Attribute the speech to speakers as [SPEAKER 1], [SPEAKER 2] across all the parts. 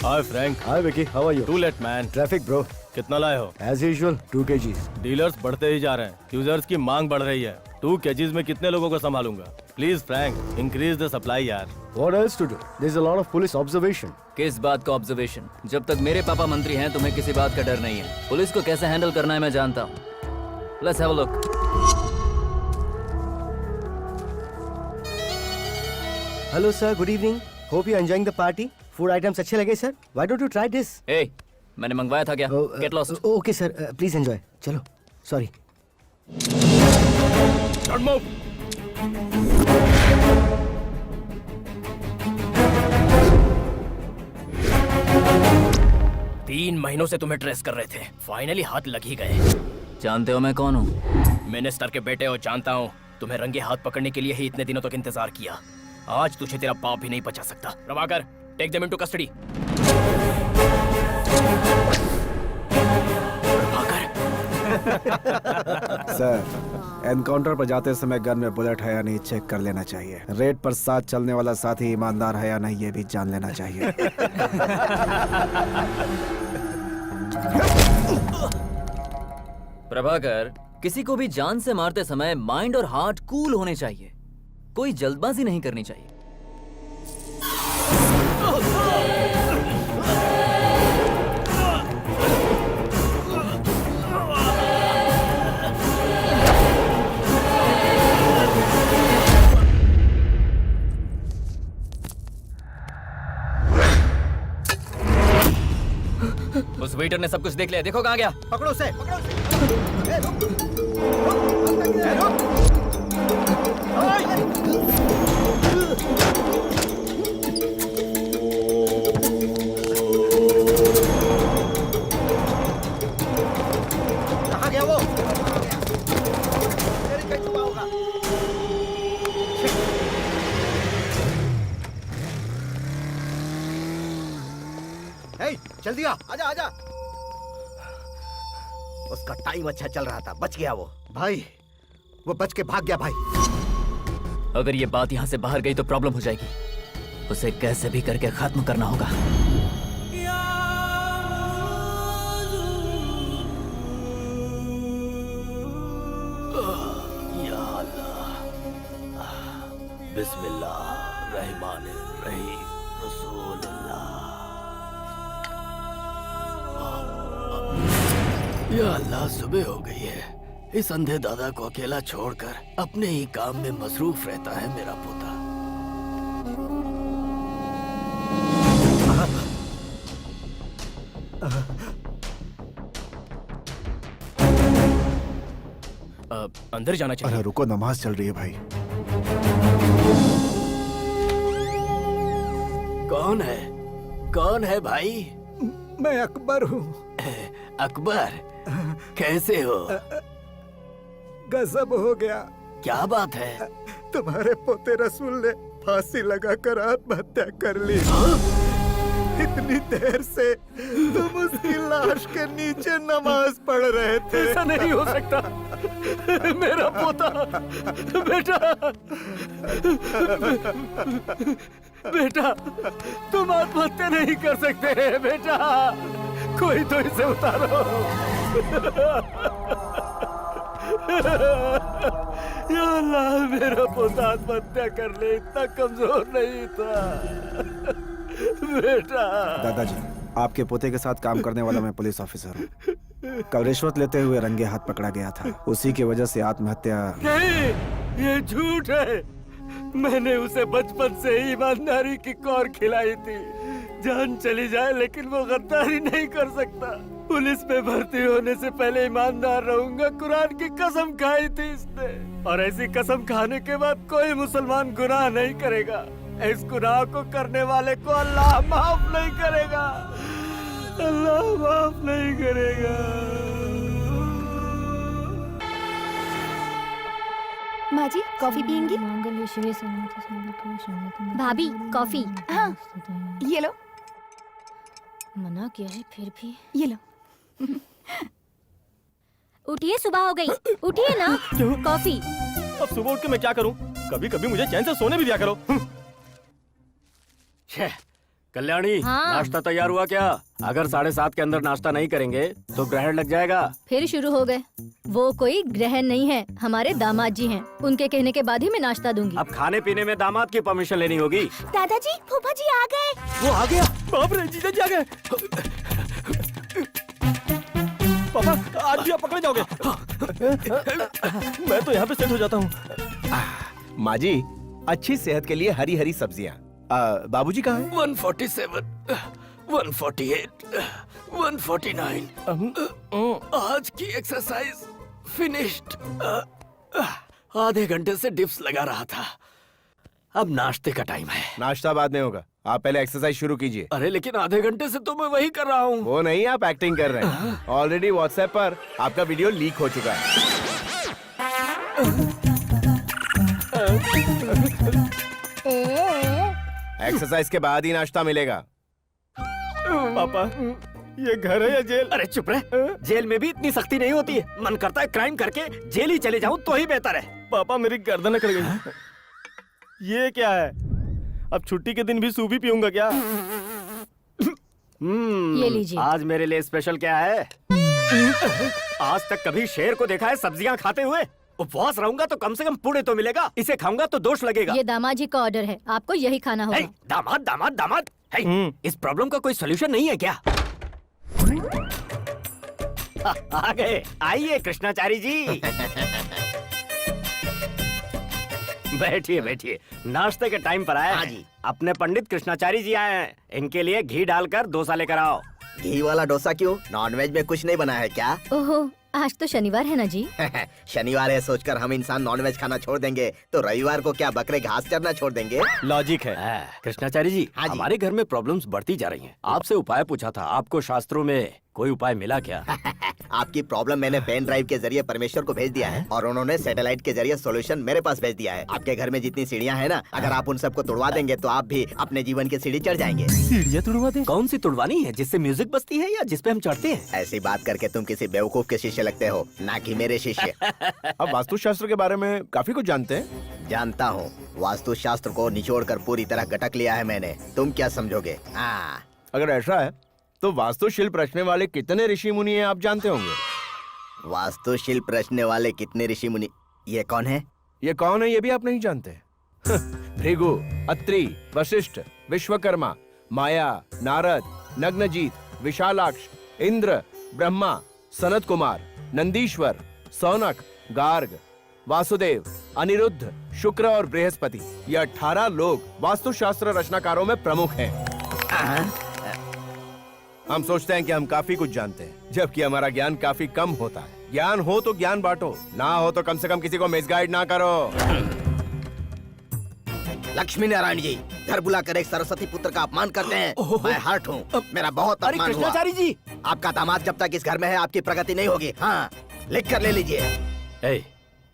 [SPEAKER 1] Hi Frank.
[SPEAKER 2] Hi Vicky, how are you?
[SPEAKER 1] Too late man.
[SPEAKER 2] Traffic bro.
[SPEAKER 1] कितना लाए हो?
[SPEAKER 2] As usual, 2 kgs.
[SPEAKER 1] Dealers बढ़ते ही जा रहे हैं, यूजर्स की मांग बढ़ रही है। 2 kgs में कितने लोगों को संभालूंगा? Please Frank, increase the supply यार।
[SPEAKER 2] What else to do? There's a lot of police observation.
[SPEAKER 3] किस बात का ऑब्जर्वेशन? जब तक मेरे पापा मंत्री हैं तुम्हें किसी बात का डर नहीं है। पुलिस को कैसे हैंडल करना है मैं जानता हूँ। Let's have a look.
[SPEAKER 2] Hello sir, good evening. Hope you're enjoying the party. Food items अच्छे लगे sir? Why don't you try this?
[SPEAKER 3] ए, मैंने मंगवाया था क्या? Get lost.
[SPEAKER 2] Okay sir, please enjoy. चलो, sorry.
[SPEAKER 1] Don't move. 3 महीनों से तुम्हें ट्रेस कर रहे थे, फाइनली हाथ लग ही गए।
[SPEAKER 3] जानते हो मैं कौन हूँ?
[SPEAKER 1] मिनिस्टर के बेटे हो, जानता हूँ। तुम्हें रंगे हाथ पकड़ने के लिए ही इतने दिनों तक इंतजार किया। आज तुझे तेरा बाप भी नहीं बचा सकता। Prabhakar, take them into custody.
[SPEAKER 4] Sir, encounter पर जाते समय गन में बुलेट है या नहीं चेक कर लेना चाहिए। रेड पर साथ चलने वाला साथी ईमानदार है या नहीं ये भी जान लेना चाहिए।
[SPEAKER 3] प्रभाकर, किसी को भी जान से मारते समय माइंड और हार्ट कूल होने चाहिए। कोई जल्दबाजी नहीं करनी चाहिए। उस वेटर ने सब कुछ देख लिया। देखो कहाँ गया।
[SPEAKER 2] पकड़ो उसे, पकड़ो उसे। कहाँ गया वो? तेरी कहीं छुपा होगा। Hey, जल्दी आ, आजा आजा। उसका टाइम अच्छा चल रहा था, बच गया वो। भाई, वो बच के भाग गया भाई।
[SPEAKER 3] अगर ये बात यहाँ से बाहर गई तो प्रॉब्लम हो जाएगी। उसे कैसे भी करके खत्म करना होगा।
[SPEAKER 1] या अल्लाह, बिस्मिल्लाह रहमानिर रहीम, रसूलुल्लाह। या अल्लाह, सुबह हो गई है। इस अंधे दादा को अकेला छोड़कर अपने ही काम में मसरूफ रहता है मेरा पोता। अंदर जाना चाहिए।
[SPEAKER 4] अरे रुको, नमाज चल रही है भाई।
[SPEAKER 1] कौन है? कौन है भाई?
[SPEAKER 2] मैं अकबर हूँ।
[SPEAKER 1] अकबर, कैसे हो?
[SPEAKER 2] गजब हो गया।
[SPEAKER 1] क्या बात है?
[SPEAKER 2] तुम्हारे पोते रसूल ने फांसी लगाकर आत्महत्या कर ली। इतनी देर से तुम उसकी लाश के नीचे नमाज पढ़ रहे थे।
[SPEAKER 1] ऐसा नहीं हो सकता। मेरा पोता, बेटा, बेटा, तुम आत्महत्या नहीं कर सकते बेटा। कोई तो इसे उतारो। या अल्लाह, मेरा पोता आत्महत्या कर ले, इतना कमजोर नहीं था बेटा।
[SPEAKER 4] दादाजी, आपके पोते के साथ काम करने वाला मैं पुलिस ऑफिसर हूँ। कल रिश्वत लेते हुए रंगे हाथ पकड़ा गया था। उसी की वजह से आत्महत्या।
[SPEAKER 1] नहीं, ये झूठ है। मैंने उसे बचपन से ही ईमानदारी की कौर खिलाई थी। जान चली जाए लेकिन वो गद्दारी नहीं कर सकता। पुलिस में भर्ती होने से पहले ईमानदार रहूंगा, कुरान की कसम खाई थी इसने। और ऐसी कसम खाने के बाद कोई मुसलमान गुनाह नहीं करेगा। इस गुनाह को करने वाले को अल्लाह माफ नहीं करेगा। अल्लाह माफ नहीं करेगा।
[SPEAKER 5] माँ जी, कॉफी पियेंगी? भाभी, कॉफी। हाँ, ये लो।
[SPEAKER 6] मना किया है फिर भी।
[SPEAKER 5] ये लो।
[SPEAKER 6] उठिए, सुबह हो गई। उठिए ना। कॉफी।
[SPEAKER 1] अब सुबह उठ के मैं क्या करूं? कभी कभी मुझे चैन से सोने भी दिया करो। छह, कल्याणी,
[SPEAKER 6] हाँ।
[SPEAKER 1] नाश्ता तैयार हुआ क्या? अगर 7:30 के अंदर नाश्ता नहीं करेंगे तो ग्रहण लग जाएगा।
[SPEAKER 6] फिर शुरू हो गए। वो कोई ग्रहण नहीं है, हमारे दामाद जी हैं। उनके कहने के बाद ही मैं नाश्ता दूंगी।
[SPEAKER 1] अब खाने पीने में दामाद की परमिशन लेनी होगी।
[SPEAKER 5] दादाजी फूफा जी आ गए।
[SPEAKER 1] वो आ गया। बाप रे, जीजा जी आ गए। पापा, आज भी आप पकड़े जाओगे। मैं तो यहाँ पे सेट हो जाता हूँ।
[SPEAKER 2] माँ जी, अच्छी सेहत के लिए हरी हरी सब्जियाँ। बाबूजी कहाँ हैं?
[SPEAKER 1] 147, 148, 149। आज की एक्सरसाइज फिनिश्ड। आधे घंटे से डिप्स लगा रहा था। अब नाश्ते का टाइम है।
[SPEAKER 2] नाश्ता बाद में होगा, आप पहले एक्सरसाइज शुरू कीजिए।
[SPEAKER 1] अरे लेकिन आधे घंटे से तो मैं वही कर रहा हूँ।
[SPEAKER 2] वो नहीं, आप एक्टिंग कर रहे हैं। ऑलरेडी व्हाट्सएप पर आपका वीडियो लीक हो चुका है। एक्सरसाइज के बाद ही नाश्ता मिलेगा।
[SPEAKER 1] पापा, ये घर है या जेल? अरे चुप रहे। जेल में भी इतनी सख्ती नहीं होती है। मन करता है क्राइम करके जेल ही चले जाऊं तो ही बेहतर है।
[SPEAKER 7] पापा मेरी गर्दन अकड़ गई। ये क्या है? अब छुट्टी के दिन भी सूप ही पीऊंगा क्या?
[SPEAKER 6] ये लीजिए।
[SPEAKER 1] आज मेरे लिए स्पेशल क्या है? आज तक कभी शेर को देखा है सब्जियां खाते हुए? उपवास रहूंगा तो कम से कम पुणे तो मिलेगा। इसे खाऊंगा तो दोष लगेगा।
[SPEAKER 6] ये दामाद जी का ऑर्डर है, आपको यही खाना होगा।
[SPEAKER 1] हे, दामाद दामाद दामाद। हे, इस प्रॉब्लम का कोई सोल्यूशन नहीं है क्या? आ गए। आइए कृष्णाचारी जी। बैठिए बैठिए, नाश्ते के टाइम पर आए। हाँ जी। अपने पंडित कृष्णाचारी जी आए हैं। इनके लिए घी डालकर डोसा लेकर आओ।
[SPEAKER 8] घी वाला डोसा क्यों? नॉनवेज में कुछ नहीं बना है क्या?
[SPEAKER 6] ओहो, आज तो शनिवार है ना जी।
[SPEAKER 8] शनिवार है सोचकर हम इंसान नॉनवेज खाना छोड़ देंगे तो रविवार को क्या बकरे घास चरना छोड़ देंगे?
[SPEAKER 7] लॉजिक है।
[SPEAKER 1] कृष्णाचारी जी,
[SPEAKER 8] हाँ जी।
[SPEAKER 1] हमारे घर में प्रॉब्लम्स बढ़ती जा रही हैं। आपसे उपाय पूछा था, आपको शास्त्रों में कोई उपाय मिला क्या?
[SPEAKER 8] आपकी प्रॉब्लम मैंने पेन ड्राइव के जरिए परमेश्वर को भेज दिया है और उन्होंने सैटेलाइट के जरिए सॉल्यूशन मेरे पास भेज दिया है। आपके घर में जितनी सीढ़ियाँ हैं ना, अगर आप उन सबको तोड़वा देंगे तो आप भी अपने जीवन की सीढ़ी चढ़ जाएंगे।
[SPEAKER 7] सीढ़ियाँ तुड़वा दे?
[SPEAKER 1] कौन सी तुड़वानी है, जिससे म्यूजिक बजती है या जिसपे हम चढ़ते हैं?
[SPEAKER 8] ऐसी बात करके तुम किसी बेवकूफ के शिष्य लगते हो, ना कि मेरे शिष्य।
[SPEAKER 2] आप वास्तुशास्त्र के बारे में काफी कुछ जानते हैं।
[SPEAKER 8] जानता हूँ, वास्तु शास्त्र को निचोड़कर पूरी तरह गटक लिया है मैंने। तुम क्या समझोगे? हाँ,
[SPEAKER 2] अगर ऐसा है तो वास्तुशिल्प रचने वाले कितने ऋषि मुनि हैं आप जानते होंगे।
[SPEAKER 8] वास्तुशिल्प रचने वाले कितने ऋषि मुनि? ये कौन है?
[SPEAKER 2] ये कौन है ये भी आप नहीं जानते? भृगु, अत्रि, वशिष्ठ, विश्वकर्मा, माया, नारद, नग्नजीत, विशालाक्ष, इंद्र, ब्रह्मा, सनत कुमार, नंदीश्वर, सौनक, गार्ग, वासुदेव, अनिरुद्ध, शुक्र और बृहस्पति। ये 18 लोग वास्तुशास्त्र रचनाकारों में प्रमुख हैं। हम सोचते हैं कि हम काफी कुछ जानते हैं, जबकि हमारा ज्ञान काफी कम होता है। ज्ञान हो तो ज्ञान बांटो, ना हो तो कम से कम किसी को मिसगाइड ना करो।
[SPEAKER 8] लक्ष्मी नारायण जी, घर बुलाकर एक सरस्वती पुत्र का अपमान करते हैं। मैं हर्ट हूँ, मेरा बहुत
[SPEAKER 1] अरे
[SPEAKER 8] अपमान हुआ।
[SPEAKER 1] कृष्णाचारी जी,
[SPEAKER 8] आपका दामाद जब तक इस घर में है आपकी प्रगति नहीं होगी। हाँ, लिख कर ले लीजिए।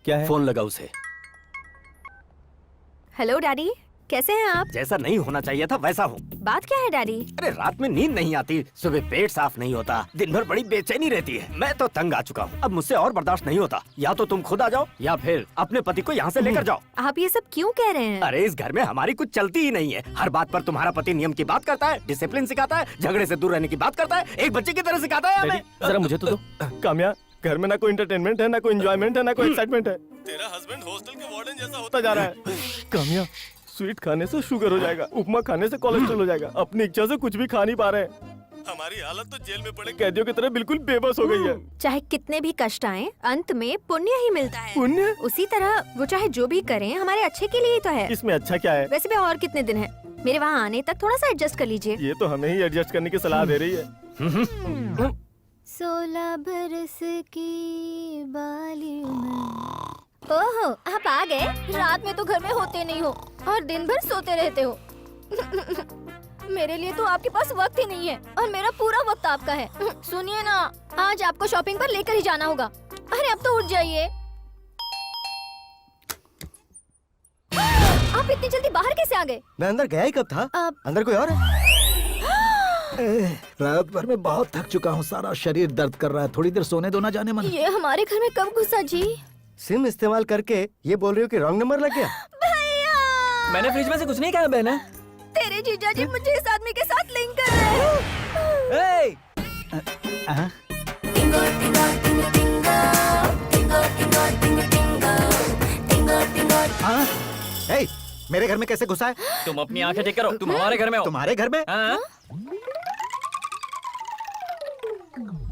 [SPEAKER 7] क्या है?
[SPEAKER 1] फोन लगा उसे।
[SPEAKER 5] हेलो डैडी, कैसे हैं आप?
[SPEAKER 1] जैसा नहीं होना चाहिए था वैसा हूँ।
[SPEAKER 5] बात क्या है डैडी?
[SPEAKER 1] अरे रात में नींद नहीं आती, सुबह पेट साफ नहीं होता, दिन भर बड़ी बेचैनी रहती है। मैं तो तंग आ चुका हूँ, अब मुझसे और बर्दाश्त नहीं होता। या तो तुम खुद आ जाओ या फिर अपने पति को यहाँ से लेकर जाओ।
[SPEAKER 5] आप ये सब क्यों कह रहे हैं?
[SPEAKER 1] अरे इस घर में हमारी कुछ चलती ही नहीं है। हर बात पर तुम्हारा पति नियम की बात करता है, डिसिप्लिन सिखाता है, झगड़े से दूर रहने की बात करता है, एक बच्चे की तरह सिखाता है हमें।
[SPEAKER 7] जरा मुझे तो दो। काम्या, घर में ना कोई एंटरटेनमेंट है, ना कोई एंजॉयमेंट है, ना कोई एक्साइटमेंट है। तेरा हस्बैंड हॉस्टल के वार्डन जैसा होता जा रहा है। काम्या, स्वीट खाने से शुगर हो जाएगा, उपमा खाने से कोलेस्ट्रॉल हो जाएगा। अपनी इच्छा से कुछ भी खा नहीं पा रहे। हमारी हालत तो जेल में पड़े कैदियों की तरह बिल्कुल बेबस हो गई है।
[SPEAKER 5] चाहे कितने भी कष्ट आए, अंत में पुण्य ही मिलता है।
[SPEAKER 7] पुण्य?
[SPEAKER 5] उसी तरह वो चाहे जो भी करें हमारे अच्छे के लिए ही तो है।
[SPEAKER 7] इसमें अच्छा क्या है?
[SPEAKER 5] वैसे भी और कितने दिन है, मेरे वहाँ आने तक थोड़ा सा एडजस्ट कर लीजिए।
[SPEAKER 7] ये तो हमें ही एडजस्ट करने की सलाह दे रही है।
[SPEAKER 6] 16 बरस की बाली उम्र। ओहो, आप आ गए। रात में तो घर में होते नहीं हो और दिन भर सोते रहते हो। मेरे लिए तो आपके पास वक्त ही नहीं है और मेरा पूरा वक्त आपका है। सुनिए ना, आज आपको शॉपिंग पर लेकर ही जाना होगा। अरे अब तो उठ जाइए। आप इतनी जल्दी बाहर कैसे आ गए?
[SPEAKER 2] मैं अंदर गया ही कब था? अंदर कोई और है?
[SPEAKER 4] रात भर में बहुत थक चुका हूँ, सारा शरीर दर्द कर रहा है। थोड़ी देर सोने दो ना जाने मन।
[SPEAKER 6] ये हमारे घर में कब घुसा जी?
[SPEAKER 2] सिम इस्तेमाल करके ये बोल रही हो कि रॉन्ग नंबर लग गया?
[SPEAKER 6] भैया!
[SPEAKER 3] मैंने फ्रिज में से कुछ नहीं खाया बहना।
[SPEAKER 6] तेरे जीजा जी मुझे इस आदमी के साथ लिंक कर रहे हैं।
[SPEAKER 8] हे, मेरे घर में कैसे घुसा है?
[SPEAKER 3] तुम अपनी आंखें ठीक करो, तुम हमारे घर में हो।
[SPEAKER 8] तुम्हारे घर में?
[SPEAKER 3] हाँ?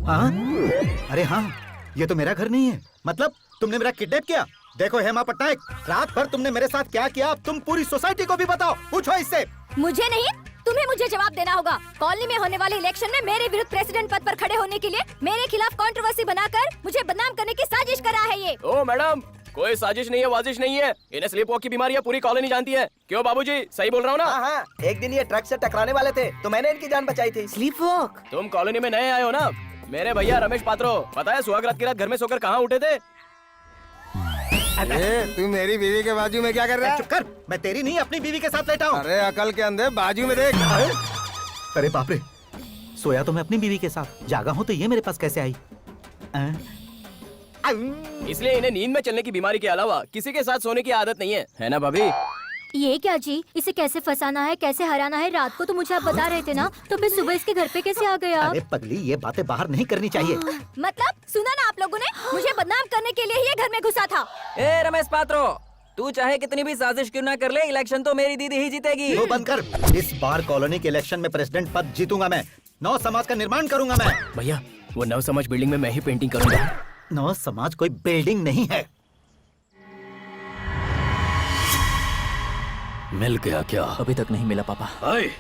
[SPEAKER 8] हाँ? अरे हाँ, ये तो मेरा घर नहीं है। मतलब तुमने मेरा किडनैप किया? देखो हेमा पटनायक, रात भर तुमने मेरे साथ क्या किया अब तुम पूरी सोसाइटी को भी बताओ। पूछो इससे।
[SPEAKER 6] मुझे नहीं, तुम्हें मुझे जवाब देना होगा। कॉलोनी में होने वाले इलेक्शन में मेरे विरुद्ध प्रेसिडेंट पद पर खड़े होने के लिए मेरे खिलाफ कंट्रोवर्सी बनाकर मुझे बदनाम करने की साजिश करा है ये।
[SPEAKER 2] ओ मैडम, कोई साजिश नहीं है, वाजिश नहीं है। इन्हें स्लीप वॉक की बीमारी है, पूरी कॉलोनी जानती है। क्यों बाबूजी, सही बोल रहा हूँ ना?
[SPEAKER 8] हाँ हाँ, एक दिन ये ट्रक से टकराने वाले थे तो मैंने इनकी जान बचाई थी। Sleep walk.
[SPEAKER 2] तुम कॉलोनी में नए आए हो ना? मेरे भैया रमेश पात्रो, पता है सुहागरात की रात घर में सोकर कहाँ उठे थे?
[SPEAKER 7] तू मेरी बीवी के बाजू में क्या कर रहा है?
[SPEAKER 8] चुप कर, मैं तेरी नहीं अपनी बीवी के साथ लेटा हूँ।
[SPEAKER 7] अरे अकल के अंधे, बाजू में देख।
[SPEAKER 8] अरे बाप रे, सोया तो मैं अपनी बीवी के साथ, जागा हूँ तो ये मेरे पास कैसे आई?
[SPEAKER 2] इसलिए इन्हें नींद में चलने की बीमारी के अलावा किसी के साथ सोने की आदत नहीं है ना भाभी?
[SPEAKER 6] ये क्या जी, इसे कैसे फंसाना है, कैसे हराना है? रात को तो मुझे आप बता रहे थे ना, तो फिर सुबह इसके घर पे कैसे आ गए आप?
[SPEAKER 8] अरे पगली, ये बातें बाहर नहीं करनी चाहिए।
[SPEAKER 6] मतलब सुना ना आप लोगों ने, मुझे बदनाम करने के लिए ही ये घर में घुसा था।
[SPEAKER 3] ए रमेश पात्रो, तू चाहे कितनी भी साजिश क्यों ना कर ले, इलेक्शन तो मेरी दीदी ही जीतेगी।
[SPEAKER 8] वो बंद कर। इस बार कॉलोनी के इलेक्शन में प्रेसिडेंट पद जीतूंगा मैं। नौ समाज का निर्माण करूंगा मैं।
[SPEAKER 2] भैया, वो नव समाज बिल्डिंग में मैं ही पेंटिंग करूंगा।
[SPEAKER 8] नौ समाज कोई बिल्डिंग नहीं है।
[SPEAKER 1] मिल गया क्या?
[SPEAKER 3] अभी तक नहीं मिला पापा।
[SPEAKER 1] अरे,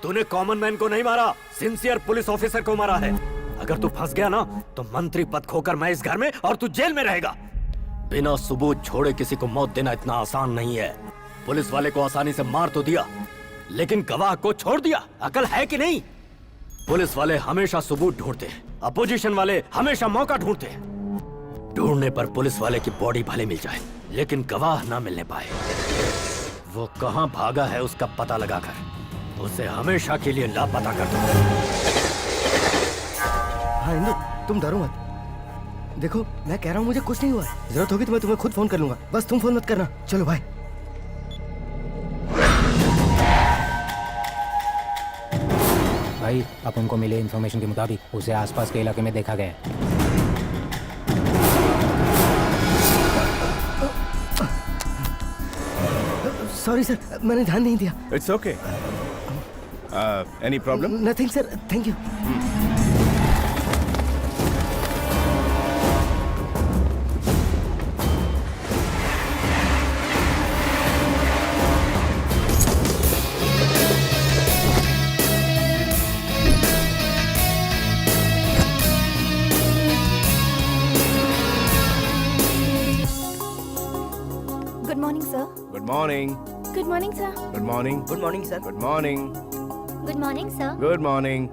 [SPEAKER 1] तूने कॉमन मैन को नहीं मारा, सिंसियर पुलिस ऑफिसर को मारा है। अगर तू फंस गया ना तो मंत्री पद खोकर मैं इस घर में और तू जेल में रहेगा। बिना सबूत छोड़े किसी को मौत देना इतना आसान नहीं है। पुलिस वाले को आसानी से मार तो दिया, लेकिन गवाह को छोड़ दिया। अकल है कि नहीं? पुलिस वाले हमेशा सबूत ढूंढते हैं, अपोजिशन वाले हमेशा मौका ढूंढते हैं। ढूंढने पर पुलिस वाले की बॉडी भले मिल जाए, लेकिन गवाह ना मिलने पाए। वो कहाँ भागा है उसका पता लगाकर उसे हमेशा के लिए लापता कर दो।
[SPEAKER 7] हाँ इंदु, तुम डरो मत। देखो मैं कह रहा हूँ मुझे कुछ नहीं हुआ। जरूरत होगी तो मैं तुम्हें खुद फोन कर लूंगा, बस तुम फोन मत करना। चलो बाय।
[SPEAKER 9] भाई, अपन को मिले इन्फॉर्मेशन के मुताबिक उसे आसपास के इलाके में देखा गया है।
[SPEAKER 7] सॉरी सर, मैंने ध्यान नहीं दिया।
[SPEAKER 2] It's okay. Any problem?
[SPEAKER 7] Nothing sir, thank you.
[SPEAKER 6] Good morning sir.
[SPEAKER 2] Good morning.
[SPEAKER 6] Good morning sir.
[SPEAKER 2] Good morning.
[SPEAKER 8] Good morning sir.
[SPEAKER 2] Good morning.
[SPEAKER 6] Good morning sir.
[SPEAKER 2] Good morning.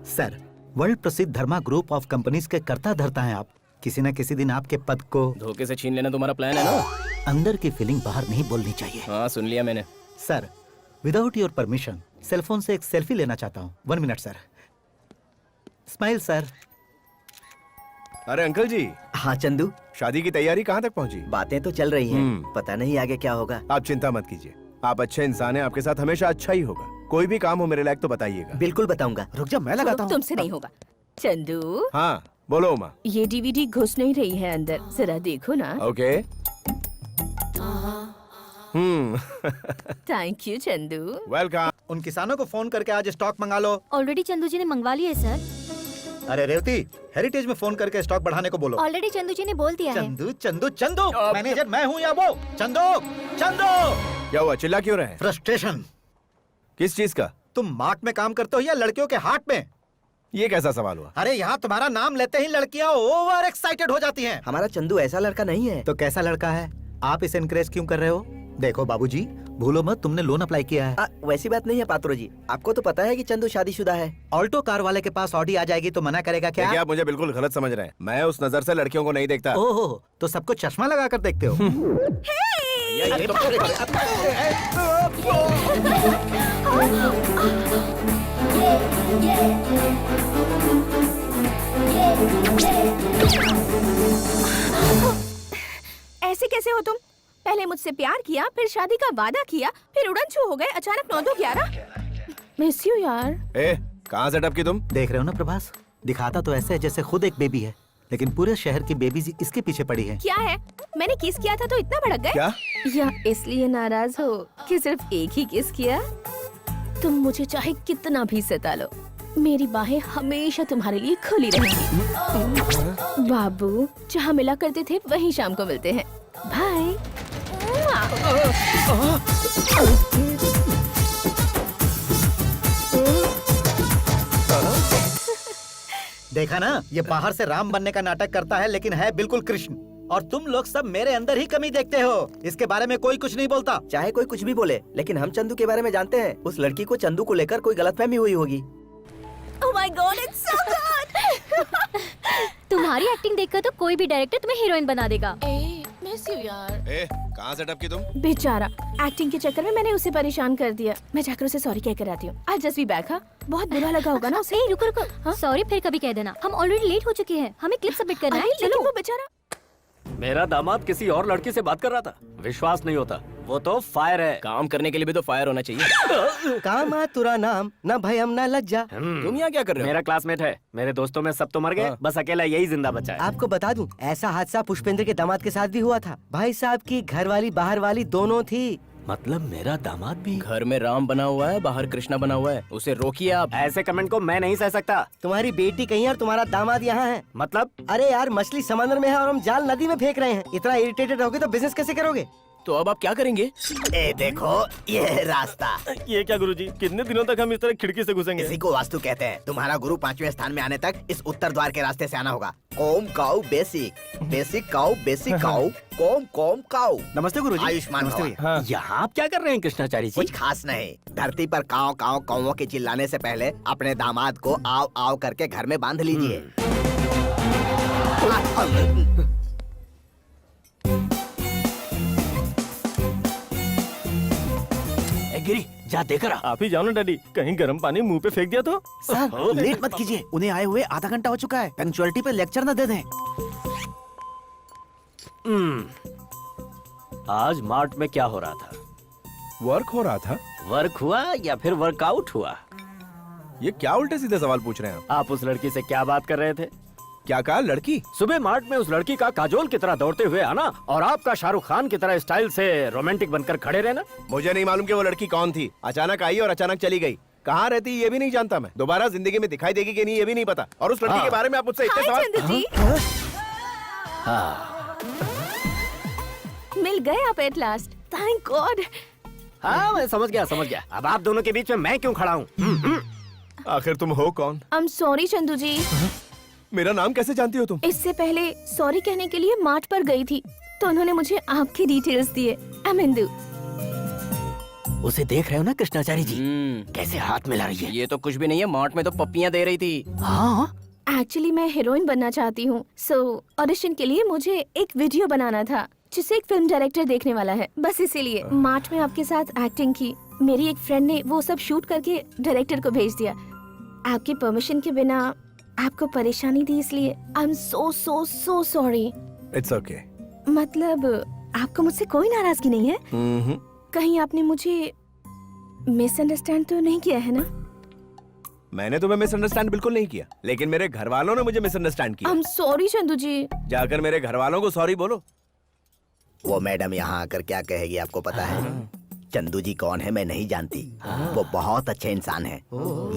[SPEAKER 8] Sir, world प्रसिद्ध धर्मा group of companies के कर्ता धर्ता हैं आप। किसी न किसी दिन आपके पद को
[SPEAKER 2] धोखे से छीन लेना तुम्हारा प्लान है ना?
[SPEAKER 8] अंदर की फीलिंग बाहर नहीं बोलनी चाहिए।
[SPEAKER 2] हाँ, सुन लिया मैंने।
[SPEAKER 8] Sir, without your permission cellphone से एक सेल्फी लेना चाहता हूँ। 1 मिनट सर। Smile sir.
[SPEAKER 2] अरे अंकल जी,
[SPEAKER 8] हाँ चंदू,
[SPEAKER 2] शादी की तैयारी कहाँ तक पहुँची?
[SPEAKER 8] बातें तो चल रही हैं, पता नहीं आगे क्या होगा।
[SPEAKER 2] आप चिंता मत कीजिए, आप अच्छे इंसान हैं, आपके साथ हमेशा अच्छा ही होगा। कोई भी काम हो मेरे लायक तो बताइएगा।
[SPEAKER 8] बिल्कुल बताऊंगा। रुक जा, मैं लगाता हूँ।
[SPEAKER 10] तुमसे नहीं होगा। चंदू,
[SPEAKER 2] हाँ बोलो उमा।
[SPEAKER 10] ये डीवीडी घुस नहीं रही है अंदर, जरा देखो ना।
[SPEAKER 2] Okay.
[SPEAKER 10] Thank you Chandu.
[SPEAKER 2] Welcome.
[SPEAKER 8] उन किसानों को फोन करके आज स्टॉक मंगा लो।
[SPEAKER 6] ऑलरेडी चंदू जी ने मंगवा लिया है सर।
[SPEAKER 8] अरे रेवती, हेरिटेज में फोन करके स्टॉक बढ़ाने को बोलो।
[SPEAKER 6] ऑलरेडी चंदू जी ने बोल दिया है।
[SPEAKER 8] चंदू चंदू चंदू, मैनेजर मैं हूँ या वो? चंदू चंदू।
[SPEAKER 2] क्या हुआ, चिल्ला क्यों रहे हैं?
[SPEAKER 8] फ्रस्ट्रेशन।
[SPEAKER 2] किस चीज का?
[SPEAKER 8] तुम मार्ट में काम करते हो या लड़कियों के हाट में?
[SPEAKER 2] ये कैसा सवाल हुआ?
[SPEAKER 8] अरे यहाँ तुम्हारा नाम लेते ही लड़कियाँ ओवर एक्साइटेड हो जाती हैं।
[SPEAKER 11] हमारा चंदू ऐसा लड़का नहीं है।
[SPEAKER 8] तो कैसा लड़का है? आप इसे इनकरेज क्यों कर रहे हो? देखो बाबूजी, भूलो मत तुमने लोन अप्लाई किया है।
[SPEAKER 11] वैसी बात नहीं है पात्रो जी, आपको तो पता है कि चंदू शादीशुदा है।
[SPEAKER 8] ऑल्टो कार वाले के पास ऑडी आ जाएगी तो मना करेगा क्या?
[SPEAKER 2] देखिए, आप मुझे बिल्कुल गलत समझ रहे हैं। मैं उस नजर से लड़कियों को नहीं देखता।
[SPEAKER 8] ओहो, तो सबको चश्मा लगा कर देखते हो?
[SPEAKER 2] ये तो-
[SPEAKER 10] ऐसे कैसे हो तुम? पहले मुझसे प्यार किया, फिर शादी का वादा किया, फिर उड़न छू हो गए अचानक 9-2-11। मिस यू यार।
[SPEAKER 2] ए, कहाँ से टपकी तुम?
[SPEAKER 8] देख रहे हो ना प्रभास, दिखाता तो ऐसे है जैसे खुद एक बेबी है, लेकिन पूरे शहर की बेबीज इसके पीछे पड़ी है।
[SPEAKER 10] क्या है, मैंने किस किया था तो इतना भड़क गए?
[SPEAKER 2] क्या?
[SPEAKER 10] या इसलिए नाराज हो कि सिर्फ एक ही किस किया? तुम मुझे चाहे कितना भी सता लो, मेरी बाहें हमेशा तुम्हारे लिए खुली रहेंगी। बाबू, जहाँ मिला करते थे वहीं शाम को मिलते हैं। बाय।
[SPEAKER 8] देखा ना, ये बाहर से राम बनने का नाटक करता है लेकिन है बिल्कुल कृष्ण। और तुम लोग सब मेरे अंदर ही कमी देखते हो, इसके बारे में कोई कुछ नहीं बोलता।
[SPEAKER 11] चाहे कोई कुछ भी बोले, लेकिन हम चंदू के बारे में जानते हैं। उस लड़की को चंदू को लेकर कोई गलतफहमी हुई होगी।
[SPEAKER 6] Oh my God, it's so good! तुम्हारी एक्टिंग देखकर तो कोई भी डायरेक्टर तुम्हें हीरोइन बना देगा।
[SPEAKER 10] मिस यू यार।
[SPEAKER 2] ए, कहाँ से टपकी तुम?
[SPEAKER 10] बेचारा, एक्टिंग के चक्कर में मैंने उसे परेशान कर दिया। मैं जाकर उसे सॉरी कह कर आती हूँ। आज जस्ट बी बैक। हाँ, बहुत बुरा लगा होगा ना उसे।
[SPEAKER 6] ए, रुको रुको, सॉरी फिर कभी कह देना। हम ऑलरेडी लेट हो चुके हैं, हमें क्लिप सबमिट करना है।
[SPEAKER 10] लेकिन वो बेचारा।
[SPEAKER 1] मेरा दामाद किसी और लड़की से बात कर रहा था, विश्वास नहीं होता। वो तो फायर है।
[SPEAKER 2] काम करने के लिए भी तो फायर होना चाहिए।
[SPEAKER 11] कामा तुरा नाम, ना भयम ना लज्जा।
[SPEAKER 2] तुम यहाँ क्या कर रहे हो?
[SPEAKER 1] मेरा क्लासमेट है, मेरे दोस्तों में सब तो मर गए, बस अकेला यही जिंदा बचा है।
[SPEAKER 11] आपको बता दूं, ऐसा हादसा पुष्पेंद्र के दामाद के साथ भी हुआ था। भाई साहब की घर वाली बाहर वाली दोनों थी।
[SPEAKER 1] मतलब मेरा दामाद भी?
[SPEAKER 2] घर में राम बना हुआ है, बाहर कृष्णा बना हुआ है, उसे रोकिए आप।
[SPEAKER 1] ऐसे कमेंट को मैं नहीं सह सकता।
[SPEAKER 11] तुम्हारी बेटी कहीं और तुम्हारा दामाद यहाँ है।
[SPEAKER 1] मतलब?
[SPEAKER 11] अरे यार, मछली समंदर में है और हम जाल नदी में फेंक रहे हैं। इतना इरिटेटेड रहोगे तो बिजनेस कैसे करोगे?
[SPEAKER 2] तो अब आप क्या करेंगे?
[SPEAKER 8] ए देखो, ये है रास्ता।
[SPEAKER 7] ये क्या गुरुजी, कितने दिनों तक हम इस तरह खिड़की से घुसेंगे?
[SPEAKER 8] इसी को वास्तु कहते हैं। तुम्हारा गुरु 5वें स्थान में आने तक इस उत्तर द्वार के रास्ते से आना होगा। कोम काउ बेसिक, बेसिक काउ बेसिक काउ, कोम कोम काउ।
[SPEAKER 4] नमस्ते गुरुजी।
[SPEAKER 8] आयुष्मान भव।
[SPEAKER 7] हाँ।
[SPEAKER 1] यहाँ आप क्या कर रहे हैं कृष्णाचारी जी?
[SPEAKER 8] कुछ खास नहीं, धरती पर काव काव कौवों के चिल्लाने से पहले अपने दामाद को आव आव करके घर में बांध लीजिए।
[SPEAKER 1] गिरी, जा देकर आ।
[SPEAKER 7] आप ही जाओ ना डैडी, कहीं गर्म पानी मुंह पे फेंक दिया तो?
[SPEAKER 4] सर, लेट मत कीजिए, उन्हें आए हुए आधा घंटा हो चुका है। पंक्चुअलिटी पे लेक्चर न दे दें।
[SPEAKER 1] आज मार्ट में क्या हो रहा था?
[SPEAKER 2] वर्क हो रहा था।
[SPEAKER 1] वर्क हुआ या फिर वर्कआउट हुआ?
[SPEAKER 2] ये क्या उल्टे सीधे सवाल पूछ रहे हैं
[SPEAKER 1] आप उस लड़की से क्या बात कर रहे थे?
[SPEAKER 2] क्या कहा? लड़की?
[SPEAKER 1] सुबह मार्ट में उस लड़की का काजोल की तरह दौड़ते हुए आना और आपका शाहरुख खान की तरह स्टाइल से रोमांटिक बनकर खड़े रहना।
[SPEAKER 2] मुझे नहीं मालूम कि वो लड़की कौन थी। अचानक आई और अचानक चली गई। कहाँ रहती ये भी नहीं जानता मैं। दोबारा जिंदगी में दिखाई देगी कि नहीं ये भी नहीं पता। और उस लड़की के बारे में आप मुझसे इतने
[SPEAKER 10] हाय
[SPEAKER 2] सवाल।
[SPEAKER 10] चंदू जी। मिल गए आप एट लास्ट, थैंक गॉड।
[SPEAKER 1] हाँ, मैं समझ गया। अब आप दोनों के बीच में मैं क्यों खड़ा हूँ?
[SPEAKER 2] आखिर तुम हो कौन?
[SPEAKER 10] आई एम सॉरी चंदू जी।
[SPEAKER 2] मेरा नाम कैसे जानती हो तुम?
[SPEAKER 10] इससे पहले सॉरी कहने के लिए मार्ट पर गई थी तो उन्होंने मुझे आपकी डिटेल्स दिए। I am Indu.
[SPEAKER 1] उसे देख रहे हो ना कृष्णाचारी जी, कैसे हाथ मिला रही है?
[SPEAKER 2] ये तो कुछ भी नहीं है, मार्ट में तो पप्पियां दे रही थी।
[SPEAKER 1] हाँ,
[SPEAKER 10] एक्चुअली मैं हीरोइन बनना चाहती हूँ, सो ऑडिशन के लिए मुझे एक वीडियो बनाना था जिसे एक फिल्म डायरेक्टर देखने वाला है। बस इसीलिए मार्च में आपके साथ एक्टिंग की। मेरी एक फ्रेंड ने वो सब शूट करके डायरेक्टर को भेज दिया। आपकी परमिशन के बिना आपको परेशानी दी, इसलिए I am so sorry.
[SPEAKER 2] It's okay.
[SPEAKER 10] मतलब आपको मुझसे कोई नाराजगी नहीं है? कहीं आपने मुझे मिसअंडरस्टैंड तो नहीं किया है ना?
[SPEAKER 2] मैंने तुम्हें मिसअंडरस्टैंड बिल्कुल नहीं किया, लेकिन मेरे घर वालों ने मुझे मिसअंडरस्टैंड किया।
[SPEAKER 10] आई एम सॉरी चंदू जी।
[SPEAKER 2] जाकर मेरे घर वालों को सॉरी बोलो।
[SPEAKER 8] वो मैडम यहाँ आकर क्या कहेगी आपको पता है? चंदू जी कौन है मैं नहीं जानती। वो बहुत अच्छे इंसान है,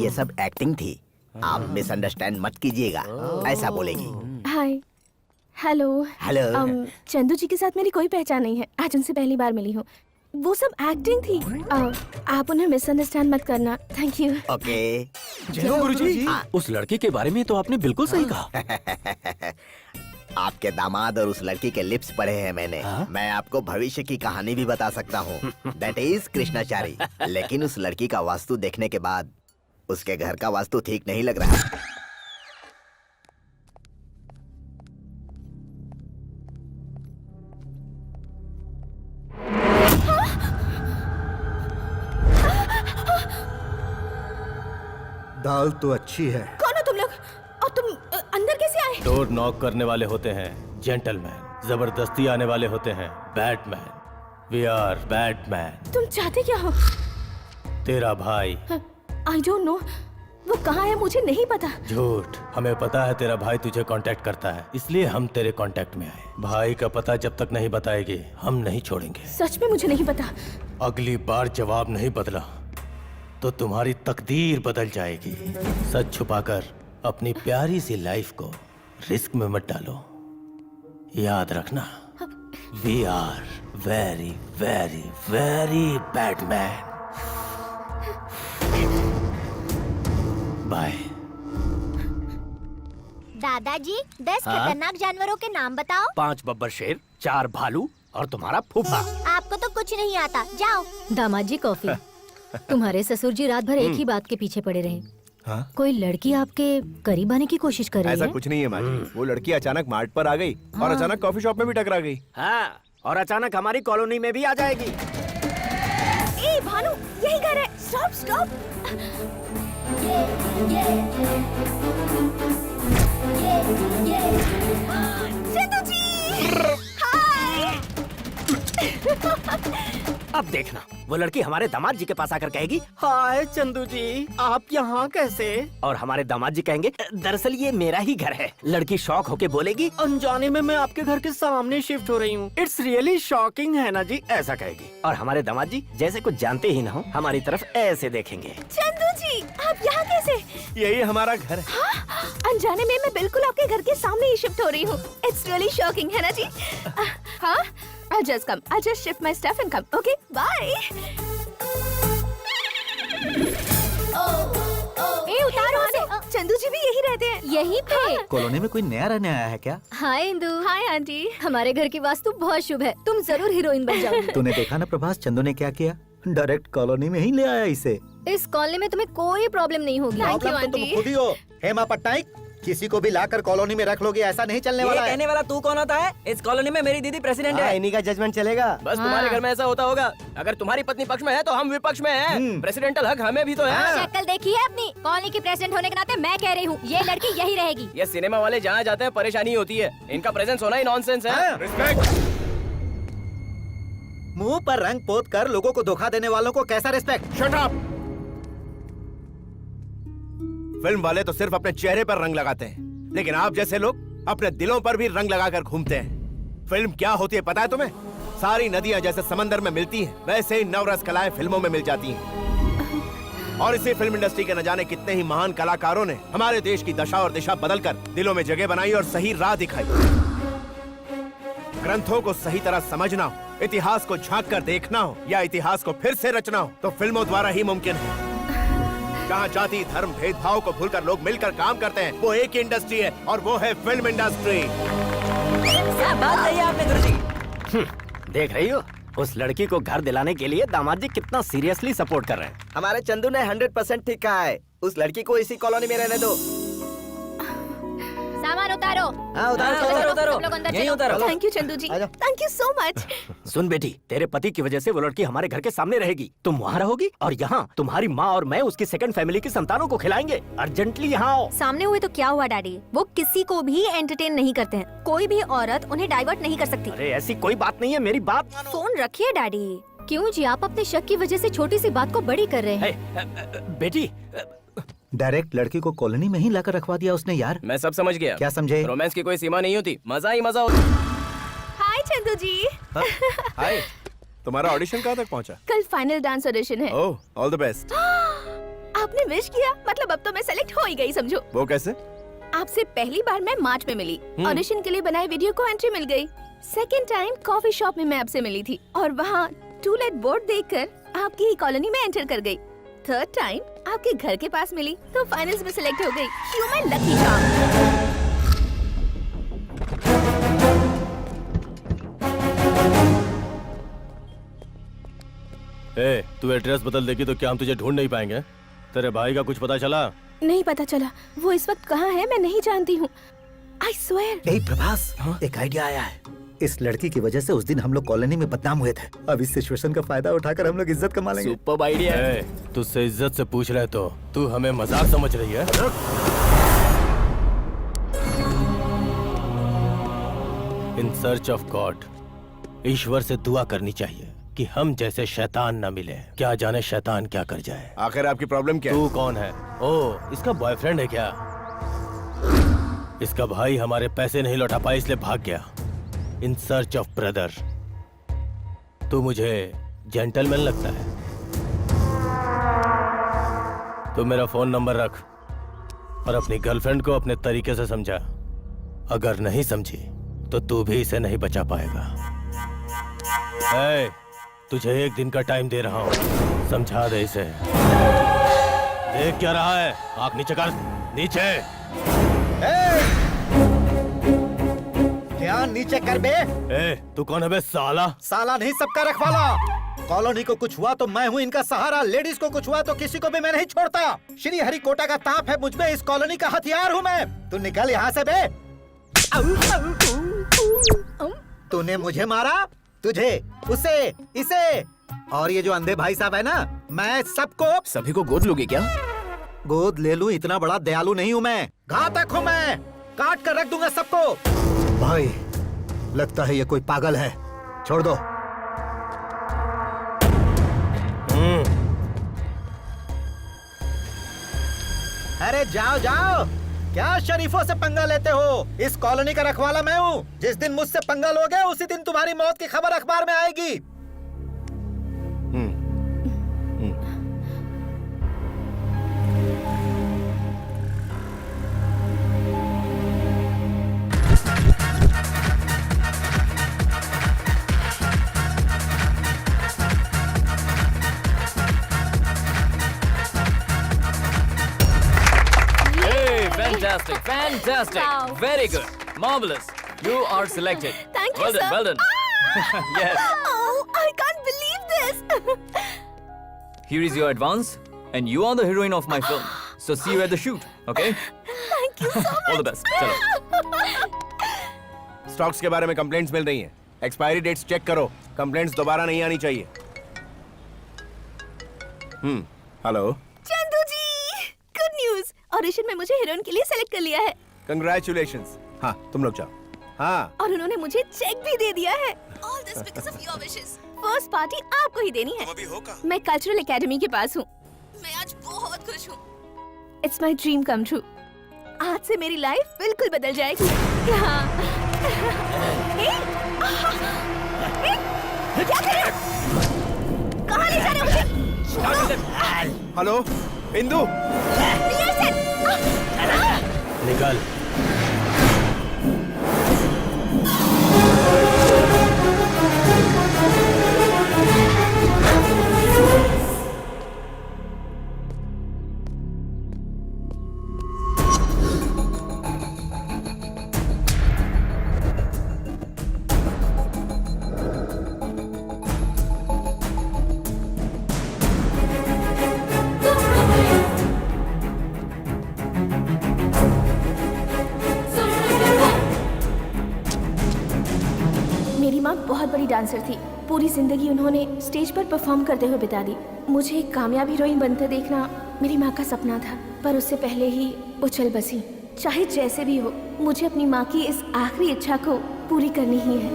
[SPEAKER 8] ये सब एक्टिंग थी, आप मिसअंडरस्टैंड मत कीजिएगा, ऐसा बोलेगी।
[SPEAKER 10] हाय, हेलो।
[SPEAKER 8] हेलो।
[SPEAKER 10] चंदू जी के साथ मेरी कोई पहचान नहीं है, आज उनसे पहली बार मिली हूँ। वो सब एक्टिंग थी। आप उन्हें मिसअंडरस्टैंड मत करना। Thank you.
[SPEAKER 8] ओके।
[SPEAKER 2] जय हो गुरुजी।
[SPEAKER 1] उस लड़की के बारे में तो आपने बिल्कुल सही कहा।
[SPEAKER 8] आपके दामाद और उस लड़की के लिप्स पढ़े हैं मैंने। मैं आपको भविष्य की कहानी भी बता सकता हूँ। That is Krishnachari. लेकिन उस लड़की का वास्तु देखने के बाद उसके घर का वास्तु ठीक नहीं लग रहा। दाल तो अच्छी है।
[SPEAKER 10] कौन हो तुम लोग और तुम अंदर कैसे आए?
[SPEAKER 7] डोर नॉक करने वाले होते हैं जेंटलमैन, जबरदस्ती आने वाले होते हैं बैटमैन। We are Batman.
[SPEAKER 10] तुम चाहते क्या हो?
[SPEAKER 7] तेरा भाई।
[SPEAKER 10] आई डोंट नो, वो कहाँ है मुझे नहीं पता।
[SPEAKER 7] झूठ, हमें पता है तेरा भाई तुझे कांटेक्ट करता है, इसलिए हम तेरे कांटेक्ट में आए। भाई का पता जब तक नहीं बताएगी हम नहीं छोड़ेंगे।
[SPEAKER 10] सच में मुझे नहीं पता।
[SPEAKER 7] अगली बार जवाब नहीं बदला तो तुम्हारी तकदीर बदल जाएगी। सच छुपाकर अपनी प्यारी सी लाइफ को रिस्क में मत डालो। याद रखना, we are very very very batman. Bye.
[SPEAKER 6] दादाजी 10 खतरनाक जानवरों के नाम बताओ।
[SPEAKER 2] 5 बब्बर शेर, 4 भालू और तुम्हारा फूफा।
[SPEAKER 6] आपको तो कुछ नहीं आता, जाओ।
[SPEAKER 5] दामाद जी कॉफी। तुम्हारे ससुर जी रात भर एक ही बात के पीछे पड़े रहे।
[SPEAKER 2] हाँ?
[SPEAKER 5] कोई लड़की आपके करीब आने की कोशिश कर रही
[SPEAKER 2] ऐसा
[SPEAKER 5] है?
[SPEAKER 2] कुछ नहीं है माँ जी। वो लड़की अचानक मार्ट पर आ गई और अचानक कॉफी शॉप में भी टकरा गई।
[SPEAKER 11] हाँ, और अचानक हमारी कॉलोनी में भी आ जाएगी।
[SPEAKER 10] ए भानु, यही घर है। Stop stop. Chandu ji, hi.
[SPEAKER 11] अब देखना, वो लड़की हमारे दामाद जी के पास आकर कहेगी, हाय चंदू जी, आप यहाँ कैसे? और हमारे दामाद जी कहेंगे, दरअसल ये मेरा ही घर है। लड़की शॉक होके बोलेगी, अनजाने में मैं आपके घर के सामने शिफ्ट हो रही हूँ। इट्स रियली शॉकिंग है ना जी, ऐसा कहेगी। और हमारे दामाद जी जैसे कुछ जानते ही ना हो, हमारी तरफ ऐसे देखेंगे।
[SPEAKER 10] चंदू जी, आप यहाँ कैसे?
[SPEAKER 2] यही हमारा घर है।
[SPEAKER 10] हाँ, अनजाने में मैं बिल्कुल आपके घर के सामने ही शिफ्ट हो रही हूँ। इट्स रियली शॉकिंग है ना जी? हाँ, I'll just come. I'll just shift my stuff and come. Okay, bye. ए उतारो उसे। चंदू जी भी यही रहते हैं।
[SPEAKER 5] यहीं पे?
[SPEAKER 8] कॉलोनी में कोई नया रहने आया है क्या?
[SPEAKER 5] हाय इंदु।
[SPEAKER 10] Hi aunty.
[SPEAKER 5] हमारे घर की वास्तु बहुत शुभ है, तुम जरूर हीरोइन बन जाओगी।
[SPEAKER 8] तूने देखा ना प्रभास, चंदू ने क्या किया? डायरेक्ट कॉलोनी में ही ले आया इसे।
[SPEAKER 5] इस कॉलोनी में तुम्हें कोई प्रॉब्लम नहीं होगी।
[SPEAKER 10] Thank you,
[SPEAKER 8] प्रॉब्लम तो तुम
[SPEAKER 10] आंटी।
[SPEAKER 8] खुद ही हो। हेमा पट्टनायक, किसी को भी लाकर कॉलोनी में रख लोगे, ऐसा नहीं चलने वाला है।
[SPEAKER 11] कहने वाला तू कौन होता है? इस कॉलोनी में मेरी दीदी प्रेसिडेंट है।
[SPEAKER 9] इन्हीं का जजमेंट चलेगा।
[SPEAKER 2] बस तुम्हारे घर में ऐसा होता होगा। अगर तुम्हारी पत्नी पक्ष में है तो हम विपक्ष में हैं। प्रेसिडेंटल हक हमें भी तो है।
[SPEAKER 6] शक्ल देखी है अपनी? कॉलोनी की प्रेसिडेंट होने के नाते मैं कह रही हूँ, ये लड़की यही रहेगी।
[SPEAKER 2] ये सिनेमा वाले जहाँ जाते हैं परेशानी होती है, इनका प्रेजेंस होना ही नॉनसेंस है। रिस्पेक्ट।
[SPEAKER 8] मुंह पर रंग पोत कर लोगों को धोखा देने वालों को कैसा रिस्पेक्ट?
[SPEAKER 2] Shut up. फिल्म वाले तो सिर्फ अपने चेहरे पर रंग लगाते हैं, लेकिन आप जैसे लोग अपने दिलों पर भी रंग लगाकर घूमते हैं। फिल्म क्या होती है पता है तुम्हें? सारी नदियां जैसे समंदर में मिलती हैं, वैसे ही नवरस कलाएं फिल्मों में मिल जाती हैं। और इसी फिल्म इंडस्ट्री के न जाने कितने ही महान कलाकारों ने हमारे देश की दशा और दिशा बदलकर दिलों में जगह बनाई और सही राह दिखाई। ग्रंथों को सही तरह समझना हो, इतिहास को झांक कर देखना हो या इतिहास को फिर से रचना हो तो फिल्मों द्वारा ही मुमकिन है। जहाँ जाति धर्म भेदभाव को भूलकर लोग मिलकर काम करते हैं, वो एक ही इंडस्ट्री है और वो है फिल्म इंडस्ट्री।
[SPEAKER 11] क्या बात कही आपने गुरुजी? देख रही हो, उस लड़की को घर दिलाने के लिए दामाद जी कितना सीरियसली सपोर्ट कर रहे हैं।
[SPEAKER 9] हमारे चंदू ने 100% ठीक कहा है। उस लड़की को इसी कॉलोनी में रहने दो।
[SPEAKER 6] सामान उतारो।
[SPEAKER 11] हाँ, उतारो।
[SPEAKER 6] सब लोग अंदर
[SPEAKER 11] यहीं
[SPEAKER 6] चलो।
[SPEAKER 11] उतारो।
[SPEAKER 10] Thank you Chandu ji. Thank you so much.
[SPEAKER 11] सुन बेटी, तेरे पति की वजह से वो लड़की हमारे घर के सामने रहेगी। तुम वहाँ रहोगी और यहाँ तुम्हारी माँ और मैं उसकी सेकंड फैमिली की संतानों को खिलाएंगे। अर्जेंटली यहाँ आओ।
[SPEAKER 5] सामने हुए तो क्या हुआ डैडी, वो किसी को भी एंटरटेन नहीं करते हैं। कोई भी औरत उन्हें डाइवर्ट नहीं कर सकती।
[SPEAKER 11] अरे ऐसी कोई बात नहीं है, मेरी बात मानो।
[SPEAKER 5] फोन रखिए डैडी। क्यों जी, आप अपने शक की वजह से छोटी सी बात को बड़ी कर रहे हैं।
[SPEAKER 11] बेटी,
[SPEAKER 8] डायरेक्ट लड़की को कॉलोनी में ही लाकर रखवा दिया उसने यार।
[SPEAKER 2] मैं सब समझ गया।
[SPEAKER 8] क्या समझे?
[SPEAKER 2] रोमांस की कोई सीमा नहीं होती, मजा ही मजा होता।
[SPEAKER 10] हाय चंदू जी।
[SPEAKER 2] हाय, तुम्हारा ऑडिशन कहाँ तक पहुँचा?
[SPEAKER 10] कल फाइनल डांस ऑडिशन है।
[SPEAKER 2] ओह, ऑल द बेस्ट।
[SPEAKER 10] आपने विश किया, मतलब अब तो मैं सेलेक्ट हो ही गई समझो।
[SPEAKER 2] वो कैसे?
[SPEAKER 10] आपसे पहली बार मैं मार्च में मिली, ऑडिशन के लिए बनाए वीडियो को एंट्री मिल गई। सेकंड टाइम कॉफी शॉप में मैं आपसे मिली थी और वहाँ टू लेट बोर्ड देखकर आपकी ही कॉलोनी में एंटर कर गई। थर्ड टाइम आपके घर के पास मिली तो फाइनल्स में सिलेक्ट हो गई। You my lucky charm.
[SPEAKER 7] ए, तू एड्रेस बदल देगी तो क्या हम तुझे ढूंढ नहीं पाएंगे? तेरे भाई का कुछ पता चला?
[SPEAKER 10] नहीं पता चला, वो इस वक्त कहाँ है मैं नहीं जानती हूँ। I swear.
[SPEAKER 8] ए प्रभास, एक आइडिया आया है। इस लड़की की वजह से उस दिन हम लोग कॉलोनी में बदनाम हुए थे। अब इस सिचुएशन का फायदा उठाकर हम लोग इज्जत कमा लेंगे।
[SPEAKER 2] सुपर आइडिया है।
[SPEAKER 7] तुझसे इज्जत से पूछ रहे तो तू हमें मजाक समझ रही है? इन सर्च ऑफ गॉड, ईश्वर से दुआ करनी चाहिए कि हम जैसे शैतान न मिले। क्या जाने शैतान क्या कर जाए।
[SPEAKER 2] आखिर आपकी प्रॉब्लम क्या है?
[SPEAKER 7] तू कौन है? ओ, इसका बॉयफ्रेंड है क्या? इसका भाई हमारे पैसे नहीं लौटा पाया इसलिए भाग गया। In search of brother. तू मुझे जेंटलमैन लगता है। तू मेरा फोन नंबर रख और अपनी गर्लफ्रेंड को अपने तरीके से समझा। अगर नहीं समझी तो तू भी इसे नहीं बचा पाएगा। तुझे 1 दिन का टाइम दे रहा हूँ, समझा दे इसे। देख क्या रहा है? आंख नीचे कर, नीचे।
[SPEAKER 8] ध्यान नीचे कर बे।
[SPEAKER 7] तू कौन है बे साला?
[SPEAKER 8] साला नहीं, सबका रखवाला। कॉलोनी को कुछ हुआ तो मैं हूँ इनका सहारा। लेडीज को कुछ हुआ तो किसी को भी मैं नहीं छोड़ता। श्री हरिकोटा का ताप है मुझ में। इस कॉलोनी का हथियार हूँ मैं। तू निकल यहाँ से बे। तूने मुझे मारा, तुझे, उसे, इसे और ये जो अंधे भाई साहब है ना, मैं सबको।
[SPEAKER 2] सभी को गोद लोगे क्या?
[SPEAKER 8] गोद ले लूं, इतना बड़ा दयालु नहीं हूँ मैं। घातक हूँ मैं, काट कर रख दूंगा सबको। भाई लगता है ये कोई पागल है, छोड़ दो। अरे जाओ जाओ, क्या शरीफों से पंगा लेते हो? इस कॉलोनी का रखवाला मैं हूँ। जिस दिन मुझसे पंगा लोगे उसी दिन तुम्हारी मौत की खबर अखबार में आएगी।
[SPEAKER 3] Fantastic, fantastic,
[SPEAKER 10] Wow.
[SPEAKER 3] very good, marvelous. You are selected.
[SPEAKER 10] Thank you,
[SPEAKER 3] well done,
[SPEAKER 10] sir.
[SPEAKER 3] well done. Yes.
[SPEAKER 10] Oh, I can't believe this.
[SPEAKER 3] Here is your advance, and you are the heroine of my film. So see you at the shoot, okay?
[SPEAKER 10] Thank you so much.
[SPEAKER 3] All the best. चलो.
[SPEAKER 2] Stocks के बारे में complaints मिल रही हैं। Expiry dates check करो। Complaints दोबारा नहीं आनी चाहिए। हेलो।
[SPEAKER 10] चंदू जी, गुड न्यूज। ऑडिशन में मुझे हीरोइन के लिए सेलेक्ट कर लिया है।
[SPEAKER 2] कंग्रेचुलेशंस। हाँ, तुम लोग जाओ। हाँ।
[SPEAKER 10] और उन्होंने मुझे चेक भी दे दिया है। All this because of your wishes. First party आपको ही देनी है।
[SPEAKER 2] अभी होगा।
[SPEAKER 10] मैं कल्चरल एकेडमी के पास हूँ। मैं आज बहुत खुश हूँ। It's my dream come true. आज से मेरी लाइफ बिल्कुल बदल जाएगी। हाँ। क्या कर रहे हो? कहाँ ले जा रहे हो मुझे?
[SPEAKER 2] हेलो, इंदु।
[SPEAKER 7] निकल।
[SPEAKER 10] मेरी माँ बहुत बड़ी डांसर थी। पूरी जिंदगी उन्होंने स्टेज पर परफॉर्म करते हुए बिता दी। मुझे एक कामयाब हीरोइन बनते देखना मेरी माँ का सपना था, पर उससे पहले ही वो चल बसी। चाहे जैसे भी हो, मुझे अपनी माँ की इस आखिरी इच्छा को पूरी करनी ही है।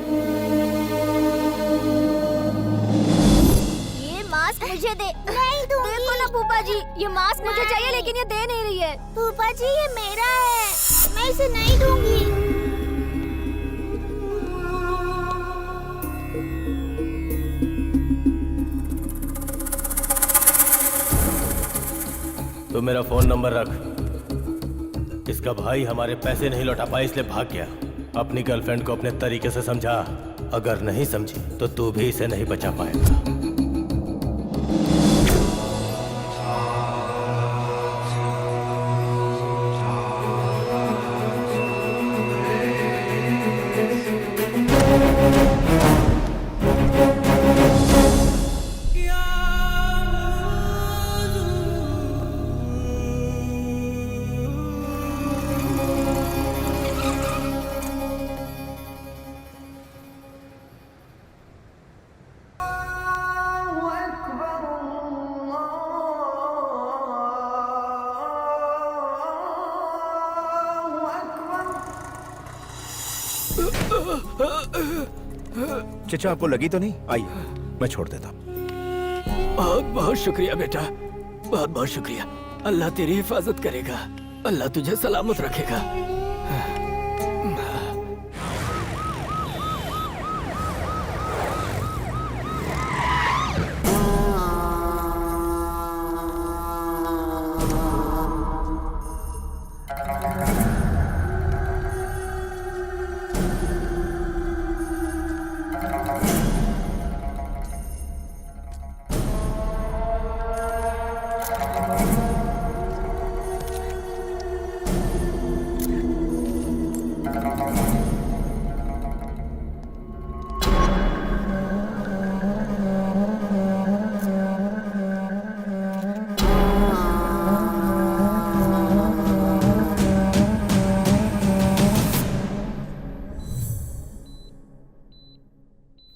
[SPEAKER 6] ये मास्क मुझे दे। नहीं दूंगी। देखो ना फूफा जी, ये मास्क मुझे चाहिए लेकिन ये दे नहीं रही है। फूफा जी ये मेरा है, मैं इसे नहीं दूंगी।
[SPEAKER 7] तो मेरा फोन नंबर रख। इसका भाई हमारे पैसे नहीं लौटा पाया इसलिए भाग गया। अपनी गर्लफ्रेंड को अपने तरीके से समझा। अगर नहीं समझी तो तू भी इसे नहीं बचा पाएगा।
[SPEAKER 2] चचा आपको लगी तो नहीं? आइए। मैं छोड़ देता हूँ।
[SPEAKER 11] बहुत बहुत शुक्रिया बेटा, बहुत बहुत शुक्रिया। अल्लाह तेरी हिफाजत करेगा, अल्लाह तुझे सलामत रखेगा।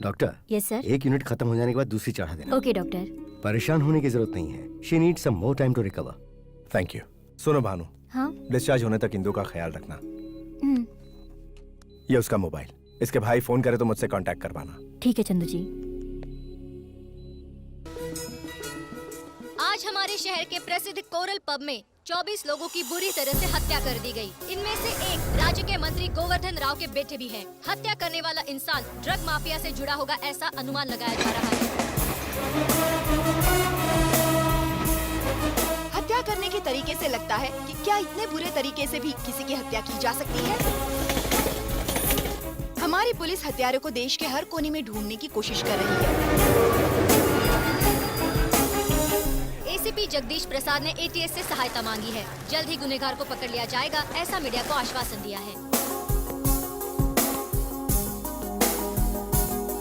[SPEAKER 8] Doctor,
[SPEAKER 5] yes sir.
[SPEAKER 8] एक यूनिट खत्म हो जाने के बाद दूसरी चढ़ा देना।
[SPEAKER 5] Okay doctor.
[SPEAKER 8] परेशान होने की जरूरत नहीं है। She need some more time to recover.
[SPEAKER 2] Thank you. सुनो भानु,
[SPEAKER 5] हाँ।
[SPEAKER 2] डिस्चार्ज होने तक इंदु का ख्याल रखना।
[SPEAKER 5] हम्म,
[SPEAKER 2] ये उसका मोबाइल, इसके भाई फोन करे तो मुझसे कांटेक्ट करवाना।
[SPEAKER 5] ठीक है चंदू जी।
[SPEAKER 6] आज हमारे शहर के प्रसिद्ध कोरल पब में 24 लोगों की बुरी तरह से हत्या कर दी गई। इनमें से एक राज्य के मंत्री गोवर्धन राव के बेटे भी हैं। हत्या करने वाला इंसान ड्रग माफिया से जुड़ा होगा, ऐसा अनुमान लगाया जा रहा है।
[SPEAKER 12] हत्या करने के तरीके से लगता है कि क्या इतने बुरे तरीके से भी किसी की हत्या की जा सकती है? हमारी पुलिस हत्यारों को देश के हर कोने में ढूंढने की कोशिश कर रही है।
[SPEAKER 6] एसीपी जगदीश प्रसाद ने एटीएस से सहायता मांगी है। जल्द ही गुनहगार को पकड़ लिया जाएगा, ऐसा मीडिया को आश्वासन दिया है।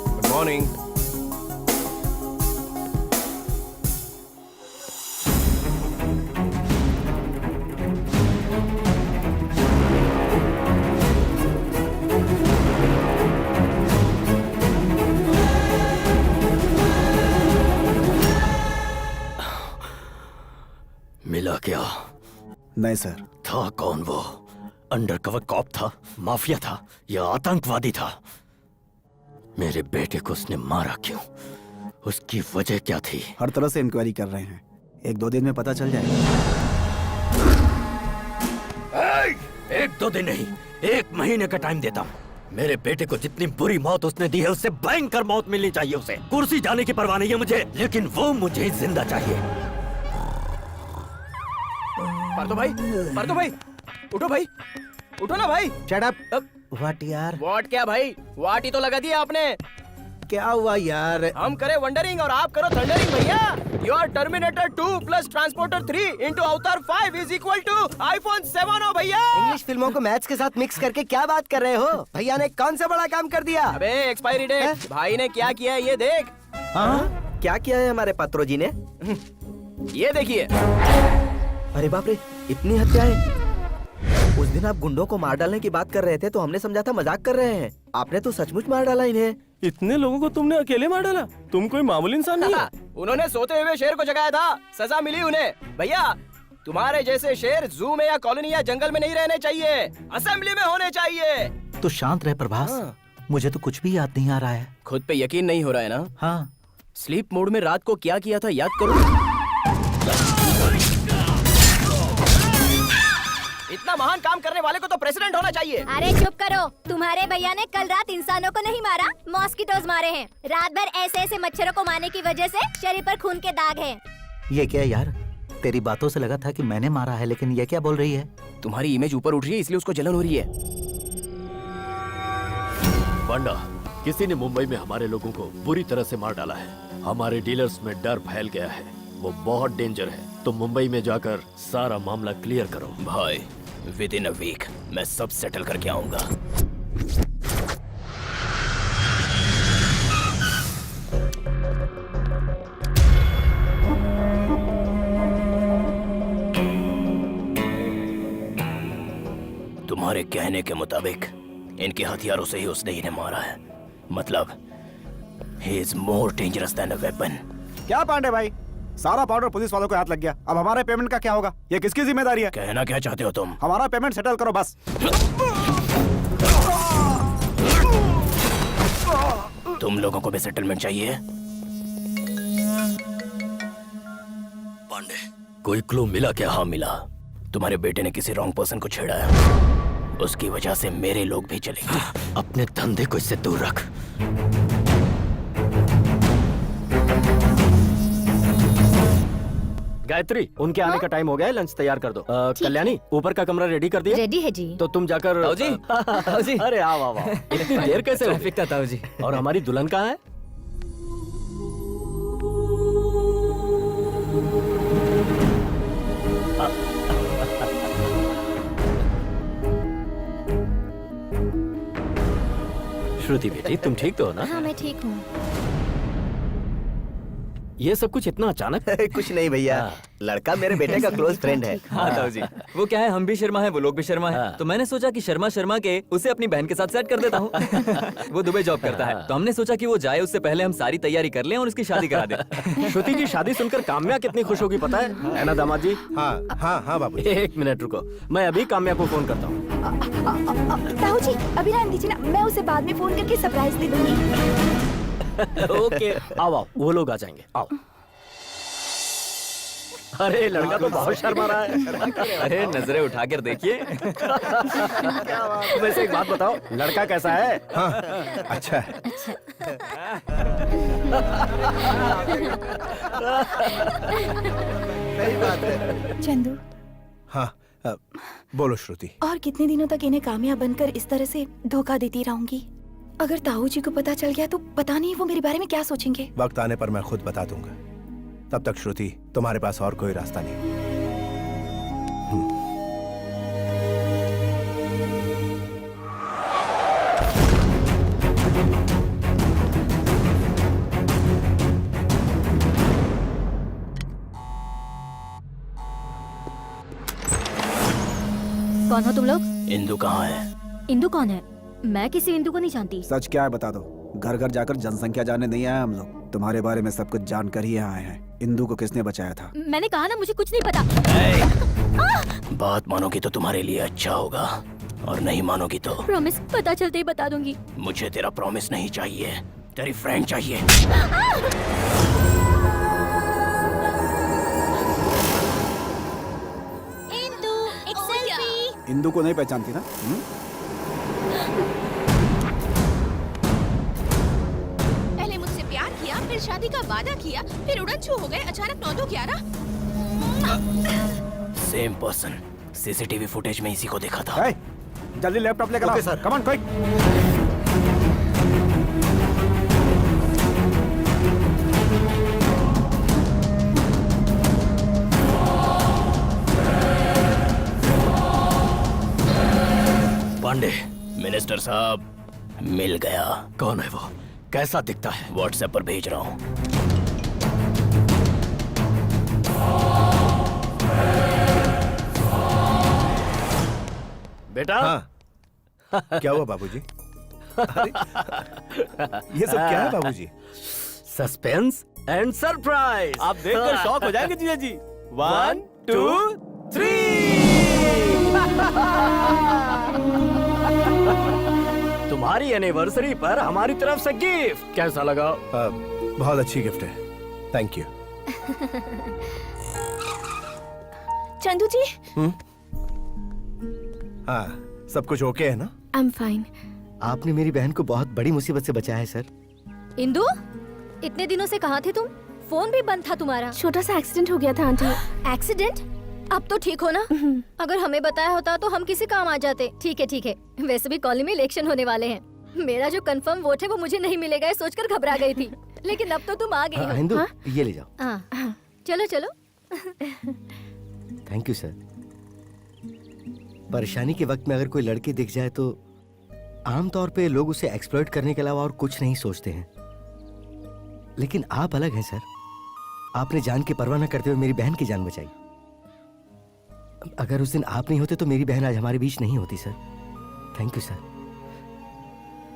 [SPEAKER 2] Good morning.
[SPEAKER 11] मिला क्या?
[SPEAKER 4] नहीं सर।
[SPEAKER 11] था कौन वो? अंडरकवर कॉप था, माफिया था या आतंकवादी था? मेरे बेटे को उसने मारा क्यों? उसकी वजह क्या थी?
[SPEAKER 4] हर तरह से इंक्वायरी कर रहे हैं, 1-2 दिन में पता चल जाएगा।
[SPEAKER 11] एक दो दिन नहीं, 1 महीने का टाइम देता हूँ। मेरे बेटे को जितनी बुरी मौत उसने दी है, उससे भयंकर मौत मिलनी चाहिए उसे। कुर्सी जाने की परवाह नहीं है मुझे, लेकिन वो मुझे जिंदा चाहिए।
[SPEAKER 2] पार्थो भाई, उठो भाई, उठो ना भाई।
[SPEAKER 8] Shut up. व्हाट यार?
[SPEAKER 2] व्हाट क्या भाई? व्हाट ही तो लगा दिया आपने।
[SPEAKER 8] क्या हुआ यार?
[SPEAKER 2] हम करे वंडरिंग और आप करो थंडरिंग भैया। Your terminator 2 plus transporter 3 into अवतार 5 इज इक्वल टू आईफोन 7 हो भैया।
[SPEAKER 8] इंग्लिश फिल्मों को मैथ्स के साथ मिक्स करके क्या बात कर रहे हो? भैया ने कौन सा बड़ा काम कर दिया?
[SPEAKER 2] अबे एक्सपायरी डेट, भाई ने क्या किया है ये देख।
[SPEAKER 8] हाँ? क्या किया है हमारे पात्रो जी ने?
[SPEAKER 2] ये देखिए।
[SPEAKER 8] अरे बाप रे, इतनी हत्याएं! उस दिन आप गुंडों को मार डालने की बात कर रहे थे तो हमने समझा था मजाक कर रहे हैं। आपने तो सचमुच मार डाला इन्हें।
[SPEAKER 7] इतने लोगों को तुमने अकेले मार डाला? तुम कोई मामूली इंसान नहीं है।
[SPEAKER 2] उन्होंने सोते हुए शेर को जगाया था, सजा मिली उन्हें। भैया तुम्हारे जैसे शेर जू में या कॉलोनी या जंगल में नहीं रहने चाहिए, असेंबली में होने चाहिए।
[SPEAKER 8] तो शांत रहे प्रभास। मुझे तो कुछ भी याद नहीं आ रहा है।
[SPEAKER 2] खुद पे यकीन नहीं हो रहा है ना?
[SPEAKER 8] हाँ।
[SPEAKER 2] स्लीप मोड में रात को क्या किया था याद करो। इतना महान काम करने वाले को तो प्रेसिडेंट होना चाहिए।
[SPEAKER 6] अरे चुप करो, तुम्हारे भैया ने कल रात इंसानों को नहीं मारा, मॉस्किटोज मारे हैं। रात भर ऐसे ऐसे मच्छरों को मारने की वजह से शरीर पर खून के दाग हैं।
[SPEAKER 8] ये क्या यार? तेरी बातों से लगा था कि मैंने मारा है, लेकिन ये क्या बोल रही है?
[SPEAKER 2] तुम्हारी इमेज ऊपर उठ रही है इसलिए उसको जलन हो रही है।
[SPEAKER 13] पांडा, किसी ने मुंबई में हमारे लोगों को बुरी तरह से मार डाला है। हमारे डीलर्स में डर फैल गया है, वो बहुत डेंजर है। तुम मुंबई में जाकर सारा मामला क्लियर करो।
[SPEAKER 2] भाई विद इन अ वीक मैं सब सेटल करके आऊंगा। तुम्हारे कहने के मुताबिक इनके हथियारों से ही उसने इन्हें मारा है। मतलब he is more dangerous than a weapon।
[SPEAKER 4] क्या पांडे भाई, सारा पाउडर पुलिस वालों को हाथ लग गया। अब हमारे पेमेंट का क्या होगा? ये किसकी जिम्मेदारी है?
[SPEAKER 2] कहना क्या चाहते हो तुम?
[SPEAKER 4] हमारा पेमेंट सेटल करो बस।
[SPEAKER 2] तुम लोगों को भी सेटलमेंट चाहिए?
[SPEAKER 13] पांडे, कोई क्लू मिला क्या? हाँ मिला, तुम्हारे बेटे ने किसी रॉन्ग पर्सन को छेड़ा है, उसकी वजह से मेरे लोग भी चलेंगे। अपने धंधे को इससे दूर रख।
[SPEAKER 11] गायत्री, उनके आने का टाइम हो गया है, लंच तैयार कर दो। कल्याणी, ऊपर का कमरा रेडी कर दिया?
[SPEAKER 5] रेडी है जी।
[SPEAKER 11] तो तुम जाकर
[SPEAKER 3] ताऊ जी।
[SPEAKER 11] अरे आओ आओ आओ। इतनी देर कैसे हो?
[SPEAKER 3] ट्रैफिक था ताऊ जी।
[SPEAKER 11] और हमारी दुल्हन कहाँ है? श्रुति बेटी, तुम ठीक तो हो ना?
[SPEAKER 6] हाँ मैं ठीक हूँ।
[SPEAKER 11] ये सब कुछ इतना अचानक?
[SPEAKER 8] कुछ नहीं भैया, लड़का मेरे बेटे का क्लोज फ्रेंड है।
[SPEAKER 3] हाँ ताऊ जी, वो क्या है, हम भी शर्मा है, वो लोग भी शर्मा है, तो मैंने सोचा कि शर्मा के उसे अपनी बहन के साथ सेट कर देता हूँ। वो दुबई जॉब करता है, तो हमने सोचा कि वो जाए उससे पहले हम सारी तैयारी कर लें और उसकी शादी करा दें।
[SPEAKER 11] श्रुति की शादी सुनकर काम्या कितनी खुश होगी पता है ना दामाद जी?
[SPEAKER 4] हाँ हाँ हाँ बाबू।
[SPEAKER 11] एक मिनट रुको, मैं अभी काम्या को फोन करता हूँ।
[SPEAKER 10] ताऊ जी अभी रहने दीजिए ना, मैं उसे बाद में फोन करके सरप्राइज दे दूंगी।
[SPEAKER 11] ओके, आओ आओ, वो लोग आ जाएंगे, आओ। अरे लड़का तो बहुत शर्मा रहा है।
[SPEAKER 3] अरे नजरें उठा कर देखिए।
[SPEAKER 11] वैसे एक बात बताओ, लड़का कैसा है?
[SPEAKER 4] हाँ, अच्छा है।
[SPEAKER 8] सही बात है।
[SPEAKER 10] चंदू,
[SPEAKER 4] हाँ बोलो श्रुति।
[SPEAKER 10] और कितने दिनों तक इन्हें कामयाब बनकर इस तरह से धोखा देती रहूंगी? अगर ताऊ जी को पता चल गया तो पता नहीं वो मेरे बारे में क्या सोचेंगे।
[SPEAKER 4] वक्त आने पर मैं खुद बता दूंगा, तब तक श्रुति तुम्हारे पास और कोई रास्ता नहीं।
[SPEAKER 5] कौन हो तुम लोग?
[SPEAKER 13] इंदु कहाँ है?
[SPEAKER 5] इंदु कौन है? मैं किसी इंदु को नहीं जानती।
[SPEAKER 4] सच क्या है बता दो। घर घर जाकर जनसंख्या जानने नहीं आए हम लोग, तुम्हारे बारे में सब कुछ जानकर ही यहाँ आए हैं। इंदु को किसने बचाया था?
[SPEAKER 5] मैंने कहा ना मुझे कुछ नहीं पता।
[SPEAKER 13] बात मानोगी तो तुम्हारे लिए अच्छा होगा, और नहीं मानोगी तो
[SPEAKER 5] प्रॉमिस, पता चलते ही बता दूंगी।
[SPEAKER 13] मुझे तेरा प्रॉमिस नहीं चाहिए, तेरी फ्रेंड चाहिए।
[SPEAKER 6] इंदु, एक सेल्फी।
[SPEAKER 4] इंदु को नहीं पहचानती ना?
[SPEAKER 12] पहले मुझसे प्यार किया, फिर शादी का वादा किया, फिर उड़न छू हो गए अचानक 9-2-11।
[SPEAKER 13] सेम पर्सन, सीसीटीवी फुटेज में इसी को देखा था।
[SPEAKER 4] जल्दी लैपटॉप लेकर आओ sir. Come on quick.
[SPEAKER 13] Pandey, minister साहब मिल गया।
[SPEAKER 11] कौन है वो? कैसा दिखता है?
[SPEAKER 13] व्हाट्सएप पर भेज रहा हूँ।
[SPEAKER 11] बेटा।
[SPEAKER 4] हाँ। क्या हुआ बाबूजी? अरे, ये सब क्या है बाबूजी?
[SPEAKER 11] Suspense and surprise. आप देखकर शॉक हो जाएंगे जीजा जी। 1 2 3। तुम्हारी एनिवर्सरी पर हमारी तरफ से गिफ्ट कैसा लगा?
[SPEAKER 4] बहुत अच्छी गिफ्ट है, थैंक यू।
[SPEAKER 10] चंदू जी।
[SPEAKER 4] हाँ, सब कुछ ओके है ना?
[SPEAKER 10] I am fine.
[SPEAKER 8] आपने मेरी बहन को बहुत बड़ी मुसीबत से बचाया है सर।
[SPEAKER 5] इंदु, इतने दिनों से कहाँ थे तुम? फोन भी बंद था तुम्हारा।
[SPEAKER 10] छोटा सा एक्सीडेंट हो गया था आंटी।
[SPEAKER 5] एक्सीडेंट? अब तो ठीक हो ना? अगर हमें बताया होता तो हम किसी काम आ जाते। ठीक है ठीक है। वैसे भी कॉलेज में इलेक्शन होने वाले हैं, मेरा जो कंफर्म वोट है वो मुझे नहीं मिलेगा, ये सोचकर घबरा गई थी, लेकिन अब तो तुम आ गई हो।
[SPEAKER 8] हिंदू, ये ले जाओ।
[SPEAKER 5] हाँ, चलो चलो।
[SPEAKER 8] Thank you sir. परेशानी के वक्त में अगर कोई लड़की दिख जाए तो आमतौर पे लोग उसे एक्सप्लॉइट करने के अलावा और कुछ नहीं सोचते हैं, लेकिन आप अलग हैं सर। आपने जान की परवाह न करते हुए मेरी बहन की जान बचाई। अगर उस दिन आप नहीं होते तो मेरी बहन आज हमारे बीच नहीं होती सर। Thank you sir.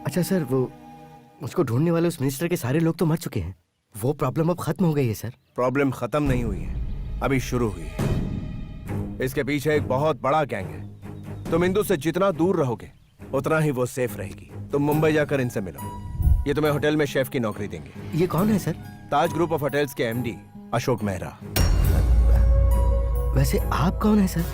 [SPEAKER 8] अच्छा सर, वो मुझको ढूंढने वाले उस मिनिस्टर के सारे लोग तो मर चुके हैं, वो प्रॉब्लम अब खत्म हो गई है सर।
[SPEAKER 4] प्रॉब्लम खत्म नहीं हुई है, अभी शुरू हुई है। इसके पीछे एक बहुत बड़ा गैंग है। तुम इंदु से जितना दूर रहोगे उतना ही वो सेफ रहेगी। तुम मुंबई जाकर इनसे मिलो, ये तुम्हें होटल में शेफ की नौकरी देंगे।
[SPEAKER 8] ये कौन है sir?
[SPEAKER 4] Taj group of hotels के एमडी अशोक मेहरा।
[SPEAKER 8] वैसे आप कौन है सर?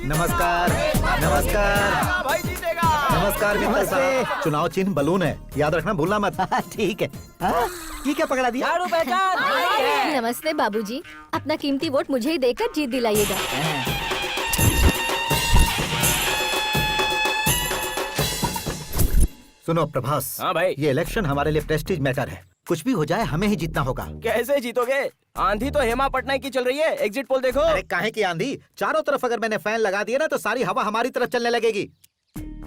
[SPEAKER 8] नमस्कार नमस्कार नमस्कार मित्र साहब। चुनाव चिन्ह बलून है, याद रखना भूलना मत। ठीक है। ये क्या पकड़ा दिया?
[SPEAKER 5] नमस्ते बाबूजी, अपना कीमती वोट मुझे ही देकर जीत दिलाइएगा।
[SPEAKER 8] सुनो प्रभास।
[SPEAKER 2] हाँ भाई।
[SPEAKER 8] ये इलेक्शन हमारे लिए प्रेस्टीज मैटर है। कुछ भी हो जाए हमें ही जीतना होगा।
[SPEAKER 2] कैसे जीतोगे? आंधी तो हेमा पटनायक की चल रही है, एग्जिट पोल देखो।
[SPEAKER 8] अरे काहे की आंधी? चारों तरफ अगर मैंने फैन लगा दिया ना तो सारी हवा हमारी तरफ चलने लगेगी।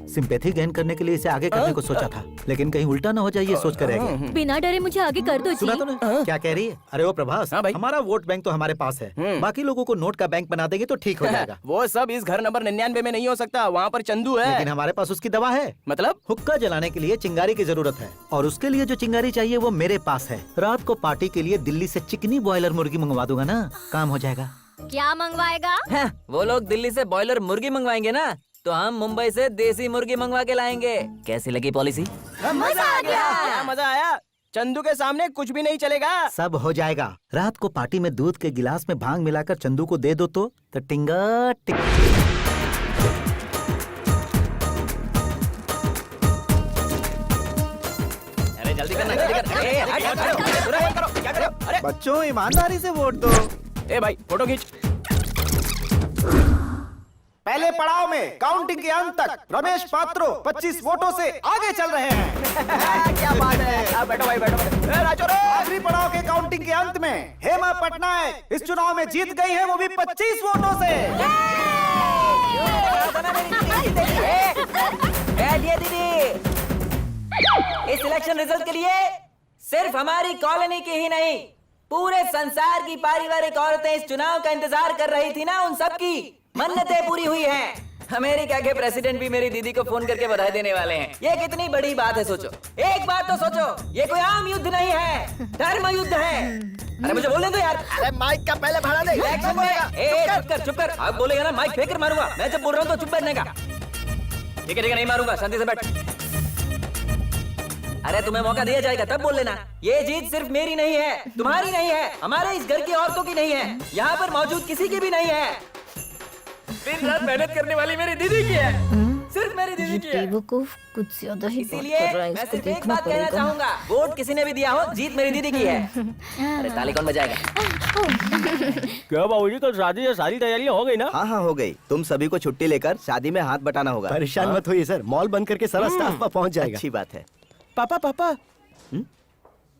[SPEAKER 8] सिंपैथी गेन करने के लिए इसे आगे करने को सोचा था, लेकिन कहीं उल्टा ना हो जाए ये सोच कर रह गए।
[SPEAKER 5] बिना डरे मुझे आगे कर दो जी।
[SPEAKER 8] सुना तूने? क्या कह रही है? अरे ओ प्रभास, हमारा वोट बैंक तो हमारे पास है, बाकी लोगों को नोट का बैंक बना देंगे तो ठीक हो जाएगा।
[SPEAKER 2] वो सब इस घर नंबर 99 में नहीं हो सकता, वहाँ पर चंदू है।
[SPEAKER 8] लेकिन हमारे पास उसकी दवा है।
[SPEAKER 2] मतलब?
[SPEAKER 8] हुक्का जलाने के लिए चिंगारी की जरूरत है, और उसके लिए जो चिंगारी चाहिए वो मेरे पास है। रात को पार्टी के लिए दिल्ली से चिकनी बॉयलर मुर्गी मंगवा दूंगा ना, काम हो जाएगा।
[SPEAKER 5] क्या मंगवाएगा?
[SPEAKER 3] वो लोग दिल्ली से बॉयलर मुर्गी मंगवाएंगे ना, तो हम मुंबई से देसी मुर्गी मंगवा के लाएंगे। कैसी लगी पॉलिसी?
[SPEAKER 5] मजा आ गया।
[SPEAKER 2] क्या मजा आया? चंदू के सामने कुछ भी नहीं चलेगा।
[SPEAKER 8] सब हो जाएगा। रात को पार्टी में दूध के गिलास में भांग मिलाकर चंदू को दे दो तो टिंगा टिक।
[SPEAKER 3] अरे जल्दी करना, जल्दी कर।
[SPEAKER 8] बच्चों ईमानदारी से वोट दो।
[SPEAKER 2] ए भाई फोटो खींच।
[SPEAKER 8] पहले पड़ाव में काउंटिंग के अंत तक रमेश पात्रो 25 वोटों से आगे चल रहे हैं। क्या बात है?
[SPEAKER 2] बैठो भाई, बैठो।
[SPEAKER 8] आखिरी पड़ाव के काउंटिंग के अंत में हेमा पटनायक इस चुनाव में जीत गई है, वो भी 25 वोटों से।
[SPEAKER 3] दीदी, इस इलेक्शन रिजल्ट के लिए सिर्फ हमारी कॉलोनी की ही नहीं, पूरे संसार की पारिवारिक औरतें इस चुनाव का इंतजार कर रही थी ना, उन सब की मन्नतें पूरी हुई हैं। अमेरिका के प्रेसिडेंट भी मेरी दीदी को फोन करके बधाई देने वाले हैं। ये कितनी बड़ी बात है, सोचो। एक बात तो सोचो, ये कोई आम युद्ध नहीं है, धर्म युद्ध है। अरे मुझे बोलने दो यार।
[SPEAKER 8] अरे माइक का पहले भाड़ा दे।
[SPEAKER 3] इलेक्शन में चुप कर। अब बोलेगा ना माइक फेंक कर मारूंगा। मैं जब बोल रहा हूँ तो चुप बैठने का। ठीक है, नहीं मारूंगा, शांति से बैठ। अरे तुम्हें मौका दिया जाएगा तब बोल लेना। ये जीत सिर्फ मेरी नहीं है, तुम्हारी नहीं है, हमारे इस घर की औरतों की नहीं है, यहाँ पर मौजूद किसी की भी नहीं है। दिन रात मेहनत करने वाली मेरी दीदी की है, सिर्फ मेरी दीदी की है।
[SPEAKER 6] बेवकूफ कुछ ज्यादा ही
[SPEAKER 3] इसीलिए मैं सिर्फ एक बात कहना चाहूंगा, वोट किसी ने भी दिया हो, जीत मेरी दीदी की है। अरे ताली कौन बजाएगा?
[SPEAKER 7] क्या बाबूजी, कल शादी है, सारी तैयारियां हो गई ना?
[SPEAKER 2] हाँ हो गई। तुम सभी को छुट्टी लेकर शादी में हाथ बटाना होगा।
[SPEAKER 7] परेशान मत होइए सर, मॉल बंद करके सारा स्टाफ पहुंच जाएगा।
[SPEAKER 2] अच्छी बात है।
[SPEAKER 1] पापा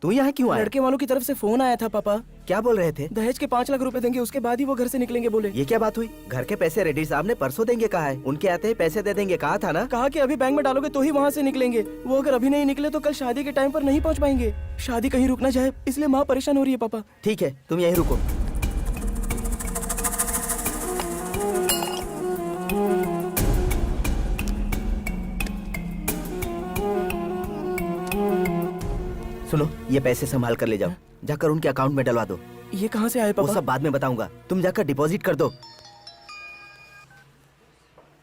[SPEAKER 2] तू यहाँ क्यों आया?
[SPEAKER 1] लड़के वालों की तरफ से फोन आया था पापा।
[SPEAKER 2] क्या बोल रहे थे?
[SPEAKER 1] दहेज के 5 लाख रुपए देंगे, उसके बाद ही वो घर से निकलेंगे बोले।
[SPEAKER 2] ये क्या बात हुई? घर के पैसे रेड्डी साहब ने परसों देंगे कहा है, उनके आते ही पैसे दे देंगे कहा था ना।
[SPEAKER 1] कहा कि अभी बैंक में डालोगे तो ही वहाँ से निकलेंगे। वो अगर अभी नहीं निकले तो कल शादी के टाइम पर नहीं पहुँच पाएंगे। शादी कहीं रुक ना जाए, इसलिए माँ परेशान हो रही है पापा।
[SPEAKER 2] ठीक है, तुम यहीं रुको। सुनो, ये पैसे संभाल कर ले जाओ, जाकर उनके अकाउंट में डलवा दो।
[SPEAKER 1] ये कहाँ से आए
[SPEAKER 2] वो
[SPEAKER 1] पापा?
[SPEAKER 2] सब बाद में बताऊंगा, तुम जाकर डिपॉजिट कर दो।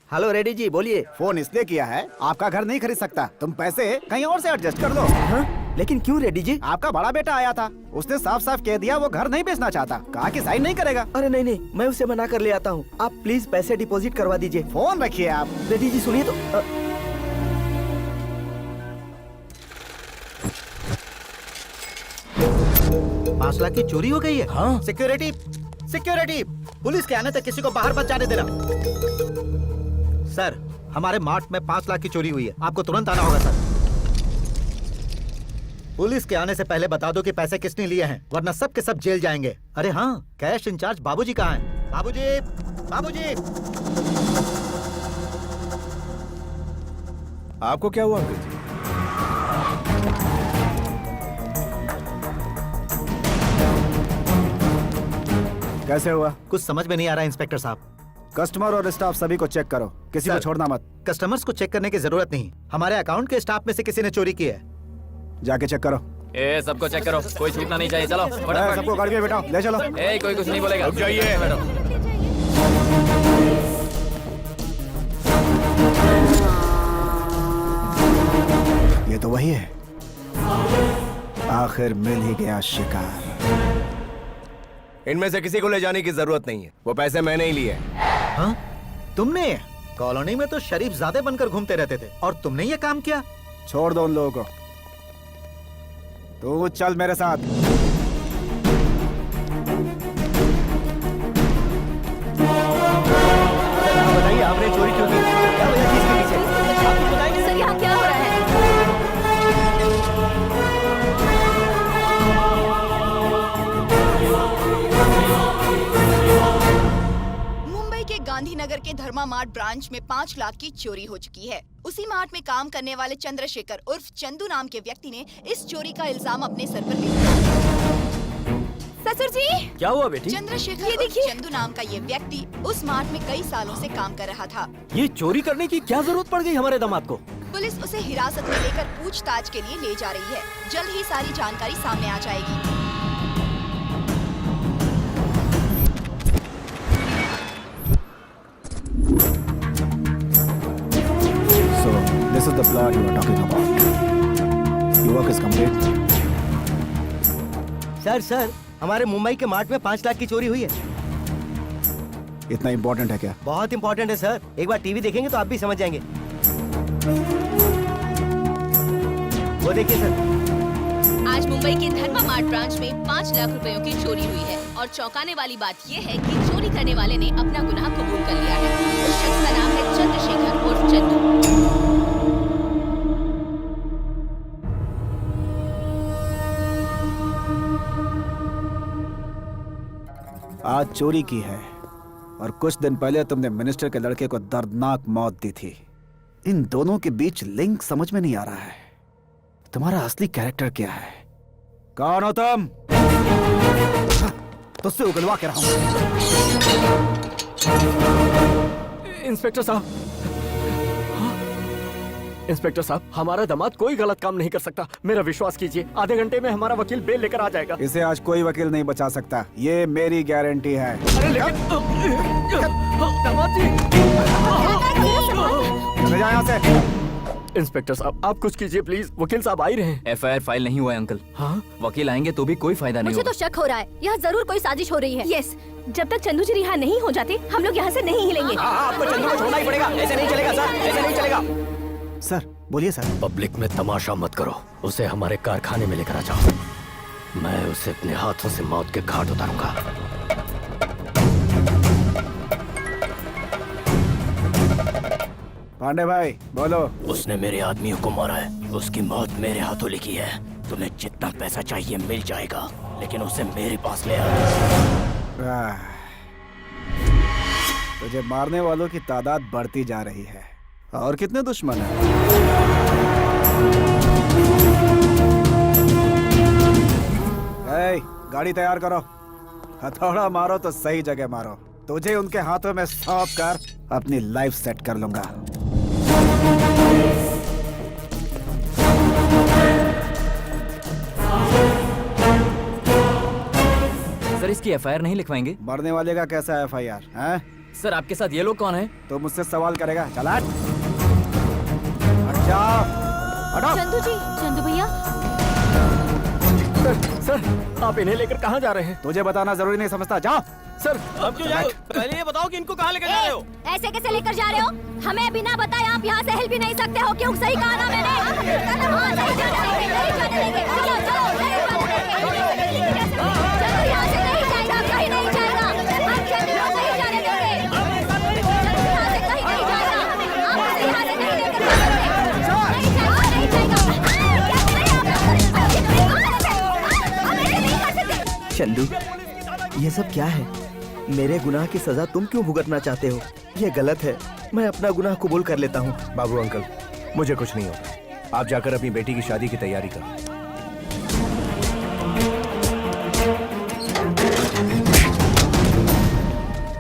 [SPEAKER 2] हेलो रेड्डी जी, बोलिए।
[SPEAKER 8] फोन इसलिए किया है, आपका घर नहीं खरीद सकता, तुम पैसे कहीं और से एडजस्ट कर दो।
[SPEAKER 2] लेकिन क्यों रेड्डी जी?
[SPEAKER 8] आपका बड़ा बेटा आया था, उसने साफ साफ कह दिया वो घर नहीं बेचना चाहता, कहा कि साइन नहीं करेगा।
[SPEAKER 2] अरे नहीं, मैं उसे मना कर ले आता हूँ। आप प्लीज पैसे डिपॉजिट करवा दीजिए।
[SPEAKER 8] फोन रखिए आप।
[SPEAKER 2] रेड्डी जी सुनिए तो।
[SPEAKER 8] 5 लाख की चोरी हो गई है। हाँ। सिक्योरिटी, पुलिस के आने तक किसी को बाहर मत जाने देना। सर, हमारे मार्ट में 5 लाख की चोरी हुई है, आपको तुरंत आना होगा सर। पुलिस के आने से पहले बता दो कि पैसे किसने लिए हैं, वरना सब के सब जेल जाएंगे। अरे हाँ, कैश इंचार्ज बाबूजी कहाँ हैं? बाबूजी।
[SPEAKER 4] आपको क्या हुआ अंकल जी?
[SPEAKER 8] कैसे हुआ? कुछ समझ में नहीं आ रहा इंस्पेक्टर साहब। कस्टमर और स्टाफ सभी को चेक करो, किसी को छोड़ना मत। कस्टमर्स को चेक करने की जरूरत नहीं, हमारे अकाउंट के स्टाफ में से किसी ने चोरी की है। जाके चेक करो।
[SPEAKER 3] सबको चेक करो, कोई छूटना नहीं चाहिए। चलो फटाफट।
[SPEAKER 8] सबको गाड़ी में बैठाओ, ले चलो।
[SPEAKER 3] कोई कुछ नहीं बोलेगा।
[SPEAKER 4] जाइए।
[SPEAKER 8] वही है। आखिर मिल ही गया शिकार।
[SPEAKER 4] इनमें से किसी को ले जाने की जरूरत नहीं है, वो पैसे मैंने ही लिए हैं।
[SPEAKER 8] हाँ? तुमने? कॉलोनी में तो शरीफ ज़ादे बनकर घूमते रहते थे और तुमने ये काम किया? छोड़ दो उन लोगों को, तू चल मेरे साथ।
[SPEAKER 11] बताइए आपने चोरी क्यों की? क्या वजह थी इसके पीछे? आप कुछ बताएंगे?
[SPEAKER 10] सर यहाँ क्या हो रहा है?
[SPEAKER 12] मुंबई के गांधीनगर के धर्मा मार्ट ब्रांच में 5 लाख की चोरी हो चुकी है। उसी मार्ट में काम करने वाले चंद्रशेखर उर्फ चंदू नाम के व्यक्ति ने इस चोरी का इल्जाम अपने सर पर ले लिया।
[SPEAKER 10] ससुर जी,
[SPEAKER 11] क्या हुआ बेटी?
[SPEAKER 12] चंद्रशेखर उर्फ चंदू नाम का ये व्यक्ति उस मार्ट में कई सालों से काम कर रहा था।
[SPEAKER 11] ये चोरी करने की क्या जरूरत पड़ गई हमारे दामाद को?
[SPEAKER 12] पुलिस उसे हिरासत में लेकर पूछताछ के लिए ले जा रही है। जल्द ही सारी जानकारी सामने आ जाएगी।
[SPEAKER 8] So this is the plot you were talking about. Your work is complete.
[SPEAKER 11] Sir हमारे मुंबई के मार्ट में 5 लाख की चोरी हुई है।
[SPEAKER 8] इतना इम्पोर्टेंट है क्या?
[SPEAKER 11] बहुत इम्पोर्टेंट है सर, एक बार टीवी देखेंगे तो आप भी समझ जाएंगे। वो देखिए सर।
[SPEAKER 12] आज मुंबई के धर्मा मार्ट ब्रांच में 5 लाख रुपयों की चोरी हुई है और चौंकाने वाली बात ये है कि चोरी करने वाले ने अपना गुनाह कबूल कर लिया है। उस शख्स का नाम है चंद्रशेखर उर्फ चंदू।
[SPEAKER 8] आज चोरी की है और कुछ दिन पहले तुमने मिनिस्टर के लड़के को दर्दनाक मौत दी थी। इन दोनों के बीच लिंक समझ में नहीं आ रहा है। तुम्हारा असली कैरेक्टर क्या है? कौन हो तुम? तुझसे उगलवा के रहा हूं।
[SPEAKER 7] इंस्पेक्टर साहब, इंस्पेक्टर साहब, हमारा दामाद कोई गलत काम नहीं कर सकता। मेरा विश्वास कीजिए, आधे घंटे में हमारा वकील बेल लेकर आ जाएगा।
[SPEAKER 8] इसे आज कोई वकील नहीं बचा सकता, ये मेरी गारंटी है।
[SPEAKER 7] अरे लेकिन दामाद जी,
[SPEAKER 8] चले जाओ यहाँ से।
[SPEAKER 7] इंस्पेक्टर साहब, आप कुछ कीजिए प्लीज, वकील साहब आ ही रहे हैं।
[SPEAKER 3] FIR फाइल नहीं हुआ है अंकल।
[SPEAKER 7] हाँ?
[SPEAKER 3] वकील आएंगे तो भी कोई फायदा नहीं
[SPEAKER 5] मुझे
[SPEAKER 3] होगा।
[SPEAKER 5] तो शक हो रहा है, यहाँ जरूर कोई साजिश हो रही है।
[SPEAKER 10] यस, जब तक चंदू जी रिहा नहीं हो जाते हम लोग यहाँ से नहीं हिलेंगे।
[SPEAKER 11] आपको चंदू को छोड़ना ही पड़ेगा, ऐसे नहीं चलेगा सर, ऐसे नहीं चलेगा।
[SPEAKER 8] सर बोलिए सर।
[SPEAKER 13] पब्लिक में तमाशा मत करो, उसे हमारे कारखाने में लेकर आ जाओ। मैं उसे अपने हाथों से मौत के घाट उतारूंगा।
[SPEAKER 8] पांडे भाई बोलो।
[SPEAKER 13] उसने मेरे आदमियों को मारा है, उसकी मौत मेरे हाथों लिखी है। तुम्हें जितना पैसा चाहिए मिल जाएगा, लेकिन उसे मेरे पास ले आओ।
[SPEAKER 8] तुझे मारने वालों की तादाद बढ़ती जा रही है। और कितने दुश्मन हैं? गाड़ी तैयार करो। हथौड़ा मारो तो सही जगह मारो। तुझे उनके हाथों में सौंप कर अपनी लाइफ सेट कर लूंगा।
[SPEAKER 3] सर इसकी FIR नहीं लिखवाएंगे?
[SPEAKER 8] मरने वाले का कैसा FIR है?
[SPEAKER 3] सर आपके साथ ये लोग कौन है?
[SPEAKER 8] तो मुझसे सवाल करेगा? चल हट। हट जाओ। हटो।
[SPEAKER 10] चंदू जी, चंदू भैया।
[SPEAKER 7] सर आप इन्हें लेकर कहाँ जा रहे हैं?
[SPEAKER 8] तुझे बताना जरूरी नहीं समझता, जाओ।
[SPEAKER 7] सर आप क्यों जा रहे हो? पहले ये बताओ कि इनको कहाँ लेकर जा रहे हो?
[SPEAKER 5] ऐसे कैसे लेकर जा रहे हो? हमें बिना बताए आप यहाँ से हिल भी नहीं सकते हो। क्यों? सही कहा ना मैंने? हाँ, सही जाने देंगे। चलो चलो, चलो यहाँ से नहीं जाएगा, कहीं नहीं जाएगा। हम चंदू को नहीं जाने देंगे। चंदू यहाँ से कहीं नहीं जाएगा। आप उसे यहाँ से नहीं लेकर जा सकते। नहीं जाएगा, नहीं जाएगा।
[SPEAKER 11] चंदू, ये सब क्या है? मेरे गुनाह की सजा तुम क्यों भुगतना चाहते हो? ये गलत है। मैं अपना गुनाह कबूल कर लेता हूँ।
[SPEAKER 4] बाबू अंकल, मुझे कुछ नहीं होगा। आप जाकर अपनी बेटी की शादी की तैयारी करो।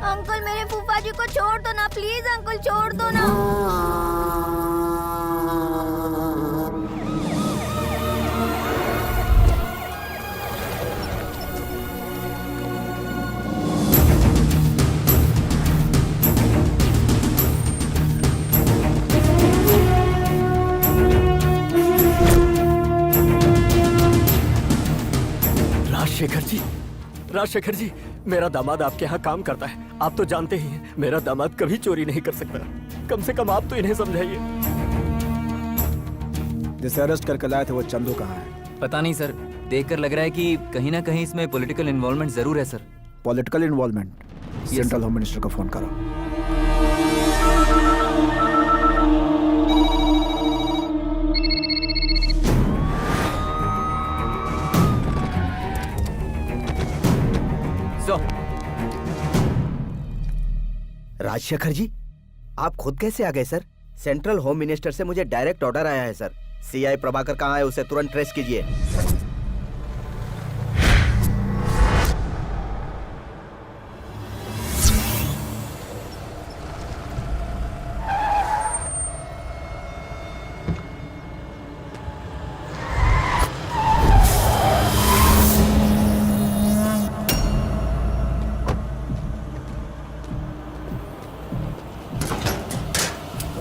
[SPEAKER 6] अंकल मेरे फूफा जी को छोड़ दो ना, प्लीज अंकल छोड़ दो ना।
[SPEAKER 11] राजशेखर जी, मेरा दामाद आपके यहाँ काम करता है, आप तो जानते ही हैं। मेरा दामाद कभी चोरी नहीं कर सकता। कम से कम आप तो इन्हें समझाइए।
[SPEAKER 8] जिसे अरेस्ट करके लाए थे वो चंदू कहाँ है?
[SPEAKER 3] पता नहीं सर, देखकर लग रहा है कि कहीं ना कहीं इसमें पॉलिटिकल इन्वॉल्वमेंट जरूर है sir.
[SPEAKER 8] Political involvement? Central home minister को फोन करो।
[SPEAKER 2] राजशेखर जी, आप खुद कैसे आ गए सर? सेंट्रल होम मिनिस्टर से मुझे डायरेक्ट ऑर्डर आया है सर। सीआई प्रभाकर कहाँ है, उसे तुरंत ट्रेस कीजिए।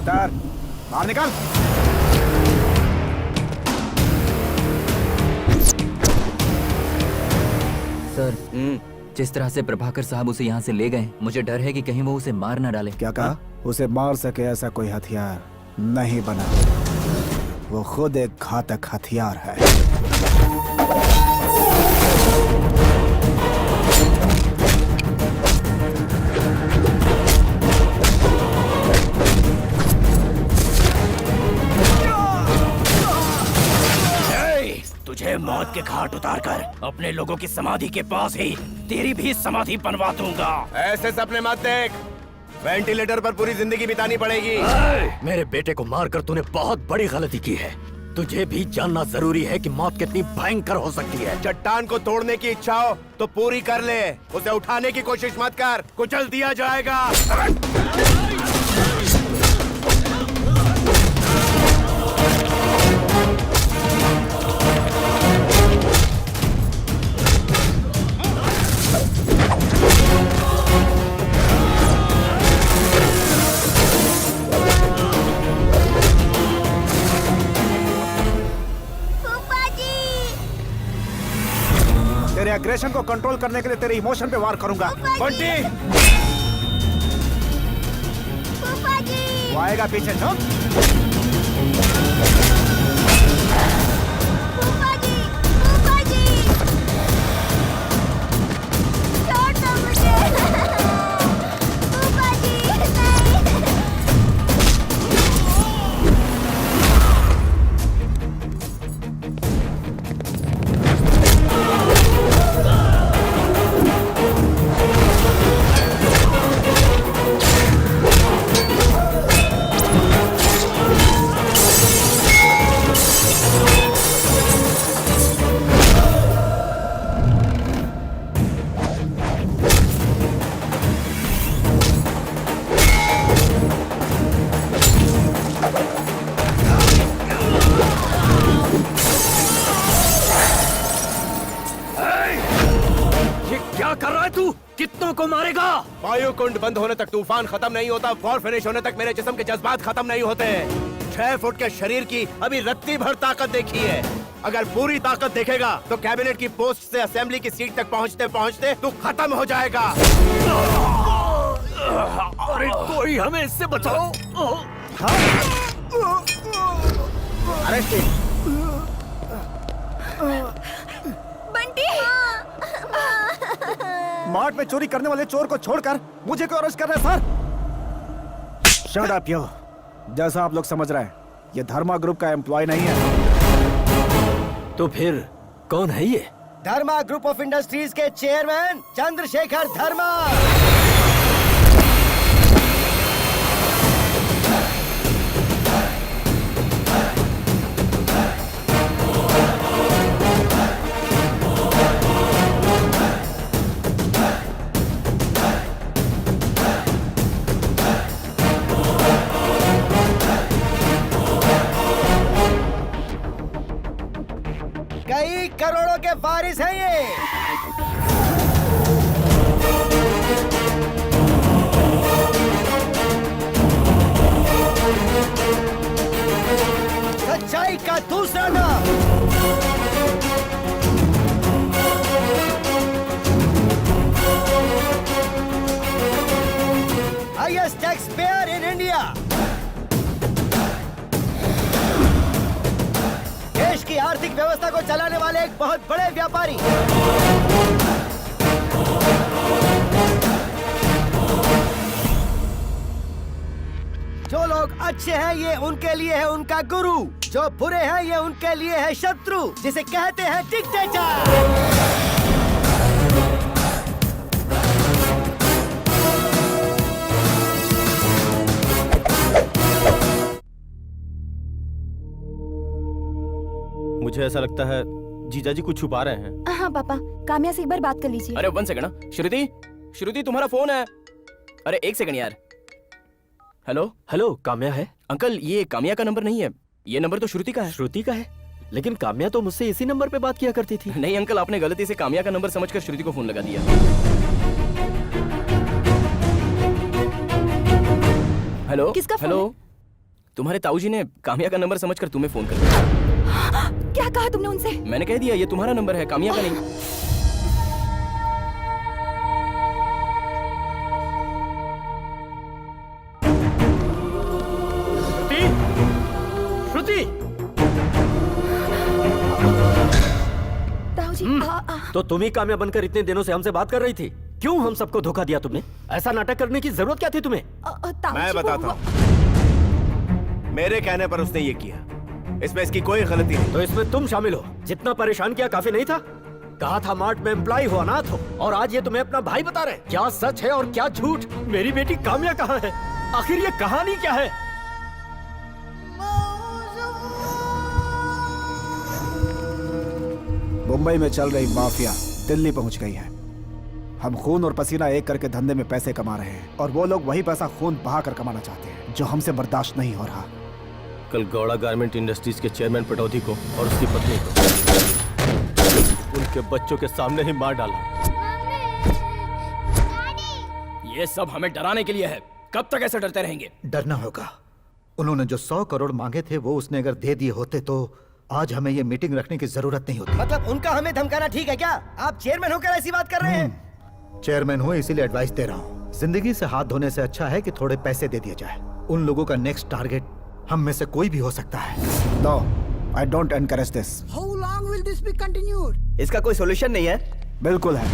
[SPEAKER 8] उतार, बाहर निकल।
[SPEAKER 3] सर, जिस तरह से प्रभाकर साहब उसे यहाँ से ले गए, मुझे डर है कि कहीं वो उसे मार न डाले।
[SPEAKER 8] क्या कहा? उसे मार सके ऐसा कोई हथियार नहीं बना। वो खुद एक घातक हथियार है।
[SPEAKER 11] तुझे मौत के घाट उतारकर अपने लोगों की समाधि के पास ही तेरी भी समाधि बनवा दूंगा।
[SPEAKER 4] ऐसे सपने मत देख, वेंटिलेटर पर पूरी जिंदगी बितानी पड़ेगी।
[SPEAKER 11] मेरे बेटे को मारकर तूने बहुत बड़ी गलती की है। तुझे भी जानना जरूरी है कि मौत कितनी भयंकर हो सकती है।
[SPEAKER 4] चट्टान को तोड़ने की इच्छा हो तो पूरी कर ले, उसे उठाने की कोशिश मत कर, कुचल दिया जाएगा।
[SPEAKER 8] तेरे एग्रेशन को कंट्रोल करने के लिए तेरे इमोशन पे वार करूंगा। बंटी, वो आएगा पीछे।
[SPEAKER 11] कितनों को मारेगा?
[SPEAKER 4] वायु कुंड बंद होने तक तूफान खत्म नहीं होता, वॉर फिनिश होने तक मेरे जिस्म के जज्बात खत्म नहीं होते। 6 फुट के शरीर की अभी रत्ती भर ताकत देखी है। अगर पूरी ताकत देखेगा तो कैबिनेट की पोस्ट से असेंबली की सीट तक पहुंचते पहुंचते तू खत्म हो जाएगा।
[SPEAKER 11] अरे कोई हमें इससे बचाओ।
[SPEAKER 8] अरे
[SPEAKER 6] बंटी,
[SPEAKER 8] मार्ट में चोरी करने वाले चोर को छोड़कर मुझे क्यों अरेस्ट कर रहे हैं सर? शट अप यो। जैसा आप लोग समझ रहे हैं, ये धर्मा ग्रुप का एम्प्लॉय नहीं है।
[SPEAKER 11] तो फिर कौन है ये?
[SPEAKER 2] धर्मा ग्रुप ऑफ इंडस्ट्रीज के चेयरमैन चंद्रशेखर धर्मा। कई करोड़ों के वारिस हैं ये। सच्चाई का दूसरा नाम
[SPEAKER 11] largest tax payer in India, देश की आर्थिक व्यवस्था को चलाने वाले एक बहुत बड़े व्यापारी। जो लोग अच्छे हैं ये उनके लिए है उनका गुरु, जो बुरे हैं ये उनके लिए है शत्रु, जिसे कहते हैं डिक्टेटर।
[SPEAKER 7] मुझे ऐसा लगता है जीजा जी कुछ छुपा रहे हैं।
[SPEAKER 10] हाँ पापा, काम्या से एक बार बात कर लीजिए।
[SPEAKER 2] अरे 1 सेकंड ना, श्रुति श्रुति तुम्हारा फोन है। अरे 1 सेकंड यार। हेलो
[SPEAKER 13] हेलो, काम्या है?
[SPEAKER 2] अंकल, ये काम्या का नंबर नहीं है, ये नंबर तो श्रुति का है।
[SPEAKER 13] श्रुति का है? लेकिन काम्या तो मुझसे इसी नंबर पे बात किया करती थी।
[SPEAKER 2] नहीं अंकल, आपने गलती से काम्या का नंबर समझकर श्रुति को फोन लगा दिया। हेलो
[SPEAKER 10] किसका फोन
[SPEAKER 2] हेलो, तुम्हारे ताऊजी ने काम्या का नंबर समझकर तुम्हें फोन कर दिया।
[SPEAKER 10] क्या कहा तुमने उनसे?
[SPEAKER 2] मैंने कह दिया ये तुम्हारा नंबर है, काम्या का नहीं।
[SPEAKER 13] श्रुति,
[SPEAKER 10] ताऊ जी,
[SPEAKER 13] तो तुम ही काम्या बनकर इतने दिनों से हमसे बात कर रही थी। क्यों हम सबको धोखा दिया तुमने? ऐसा नाटक करने की जरूरत क्या थी तुम्हें?
[SPEAKER 4] मैं बताता हूँ, मेरे कहने पर उसने ये किया, इसमें इसकी कोई गलती नहीं।
[SPEAKER 13] तो इसमें तुम शामिल हो। जितना परेशान किया काफी नहीं था? कहा था मार्ट में एम्प्लॉय हो, अनाथ हो, और आज ये तुम्हें अपना भाई बता रहे। क्या सच है और क्या झूठ? मेरी बेटी काम्या कहाँ है? आखिर ये कहानी क्या है?
[SPEAKER 8] मुंबई में चल रही माफिया दिल्ली पहुंच गई है। हम खून और पसीना एक करके धंधे में पैसे कमा रहे हैं और वो लोग वही पैसा खून बहा कर कमाना चाहते हैं, जो हमसे बर्दाश्त नहीं हो रहा।
[SPEAKER 7] कल गौड़ा गारमेंट इंडस्ट्रीज के चेयरमैन पटौदी को और उसकी पत्नी को उनके बच्चों के सामने ही मार डाला।
[SPEAKER 2] ये सब हमें डराने के लिए है। कब तक ऐसे डरते रहेंगे?
[SPEAKER 8] डरना होगा। उन्होंने जो 100 करोड़ मांगे थे वो उसने अगर दे दिए होते तो आज हमें ये मीटिंग रखने की जरूरत नहीं होती।
[SPEAKER 11] मतलब उनका हमें धमकाना ठीक है क्या? आप चेयरमैन होकर ऐसी बात कर रहे हैं?
[SPEAKER 8] चेयरमैन हूँ इसीलिए एडवाइस दे रहा हूँ। जिंदगी से हाथ धोने से अच्छा है कि थोड़े पैसे दे दिए जाए। उन लोगों का नेक्स्ट टारगेट हम में से कोई भी हो सकता है। No, I don't encourage this.
[SPEAKER 11] How long will this be continued?
[SPEAKER 2] इसका कोई सॉल्यूशन नहीं है?
[SPEAKER 8] बिल्कुल है।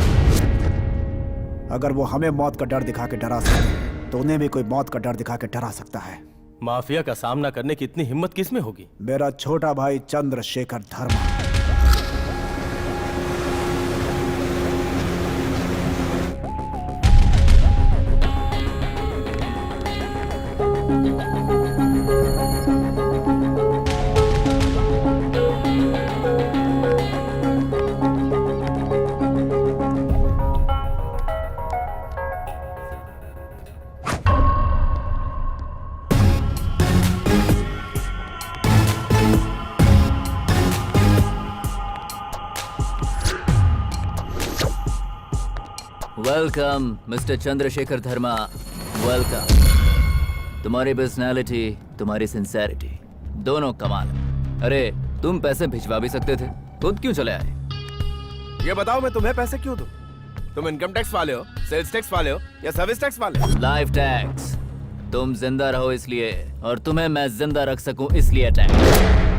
[SPEAKER 8] अगर वो हमें मौत का डर दिखा के डरा सकते हैं तो उन्हें भी कोई मौत का डर दिखा के डरा सकता है।
[SPEAKER 7] माफिया का सामना करने की इतनी हिम्मत किस में होगी?
[SPEAKER 8] मेरा छोटा भाई चंद्रशेखर धर्मा।
[SPEAKER 3] वेलकम मिस्टर चंद्रशेखर धर्मा, वेलकम। तुम्हारी पर्सनालिटी, तुम्हारी सिंसेरिटी दोनों कमाल है। अरे तुम पैसे भिजवा भी सकते थे, खुद क्यों चले आए?
[SPEAKER 2] ये बताओ मैं तुम्हें पैसे क्यों दूं? तुम इनकम टैक्स वाले हो, सेल्स टैक्स वाले हो या सर्विस टैक्स वाले हो?
[SPEAKER 3] Life tax. तुम जिंदा रहो इसलिए, और तुम्हें मैं जिंदा रख सकूं इसलिए टैक्स।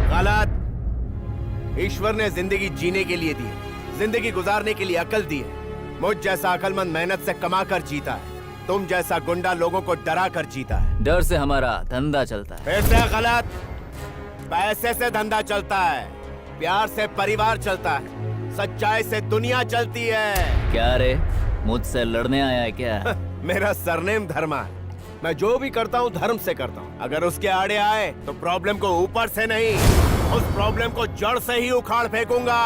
[SPEAKER 4] गलत। ईश्वर ने जिंदगी जीने के लिए दी है, जिंदगी गुजारने के लिए अकल दी है। मुझ जैसा अकलमंद मेहनत से कमा कर जीता है, तुम जैसा गुंडा लोगों को डरा कर जीता है।
[SPEAKER 3] डर से हमारा धंधा चलता है।
[SPEAKER 4] फिर से गलत। पैसे से धंधा चलता है, प्यार से परिवार चलता है, सच्चाई से दुनिया चलती है।
[SPEAKER 3] क्या रे, मुझसे लड़ने आया है क्या?
[SPEAKER 4] मेरा सरनेम धर्मा है। मैं जो भी करता हूँ धर्म से करता हूँ। अगर उसके आड़े आए तो प्रॉब्लम को ऊपर से नहीं, उस प्रॉब्लम को जड़ से ही उखाड़ फेंकूंगा।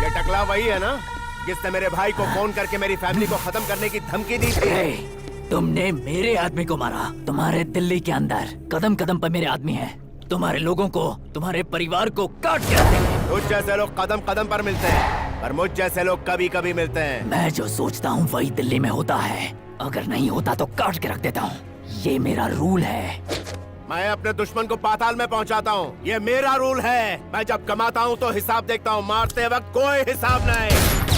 [SPEAKER 4] ये टकला वही है ना जिसने मेरे भाई को फोन करके मेरी फैमिली को खत्म करने की धमकी दी थी?
[SPEAKER 3] तुमने मेरे आदमी को मारा। तुम्हारे दिल्ली के अंदर कदम कदम पर मेरे आदमी हैं। तुम्हारे लोगों को, तुम्हारे परिवार को काट के रखेंगे।
[SPEAKER 4] मुझ जैसे लोग कदम कदम पर मिलते हैं, पर मुझ जैसे लोग कभी कभी मिलते हैं।
[SPEAKER 3] मैं जो सोचता हूँ वही दिल्ली में होता है। अगर नहीं होता तो काट के रख देता हूँ। ये मेरा रूल है।
[SPEAKER 4] मैं अपने दुश्मन को पाताल में पहुंचाता हूँ, ये मेरा रूल है। मैं जब कमाता हूँ तो हिसाब देखता हूँ, मारते वक्त कोई हिसाब नहीं।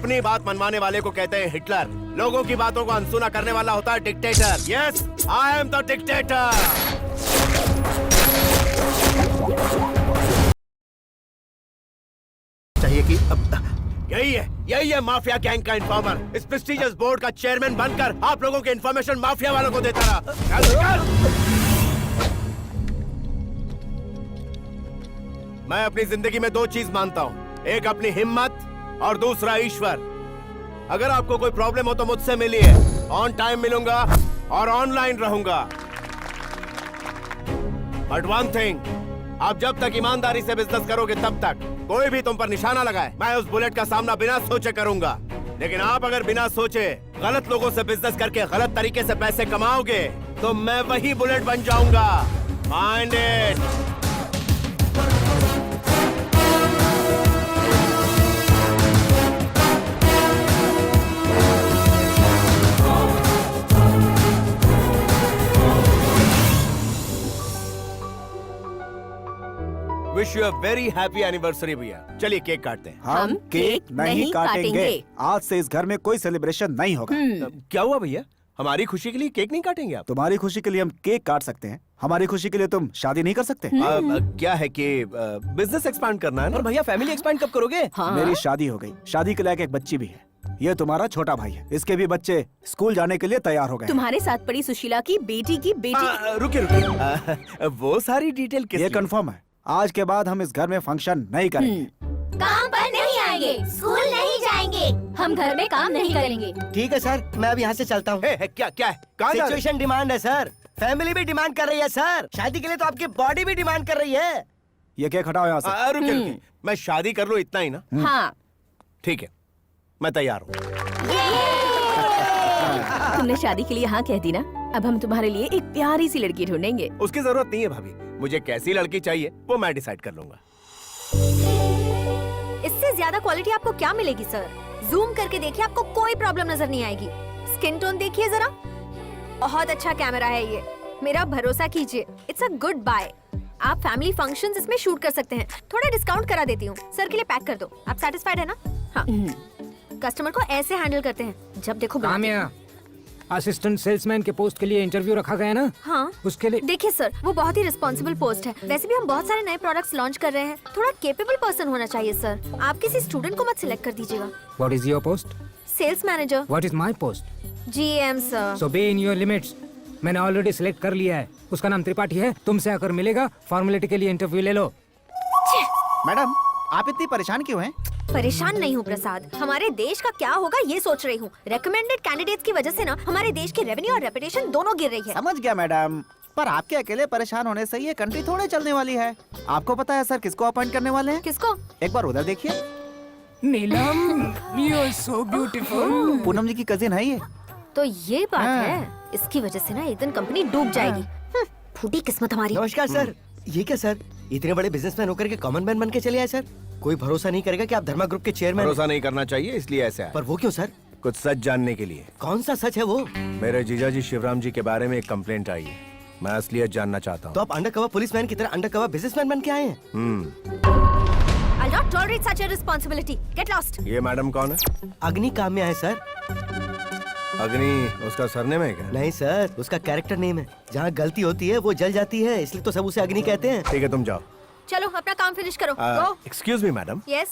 [SPEAKER 4] अपनी बात मनवाने वाले को कहते हैं हिटलर। लोगों की बातों को अनसुना करने वाला होता है dictator. Yes, I am the dictator.
[SPEAKER 8] चाहिए कि
[SPEAKER 4] यही है माफिया गैंग का इन्फॉर्मर। इस प्रेस्टिजियस बोर्ड का चेयरमैन बनकर आप लोगों की इन्फॉर्मेशन माफिया वालों को देता रहा। चल। मैं अपनी जिंदगी में दो चीज मानता हूँ, एक अपनी हिम्मत और दूसरा ईश्वर। अगर आपको कोई प्रॉब्लम हो तो मुझसे मिलिए, ऑन टाइम मिलूंगा और ऑनलाइन रहूंगा। बट वन थिंग, आप जब तक ईमानदारी से बिजनेस करोगे तब तक कोई भी तुम पर निशाना लगाए, मैं उस बुलेट का सामना बिना सोचे करूंगा। लेकिन आप अगर बिना सोचे गलत लोगों से बिजनेस करके गलत तरीके से पैसे कमाओगे तो मैं वही बुलेट बन जाऊंगा। Mind it. Wish you a very happy anniversary भैया। चलिए केक काटते हैं।
[SPEAKER 8] हम केक नहीं काटेंगे। आज से इस घर में कोई सेलिब्रेशन नहीं होगा।
[SPEAKER 4] क्या हुआ भैया? हमारी खुशी के लिए केक नहीं काटेंगे आप?
[SPEAKER 8] तुम्हारी खुशी के लिए हम केक काट सकते हैं, हमारी खुशी के लिए तुम शादी नहीं कर सकते?
[SPEAKER 4] क्या है कि बिजनेस एक्सपांड करना है ना?
[SPEAKER 2] और भैया फैमिली एक्सपैंड कब करोगे?
[SPEAKER 8] मेरी शादी हो गई, शादी के लायक एक बच्ची भी है। ये तुम्हारा छोटा भाई है, इसके भी बच्चे स्कूल जाने के लिए तैयार हो गए।
[SPEAKER 10] तुम्हारे साथ पड़ी सुशीला की बेटी की
[SPEAKER 4] रुकिए। वो सारी डिटेल
[SPEAKER 8] ये कंफर्म है, आज के बाद हम इस घर में फंक्शन नहीं करेंगे।
[SPEAKER 6] काम पर नहीं आएंगे, स्कूल नहीं जाएंगे, हम घर में काम नहीं करेंगे।
[SPEAKER 11] ठीक है सर, मैं अब यहाँ से चलता हूँ।
[SPEAKER 4] क्या है? कहाँ जा रहे?
[SPEAKER 11] सिचुएशन डिमांड है सर, फैमिली भी डिमांड कर रही है सर, शादी के लिए तो आपकी बॉडी भी डिमांड कर रही है।
[SPEAKER 8] ये केक हटाओ यहाँ से।
[SPEAKER 4] रुकिए, मैं शादी कर लूँ इतना ही ना?
[SPEAKER 10] हाँ।
[SPEAKER 4] ठीक है, मैं तैयार हूँ।
[SPEAKER 10] तुमने शादी के लिए हाँ कह दी ना, अब हम तुम्हारे लिए एक प्यारी सी लड़की ढूंढेंगे।
[SPEAKER 4] उसकी जरूरत नहीं है भाभी, मुझे कैसी लड़की चाहिए वो मैं डिसाइड कर लूंगा।
[SPEAKER 5] इससे ज्यादा क्वालिटी आपको क्या मिलेगी सर? जूम करके देखिए, आपको कोई प्रॉब्लम नजर नहीं आएगी। स्किन टोन देखिए जरा, बहुत अच्छा कैमरा है ये, मेरा भरोसा कीजिए। It's a good buy. आप फैमिली फंक्शंस इसमें शूट कर सकते हैं। थोड़ा डिस्काउंट करा देती हूँ, सर के लिए पैक कर दो। आप सेटिस्फाइड है ना? हाँ। कस्टमर को ऐसे हैंडल करते हैं, जब देखो
[SPEAKER 9] काम्या, असिस्टेंट सेल्समैन के पोस्ट के लिए इंटरव्यू रखा गया ना?
[SPEAKER 5] हाँ।
[SPEAKER 9] उसके लिए
[SPEAKER 5] देखिए सर, वो बहुत ही रिस्पॉन्सिबल पोस्ट है। वैसे भी हम बहुत सारे नए प्रोडक्ट्स लॉन्च कर रहे हैं, थोड़ा केपेबल पर्सन होना चाहिए सर। आप किसी स्टूडेंट को मत सिलेक्ट कर दीजिएगा।
[SPEAKER 9] What is your post?
[SPEAKER 5] Sales manager.
[SPEAKER 9] What is my post?
[SPEAKER 5] GM sir.
[SPEAKER 9] So be in your limits. मैंने ऑलरेडी सिलेक्ट कर लिया है, उसका नाम त्रिपाठी है, तुमसे आकर मिलेगा, फॉर्मेलिटी के लिए इंटरव्यू ले लो।
[SPEAKER 8] मैडम, आप इतनी परेशान क्यों हैं?
[SPEAKER 5] परेशान नहीं हूँ प्रसाद, हमारे देश का क्या होगा ये सोच रही हूँ। रेकमेंडेड कैंडिडेट्स की वजह से ना हमारे देश की रेवेन्यू और रेपुटेशन दोनों गिर रही है।
[SPEAKER 8] समझ गया मैडम, पर आपके अकेले परेशान होने से ये कंट्री थोड़े चलने वाली है। आपको पता है सर किसको अपॉइंट करने वाले हैं?
[SPEAKER 5] किसको?
[SPEAKER 8] एक बार उधर देखिए।
[SPEAKER 9] Neelam, you are so beautiful.
[SPEAKER 8] Poonam ji की कजिन है ये।
[SPEAKER 5] तो ये बात है, इसकी वजह से ना एक दिन कंपनी डूब जाएगी। फूटी किस्मत हमारी।
[SPEAKER 11] नमस्कार सर। ये क्या सर, इतने बड़े बिजनेसमैन होकर के कॉमन मैन बन के चले आए सर? कोई भरोसा नहीं करेगा कि आप धर्मा ग्रुप के चेयरमैन?
[SPEAKER 4] भरोसा नहीं करना चाहिए, इसलिए ऐसा है।
[SPEAKER 11] पर वो क्यों सर?
[SPEAKER 4] कुछ सच जानने के लिए।
[SPEAKER 11] कौन सा सच है वो?
[SPEAKER 4] मेरे जीजाजी शिवराम जी के बारे में एक कंप्लेंट आई है, मैं असलियत जानना चाहता हूँ।
[SPEAKER 11] तो आप अंडरकवर पुलिसमैन की तरह अंडरकवर बिजनेसमैन बन के आए हैं?
[SPEAKER 5] I'll not tolerate such a responsibility. Get lost.
[SPEAKER 4] ये मैडम कौन है?
[SPEAKER 11] अग्नि काम्या है सर।
[SPEAKER 4] अग्नि उसका सरनेम है क्या?
[SPEAKER 11] नहीं सर, उसका कैरेक्टर नेम है। जहाँ गलती होती है वो जल जाती है, इसलिए तो सब उसे अग्नि कहते हैं।
[SPEAKER 4] ठीक है, तुम जाओ।
[SPEAKER 5] चलो अपना काम फिनिश करो। Go.
[SPEAKER 4] Excuse me madam,
[SPEAKER 5] yes.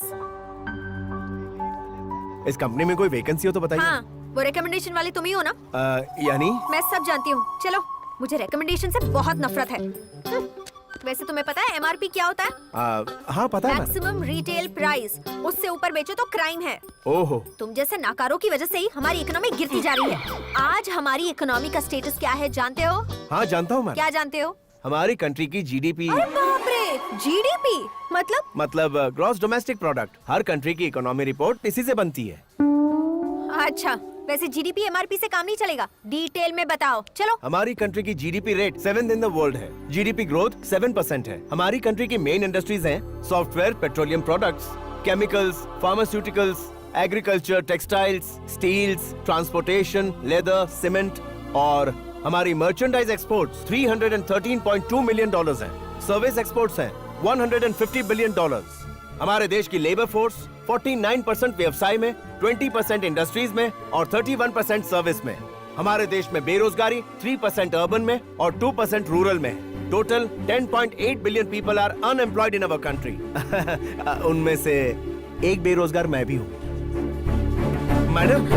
[SPEAKER 4] इस कंपनी में कोई वैकेंसी हो तो बताइए।
[SPEAKER 5] हाँ, वो रिकमेंडेशन वाली तुम ही हो ना?
[SPEAKER 4] यानी?
[SPEAKER 5] मैं सब जानती हूँ। चलो, मुझे रिकमेंडेशन से बहुत नफरत है। वैसे तुम्हें पता है एमआरपी क्या होता है?
[SPEAKER 4] हाँ पता है।
[SPEAKER 5] मैक्सिमम रिटेल प्राइस, उससे ऊपर बेचो तो क्राइम है।
[SPEAKER 4] ओहो।
[SPEAKER 5] तुम जैसे नाकारों की वजह से ही हमारी इकोनॉमी गिरती जा रही है। आज हमारी इकोनॉमी का स्टेटस क्या है जानते हो?
[SPEAKER 4] हाँ जानता हूँ मैं।
[SPEAKER 5] क्या जानते हो?
[SPEAKER 4] हमारी कंट्री की जीडीपी।
[SPEAKER 5] अरे बाप रे, जीडीपी
[SPEAKER 4] मतलब ग्रॉस डोमेस्टिक प्रोडक्ट। हर कंट्री की इकोनॉमी रिपोर्ट इसी से बनती है।
[SPEAKER 5] अच्छा, वैसे जीडीपी एमआरपी से काम नहीं चलेगा, डिटेल में बताओ। चलो।
[SPEAKER 4] हमारी कंट्री की GDP rate 7th in the world है। जीडीपी ग्रोथ 7% है। हमारी कंट्री की मेन इंडस्ट्रीज हैं software, petroleum products, chemicals, pharmaceuticals, agriculture, textiles, steels, transportation, leather, cement. और हमारी मर्चेंडाइज एक्सपोर्ट्स $313.2 मिलियन हैं। सर्विस एक्सपोर्ट्स हैं $150 बिलियन। हमारे देश की लेबर फोर्स 49% व्यवसाय में, 20% इंडस्ट्रीज में और 31% सर्विस में। हमारे देश में बेरोजगारी 3% अर्बन में और 2% रूरल में। Total 10.8 billion people are unemployed in our country. उनमें से एक बेरोजगार मैं भी हूँ। मैडम,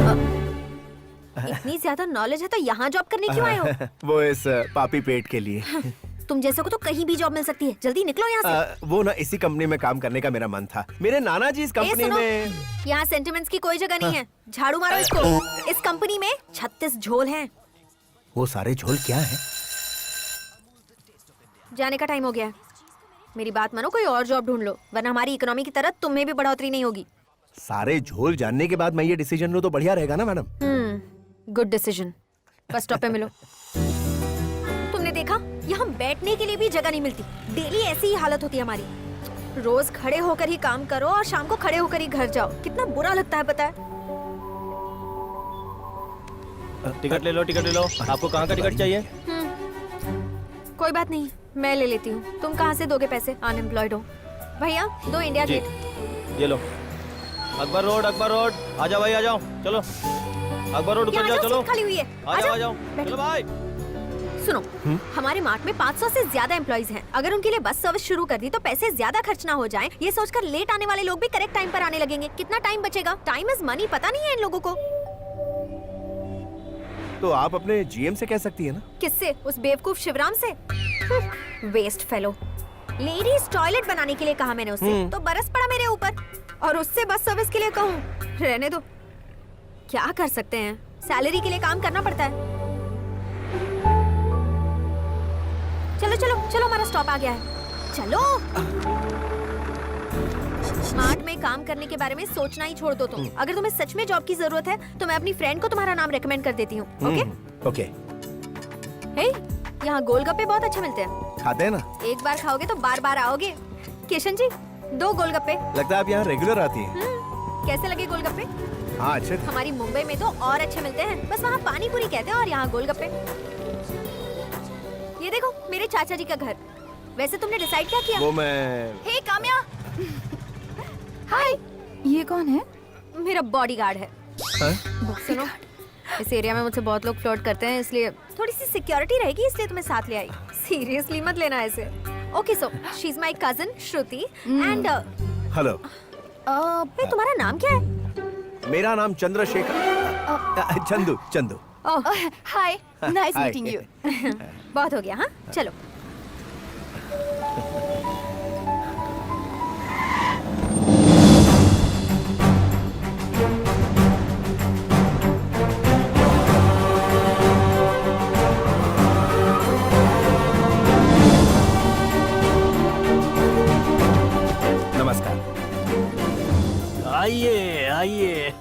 [SPEAKER 6] इतनी ज्यादा नॉलेज है तो यहाँ जॉब करने क्यों आए हो?
[SPEAKER 4] वो इस पापी पेट के लिए।
[SPEAKER 6] तुम जैसे को तो कहीं भी जॉब मिल सकती है, जल्दी निकलो यहाँ से।
[SPEAKER 4] वो ना इसी कंपनी में काम करने का मेरा मन था। मेरे नाना जी इस कंपनी में।
[SPEAKER 6] यहाँ सेंटिमेंट्स की कोई जगह नहीं है। झाड़ू मारो इसको। इस कंपनी में 36 झोल हैं।
[SPEAKER 4] वो सारे झोल क्या है?
[SPEAKER 6] जाने का टाइम हो गया है। मेरी बात मानो, कोई और जॉब ढूंढ लो, वरना हमारी इकोनॉमी की तरह तुम्हें भी बढ़ोतरी नहीं होगी।
[SPEAKER 4] सारे झोल जानने के बाद मैं ये डिसीजन लूं तो बढ़िया रहेगा ना madam?
[SPEAKER 6] Good decision. Bus stop पे मिलो। तुमने देखा, यहाँ बैठने के लिए भी जगह नहीं मिलती। डेली ऐसी ही हालत होती है हमारी। रोज खड़े होकर ही काम करो और शाम को खड़े होकर ही घर जाओ। कितना बुरा लगता है पता है?
[SPEAKER 7] टिकट ले लो, टिकट ले लो। आपको कहाँ का टिकट चाहिए?
[SPEAKER 6] कोई बात नहीं, मैं ले लेती हूँ। तुम कहाँ से दोगे पैसे? अनएम्प्लॉयड हो। भैया, दो इंडिया गेट।
[SPEAKER 7] ये लो। Akbar road, Akbar road. आ जाओ भाई, आ जाओ। चलो अकबर रोड उतर जाओ। चलो,
[SPEAKER 6] खाली हुई है।
[SPEAKER 7] आ जाओ, आ जाओ। चलो भाई।
[SPEAKER 6] सुनो, हमारे मार्ट में 500 से ज्यादा एम्प्लॉइज हैं। अगर उनके लिए बस सर्विस शुरू कर दी तो पैसे ज्यादा खर्च ना हो जाएं। ये सोचकर लेट आने वाले लोग भी करेक्ट टाइम पर आने लगेंगे। कितना टाइम बचेगा? टाइम इज मनी, पता नहीं है इन लोगों को।
[SPEAKER 4] तो आप अपने जीएम से कह सकती है ना?
[SPEAKER 6] किससे? उस बेवकूफ शिवराम से? Waste fellow. लेडीज टॉयलेट बनाने के लिए कहा मैंने उससे, तो बरस पड़ा मेरे ऊपर। और उससे बस सर्विस के लिए कहूँ, रहने दो। क्या कर सकते हैं, सैलरी के लिए काम करना पड़ता है। चलो चलो चलो, हमारा स्टॉप आ गया है। चलो। स्मार्ट में काम करने के बारे में सोचना ही छोड़ दो तुम। अगर तुम्हें सच में जॉब की जरूरत है तो मैं अपनी फ्रेंड को तुम्हारा नाम रेकमेंड कर देती हूँ। ओके?
[SPEAKER 4] ओके।
[SPEAKER 6] हे, यहाँ गोलगप्पे बहुत अच्छे मिलते हैं।
[SPEAKER 4] खाते हैं ना?
[SPEAKER 6] एक बार खाओगे तो बार बार आओगे। किशन जी, 2 गोलगप्पे।
[SPEAKER 4] लगता है आप यहाँ रेगुलर आती हैं।
[SPEAKER 6] कैसे लगे गोलगप्पे?
[SPEAKER 4] हाँ, अच्छे थे।
[SPEAKER 6] हमारी मुंबई में तो और अच्छे मिलते हैं। बस वहाँ पानी पूरी कहते हैं और यहाँ गोलगप्पे। ये देखो, मेरे चाचा जी का घर। वैसे तुमने डिसाइड क्या किया?
[SPEAKER 4] वो मैं।
[SPEAKER 6] हे काम्या। हाय।
[SPEAKER 12] ये कौन है?
[SPEAKER 6] मेरा बॉडीगार्ड है। सुनो, इस एरिया में मुझसे बहुत लोग फ्लर्ट करते हैं, इसलिए थोड़ी सी सिक्योरिटी रहेगी, इसलिए तुम्हें साथ ले आई। सीरियसली मत लेना ऐसे। Okay, so she is my cousin Shruti and
[SPEAKER 4] hello.
[SPEAKER 6] तुम्हारा नाम क्या है?
[SPEAKER 4] मेरा नाम चंद्रशेखर। चंदू, चंदू।
[SPEAKER 12] हाय, नाइस
[SPEAKER 4] Hi.
[SPEAKER 12] Meeting you.
[SPEAKER 6] बहुत हो गया। हाँ, चलो।
[SPEAKER 4] नमस्कार।
[SPEAKER 11] आइए आइए।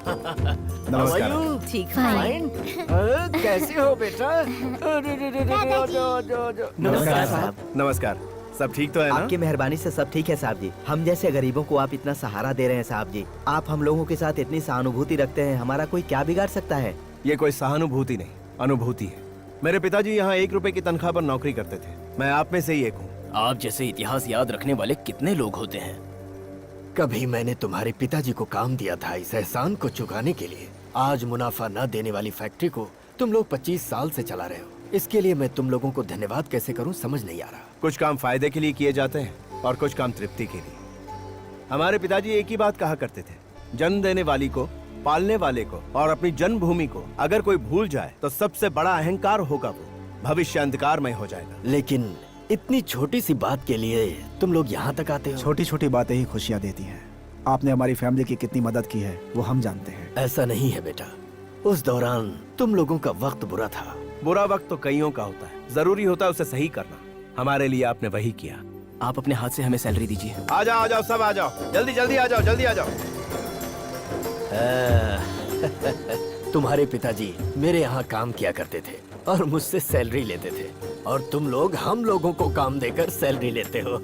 [SPEAKER 4] नमस्कार।
[SPEAKER 6] ठीक
[SPEAKER 11] फाइन। कैसे हो बेटा?
[SPEAKER 8] नमस्कार साहब।
[SPEAKER 4] नमस्कार। सब ठीक तो है ना?
[SPEAKER 8] आपकी मेहरबानी से सब ठीक है साहब जी। हम जैसे गरीबों को आप इतना सहारा दे रहे हैं साहब जी। आप हम लोगों के साथ इतनी सहानुभूति रखते हैं, हमारा कोई क्या बिगाड़ सकता है?
[SPEAKER 4] ये कोई सहानुभूति नहीं, अनुभूति है। मेरे पिताजी यहाँ 1 रुपए की तनख्वाह पर नौकरी करते थे। मैं आप में से ही एक हूँ।
[SPEAKER 13] आप जैसे इतिहास याद रखने वाले कितने लोग होते हैं।
[SPEAKER 11] कभी मैंने तुम्हारे पिताजी को काम दिया था इस एहसान को चुकाने के लिए। आज मुनाफा न देने वाली फैक्ट्री को तुम लोग 25 साल से चला रहे हो। इसके लिए मैं तुम लोगों को धन्यवाद कैसे करूं समझ नहीं आ रहा।
[SPEAKER 4] कुछ काम फायदे के लिए किए जाते हैं और कुछ काम तृप्ति के लिए। हमारे पिताजी एक ही बात कहा करते थे, जन्म देने वाली को, पालने वाले को और अपनी जन्मभूमि को अगर कोई भूल जाए तो सबसे बड़ा अहंकार होगा वो भविष्य अंधकारमय हो जाएगा।
[SPEAKER 11] लेकिन इतनी छोटी सी बात के लिए तुम लोग यहाँ तक आते हो।
[SPEAKER 8] छोटी छोटी बातें ही खुशियाँ देती हैं। आपने हमारी फैमिली की कितनी मदद की है वो हम जानते हैं।
[SPEAKER 11] ऐसा नहीं है बेटा, उस दौरान तुम लोगों का वक्त बुरा था।
[SPEAKER 4] बुरा वक्त तो कईयों का होता है, जरूरी होता है उसे सही करना। हमारे लिए आपने वही किया।
[SPEAKER 3] आप अपने हाथ से हमें सैलरी दीजिए।
[SPEAKER 4] आ जाओ सब आ जाओ, जल्दी जल्दी आ जाओ, जल्दी आ जाओ।
[SPEAKER 11] तुम्हारे पिताजी मेरे यहाँ काम किया करते थे और मुझसे सैलरी लेते थे, और तुम लोग हम लोगों को काम देकर सैलरी लेते हो।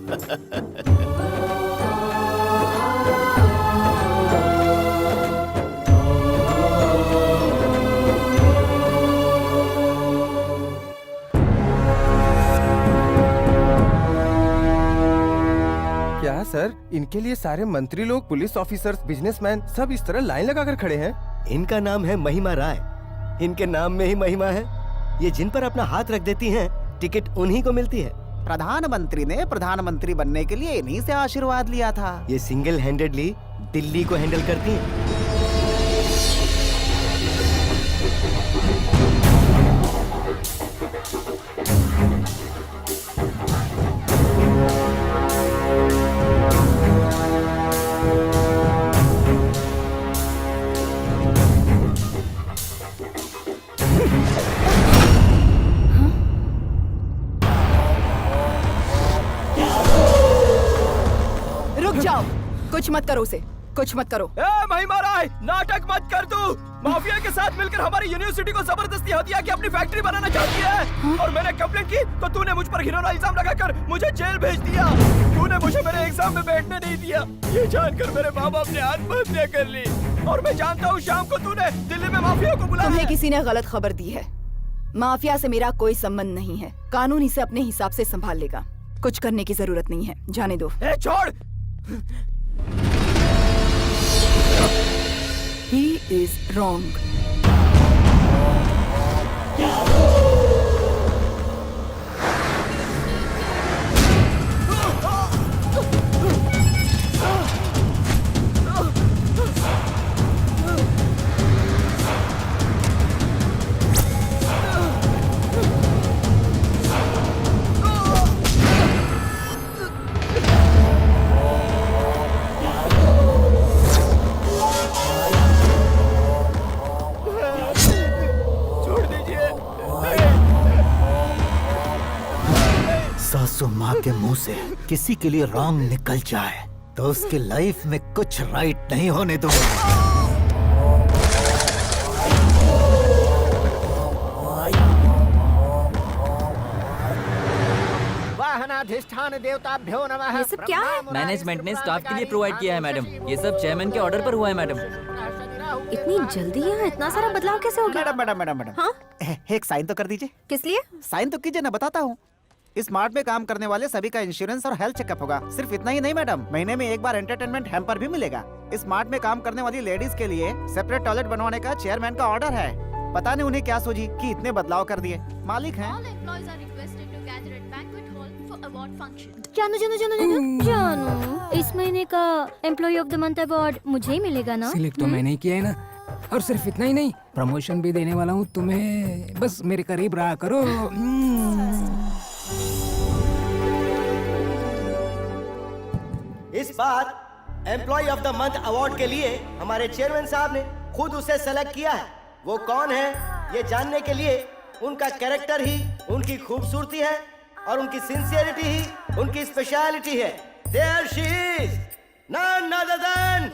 [SPEAKER 2] क्या सर,
[SPEAKER 7] इनके लिए सारे मंत्री लोग, पुलिस ऑफिसर्स, बिजनेसमैन सब इस तरह लाइन लगाकर खड़े हैं।
[SPEAKER 11] इनका नाम है महिमा राय। इनके नाम में ही महिमा है। ये जिन पर अपना हाथ रख देती हैं, टिकट उन्हीं को मिलती है।
[SPEAKER 8] प्रधानमंत्री ने प्रधानमंत्री बनने के लिए इन्हीं से आशीर्वाद लिया था।
[SPEAKER 11] ये सिंगल हैंडेडली दिल्ली को हैंडल करती हैं।
[SPEAKER 12] रुक जाओ, कुछ मत करो उसे, कुछ मत करो।
[SPEAKER 2] महिमा राय, नाटक मत कर तू। माफिया के साथ मिलकर हमारी यूनिवर्सिटी को जबरदस्ती हथिया की अपनी फैक्ट्री बनाना चाहती है। और मैंने कंप्लेंट की तो तूने मुझ पर घिनौना इल्जाम लगाकर मुझे जेल भेज दिया। तूने मुझे मेरे एग्जाम में बैठने नहीं दिया। ये जानकर मेरे माँ बाप ने आत्महत्या कर ली। और मैं जानता हूँ शाम को तूने दिल्ली में माफिया को बुलाया।
[SPEAKER 12] तुम्हें किसी ने गलत खबर दी है। माफिया से मेरा कोई संबंध नहीं है। कानून इसे अपने हिसाब से संभाल लेगा। कुछ करने की जरूरत नहीं है, जाने दो।
[SPEAKER 2] छोड़।
[SPEAKER 12] He is wrong.
[SPEAKER 8] सासू माँ के मुंह से किसी के लिए रॉन्ग निकल जाए तो उसकी लाइफ में कुछ राइट नहीं होने दूंगा।
[SPEAKER 11] वाहनाधिष्ठान देवताभ्यो नमः।
[SPEAKER 5] ये सब क्या है?
[SPEAKER 3] मैनेजमेंट ने स्टाफ के लिए प्रोवाइड किया है मैडम। ये सब चेयरमैन के ऑर्डर पर हुआ है मैडम।
[SPEAKER 5] इतनी जल्दी यहाँ इतना सारा बदलाव कैसे हो गया?
[SPEAKER 8] मैडम मैडम मैडम मैडम,
[SPEAKER 5] हाँ?
[SPEAKER 8] एक साइन तो कर दीजिए।
[SPEAKER 5] किस लिए?
[SPEAKER 8] साइन तो कीजिए ना, बताता हूँ। इस मार्ट में काम करने वाले सभी का इंश्योरेंस और हेल्थ चेकअप होगा। सिर्फ इतना ही नहीं मैडम, महीने में एक बार एंटरटेनमेंट हैम्पर भी मिलेगा। इस मार्ट में काम करने वाली लेडीज के लिए सेपरेट टॉयलेट बनवाने का चेयरमैन का ऑर्डर है। पता नहीं उन्हें क्या सूझी कि इतने बदलाव कर दिए। मालिक हैं।
[SPEAKER 5] जानू जानू जानू जानू जानू, इस महीने का employee of the month award मुझे ही मिलेगा ना?
[SPEAKER 9] सिलेक्ट तो मैंने ही किया है ना। और सिर्फ इतना ही नहीं, प्रमोशन भी देने वाला हूँ तुम्हें। बस मेरे करीब रहा करो।
[SPEAKER 11] इस बार employee of the month award के लिए हमारे चेयरमैन साहब ने खुद उसे सेलेक्ट किया है। वो कौन है ये जानने के लिए उनका कैरेक्टर ही उनकी खूबसूरती है और उनकी सिंसियरिटी ही उनकी स्पेशलिटी है। There she is, none other than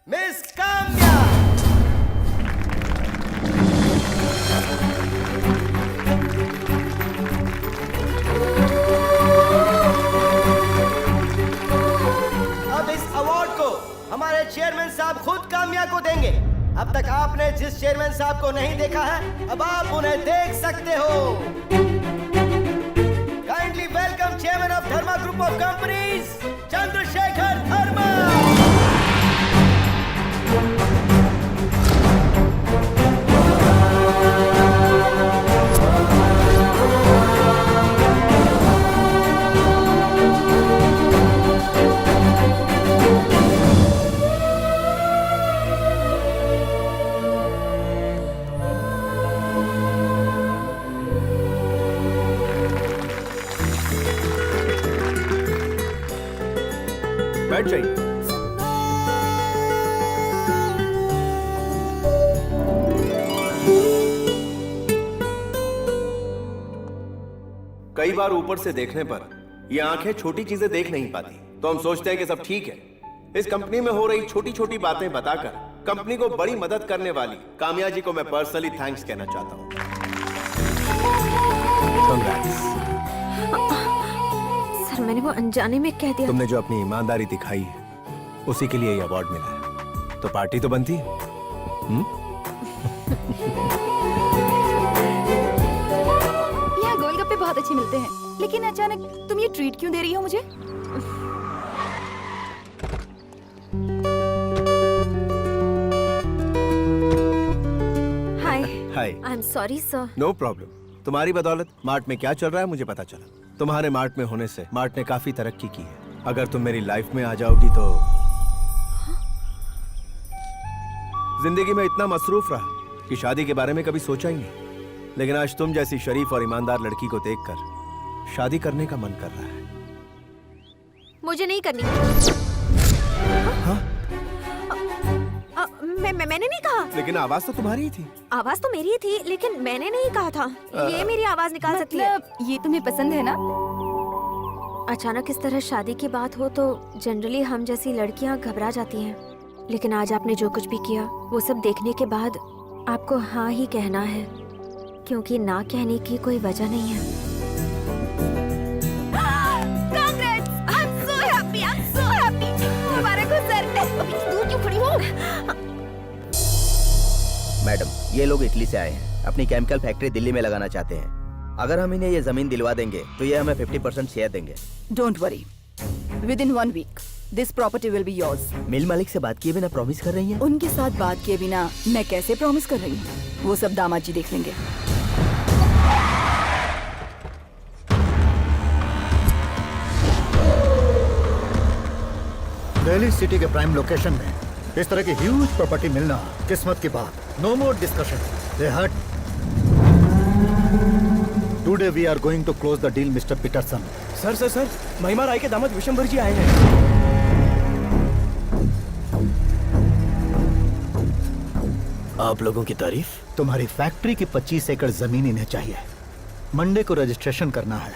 [SPEAKER 11] Miss Kamya. अब इस अवार्ड को हमारे चेयरमैन साहब खुद काम्या को देंगे। अब तक आपने जिस चेयरमैन साहब को नहीं देखा है, अब आप उन्हें देख सकते हो। Kindly welcome chairman of Dharma group of companies, Chandrashekhar Dharma.
[SPEAKER 2] बैठ जाइए। कई बार ऊपर से देखने पर ये आंखें छोटी चीजें देख नहीं पाती, तो हम सोचते हैं कि सब ठीक है। इस कंपनी में हो रही छोटी छोटी बातें बताकर कंपनी को बड़ी मदद करने वाली काम्या जी को मैं पर्सनली थैंक्स कहना चाहता हूँ।
[SPEAKER 5] सर, मैंने वो अनजाने में कह दिया।
[SPEAKER 4] तुमने जो अपनी ईमानदारी दिखाई है उसी के लिए ये अवार्ड मिला है, तो पार्टी तो बनती है।
[SPEAKER 12] यहाँ गोलगप्पे बहुत अच्छे मिलते हैं, लेकिन अचानक तुम ये ट्रीट क्यों दे रही हो मुझे?
[SPEAKER 10] Hi.
[SPEAKER 4] Hi.
[SPEAKER 10] I am sorry sir.
[SPEAKER 4] No problem. तुम्हारी बदौलत मार्ट में क्या चल रहा है मुझे पता चला। तुम्हारे मार्ट में होने से मार्ट ने काफी तरक्की की है। अगर तुम मेरी लाइफ में आ जाओगी तो जिंदगी में इतना मसरूफ रहा कि शादी के बारे में कभी सोचा ही नहीं, लेकिन आज तुम जैसी शरीफ और ईमानदार लड़की को देखकर शादी करने का मन कर रहा है।
[SPEAKER 10] मुझे नहीं करनी। मैंने नहीं कहा।
[SPEAKER 4] लेकिन आवाज तो तुम्हारी ही थी।
[SPEAKER 10] आवाज तो मेरी ही थी, लेकिन मैंने नहीं कहा था। ये मेरी आवाज निकाल सकती है।
[SPEAKER 12] ये तुम्हें पसंद है ना?
[SPEAKER 10] अचानक इस तरह शादी की बात हो तो जनरली हम जैसी लड़कियां घबरा जाती हैं, लेकिन आज आपने जो कुछ भी किया वो सब देखने के बाद आपको हाँ ही कहना है, क्योंकि ना कहने की कोई वजह नहीं है।
[SPEAKER 6] Congrats! I'm so happy! I'm so happy! मुबारक हो सर। अभी दूर क्यों खड़ी हो?
[SPEAKER 14] मैडम, ये लोग इटली से आए हैं, अपनी केमिकल फैक्ट्री दिल्ली में लगाना चाहते हैं। अगर हम इन्हें ये जमीन दिलवा देंगे तो ये हमें 50% शेयर देंगे।
[SPEAKER 12] Don't worry, within 1 week this property will be yours.
[SPEAKER 14] Mill मालिक से बात किए बिना प्रॉमिस कर रही हैं?
[SPEAKER 12] उनके साथ बात किए बिना मैं कैसे प्रॉमिस कर रही हूँ? वो सब दामाद जी देख लेंगे।
[SPEAKER 8] दिल्ली सिटी के प्राइम लोकेशन में इस तरह की ह्यूज प्रॉपर्टी मिलना किस्मत की बात। नो मोर डिस्कशन। दे हट। Today we are going to close the deal mister Peterson.
[SPEAKER 7] Sir Mahima Rai के दामाद विशंबर जी आए हैं।
[SPEAKER 13] आप लोगों की तारीफ।
[SPEAKER 8] तुम्हारी फैक्ट्री की 25 एकड़ जमीन इन्हें चाहिए। मंडे को रजिस्ट्रेशन करना है,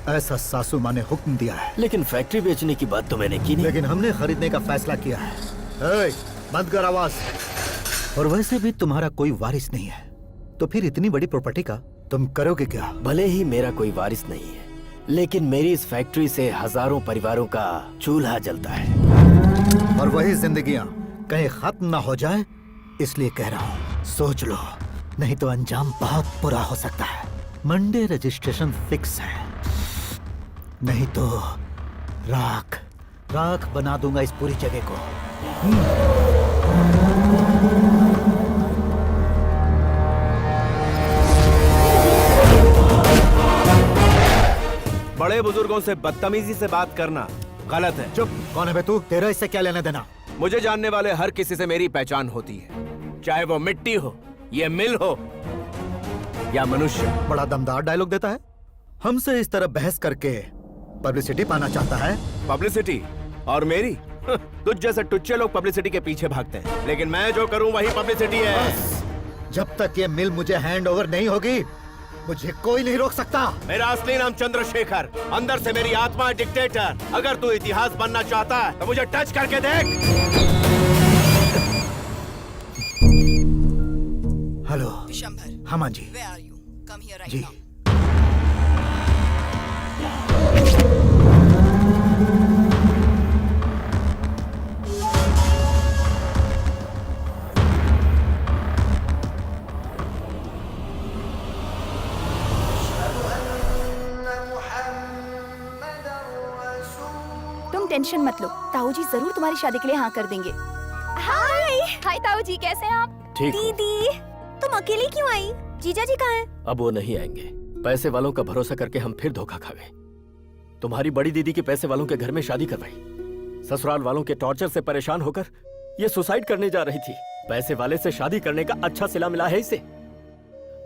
[SPEAKER 8] ऐसा सासू माँ ने हुक्म दिया है।
[SPEAKER 13] लेकिन फैक्ट्री बेचने की बात तो मैंने की नहीं।
[SPEAKER 8] लेकिन हमने खरीदने का फैसला किया है। ए, बंद कर आवाज। और वैसे भी तुम्हारा कोई वारिस नहीं है, तो फिर इतनी बड़ी प्रॉपर्टी का तुम करोगे क्या?
[SPEAKER 13] भले ही मेरा कोई वारिस नहीं है, लेकिन मेरी इस फैक्ट्री से हजारों परिवारों का चूल्हा जलता है।
[SPEAKER 8] और वही जिंदगियां कहीं खत्म ना हो जाए, इसलिए कह रहा हूँ सोच लो, नहीं तो अंजाम बहुत बुरा हो सकता है। मंडे रजिस्ट्रेशन फिक्स है, नहीं तो राख राख बना दूंगा इस पूरी जगह को।
[SPEAKER 4] बड़े बुजुर्गों से बदतमीजी से बात करना गलत है।
[SPEAKER 8] चुप। कौन है बे तू? तेरा इससे क्या लेना देना?
[SPEAKER 4] मुझे जानने वाले हर किसी से मेरी पहचान होती है, चाहे वो मिट्टी हो, ये मिल हो या मनुष्य।
[SPEAKER 8] बड़ा दमदार डायलॉग देता है। हमसे इस तरह बहस करके पब्लिसिटी पाना चाहता है।
[SPEAKER 4] पब्लिसिटी? और मेरी? तुझ जैसे टुच्चे लोग पब्लिसिटी के पीछे भागते हैं, लेकिन मैं जो करूं वही पब्लिसिटी है।
[SPEAKER 8] जब तक ये मिल मुझे हैंड ओवर नहीं होगी, मुझे कोई नहीं रोक सकता।
[SPEAKER 4] मेरा असली नाम चंद्रशेखर, अंदर से मेरी आत्मा है डिक्टेटर। अगर तू इतिहास बनना चाहता है तो मुझे टच करके देख।
[SPEAKER 8] हेलो
[SPEAKER 12] विशंभर।
[SPEAKER 8] हाँ मां जी।
[SPEAKER 12] Where are you? Come here right
[SPEAKER 8] जी।
[SPEAKER 12] now. तुम टेंशन मत लो, ताऊ जी जरूर तुम्हारी शादी के लिए हाँ कर देंगे।
[SPEAKER 6] हाय हाय ताऊ जी, कैसे हैं आप?
[SPEAKER 13] ठीक हूँ।
[SPEAKER 6] दीदी तुम अकेली क्यों आई? जीजा जी कहाँ हैं?
[SPEAKER 13] अब वो नहीं आएंगे। पैसे वालों का भरोसा करके हम फिर धोखा खा गए। तुम्हारी बड़ी दीदी की पैसे वालों के घर में शादी करवाई। ससुराल वालों के टॉर्चर से परेशान होकर ये सुसाइड करने जा रही थी। पैसे वाले से शादी करने का अच्छा सिला मिला है इसे।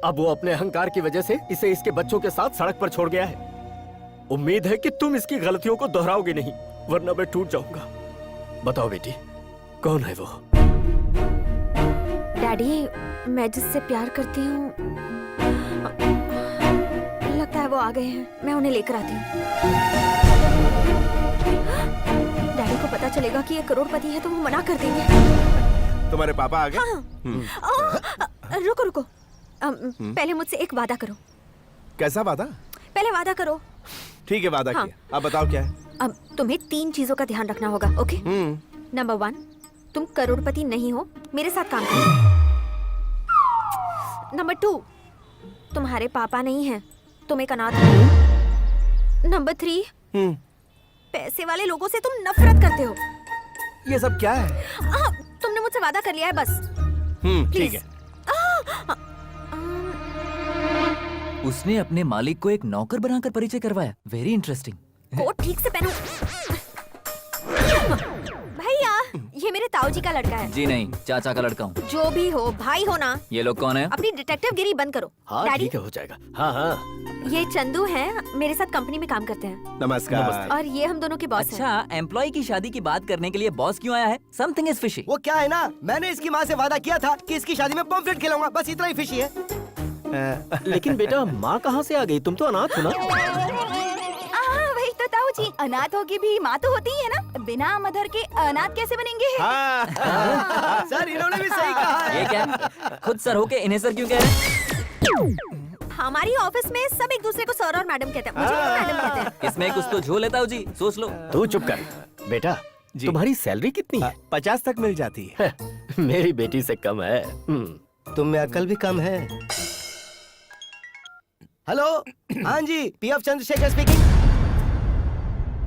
[SPEAKER 13] अब वो अपने अहंकार की वजह से इसे इसके बच्चों के साथ सड़क पर छोड़ गया है। उम्मीद है कि तुम इसकी गलतियों को दोहराओगे नहीं, वरना मैं टूट जाऊंगा। बताओ बेटी, कौन है वो?
[SPEAKER 10] डैडी, मैं जिससे प्यार करती हूँ, लगता है वो आ गए हैं। मैं उन्हें लेकर आती हूँ। डैडी को पता चलेगा कि ये करोड़पति है तो वो मना कर देंगे।
[SPEAKER 4] तुम्हारे पापा आ गए?
[SPEAKER 10] हाँ। रुको रुको, पहले मुझसे एक वादा करो।
[SPEAKER 4] कैसा वादा?
[SPEAKER 10] पहले वादा करो।
[SPEAKER 4] ठीक है, वादा
[SPEAKER 10] हाँ।
[SPEAKER 4] किया। अब बताओ क्या है?
[SPEAKER 10] अब तुम्हें 3 चीजों का ध्यान रखना होगा, ओके? नंबर 1, तुम करोड़पति नहीं हो, मेरे साथ काम करो। नंबर 2, तुम्हारे पापा नहीं हैं, तुम एक अनाथ हो। नंबर 3, पैसे वाले लोगों से तुम नफरत करते हो।
[SPEAKER 4] ये सब क्या है?
[SPEAKER 6] तुमने मुझसे वादा कर लिया है बस।
[SPEAKER 4] ठीक है।
[SPEAKER 3] उसने अपने मालिक को एक नौकर बनाकर परिचय करवाया। Very interesting.
[SPEAKER 6] कोट ठीक से पहनो। भैया, ये मेरे ताऊ जी का लड़का है।
[SPEAKER 3] जी नहीं, चाचा का लड़का हूँ।
[SPEAKER 6] जो भी हो, भाई हो ना।
[SPEAKER 3] ये लोग कौन है?
[SPEAKER 6] अपनी डिटेक्टिव गिरी बंद करो।
[SPEAKER 13] हाँ
[SPEAKER 6] डैडी,
[SPEAKER 13] ठीक है, हो जाएगा। हाँ हाँ।
[SPEAKER 6] ये चंदू हैं, मेरे साथ कंपनी में काम करते हैं।
[SPEAKER 4] नमस्कार।
[SPEAKER 6] और ये हम दोनों के बॉस हैं।
[SPEAKER 3] अच्छा, एम्प्लॉय की शादी की बात करने के लिए बॉस क्यों आया है? Something is fishy.
[SPEAKER 11] वो क्या है ना, मैंने इसकी माँ से वादा किया था कि इसकी शादी में पॉम्फ्रेट खिलाऊंगा, बस इतना ही फिशी है।
[SPEAKER 13] लेकिन बेटा माँ कहाँ से आ गई? तुम तो अनाथ हो ना।
[SPEAKER 12] वही तो ताऊ जी, अनाथों की भी माँ तो होती ही है ना, बिना मदर के अनाथ कैसे बनेंगे?
[SPEAKER 11] सर इन्होंने भी सही कहा है।
[SPEAKER 3] ये क्या? खुद सर होके इन्हें सर क्यों कह रहे हैं?
[SPEAKER 6] हमारी ऑफिस में सब एक दूसरे को सर और मैडम कहते हैं। मुझे भी मैडम कहते हैं।
[SPEAKER 3] इसमें कुछ तो झोल है ताऊ जी, सोच लो।
[SPEAKER 13] तू चुप कर। बेटा तुम्हारी सैलरी कितनी है?
[SPEAKER 4] 50 तक मिल जाती है।
[SPEAKER 13] मेरी बेटी से कम है।
[SPEAKER 11] तुम में अकल भी कम है। हेलो, हाँ जी, पीएफ चंद्रशेखर स्पीकिंग।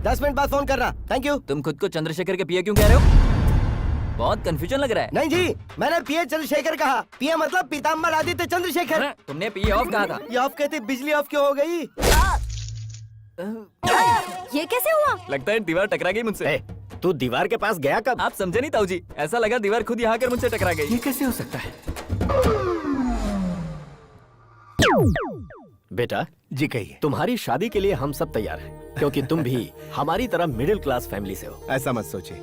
[SPEAKER 11] 10 मिनट बाद फोन कर रहा। Thank you.
[SPEAKER 3] तुम खुद को चंद्रशेखर के पीए क्यों कह रहे हो? बहुत कंफ्यूजन लग रहा है।
[SPEAKER 11] नहीं जी, मैंने पीए चंद्रशेखर कहा। पीए मतलब पीताम्बर आदित्य चंद्रशेखर।
[SPEAKER 3] तुमने पीए ऑफ कहा था।
[SPEAKER 11] ये ऑफ कहते बिजली ऑफ क्यों हो गई?
[SPEAKER 6] ये कैसे हुआ?
[SPEAKER 3] लगता है दीवार टकरा गई मुझसे।
[SPEAKER 13] तू दीवार के पास गया कब?
[SPEAKER 3] आप समझे नहीं ताऊ जी, ऐसा लगा दीवार खुद यहाँ आकर मुझसे टकरा गई।
[SPEAKER 13] ये कैसे हो सकता है? बेटा
[SPEAKER 4] जी कहिए।
[SPEAKER 13] तुम्हारी शादी के लिए हम सब तैयार हैं, क्योंकि तुम भी हमारी तरह मिडिल क्लास फैमिली से हो।
[SPEAKER 4] ऐसा मत सोचिए,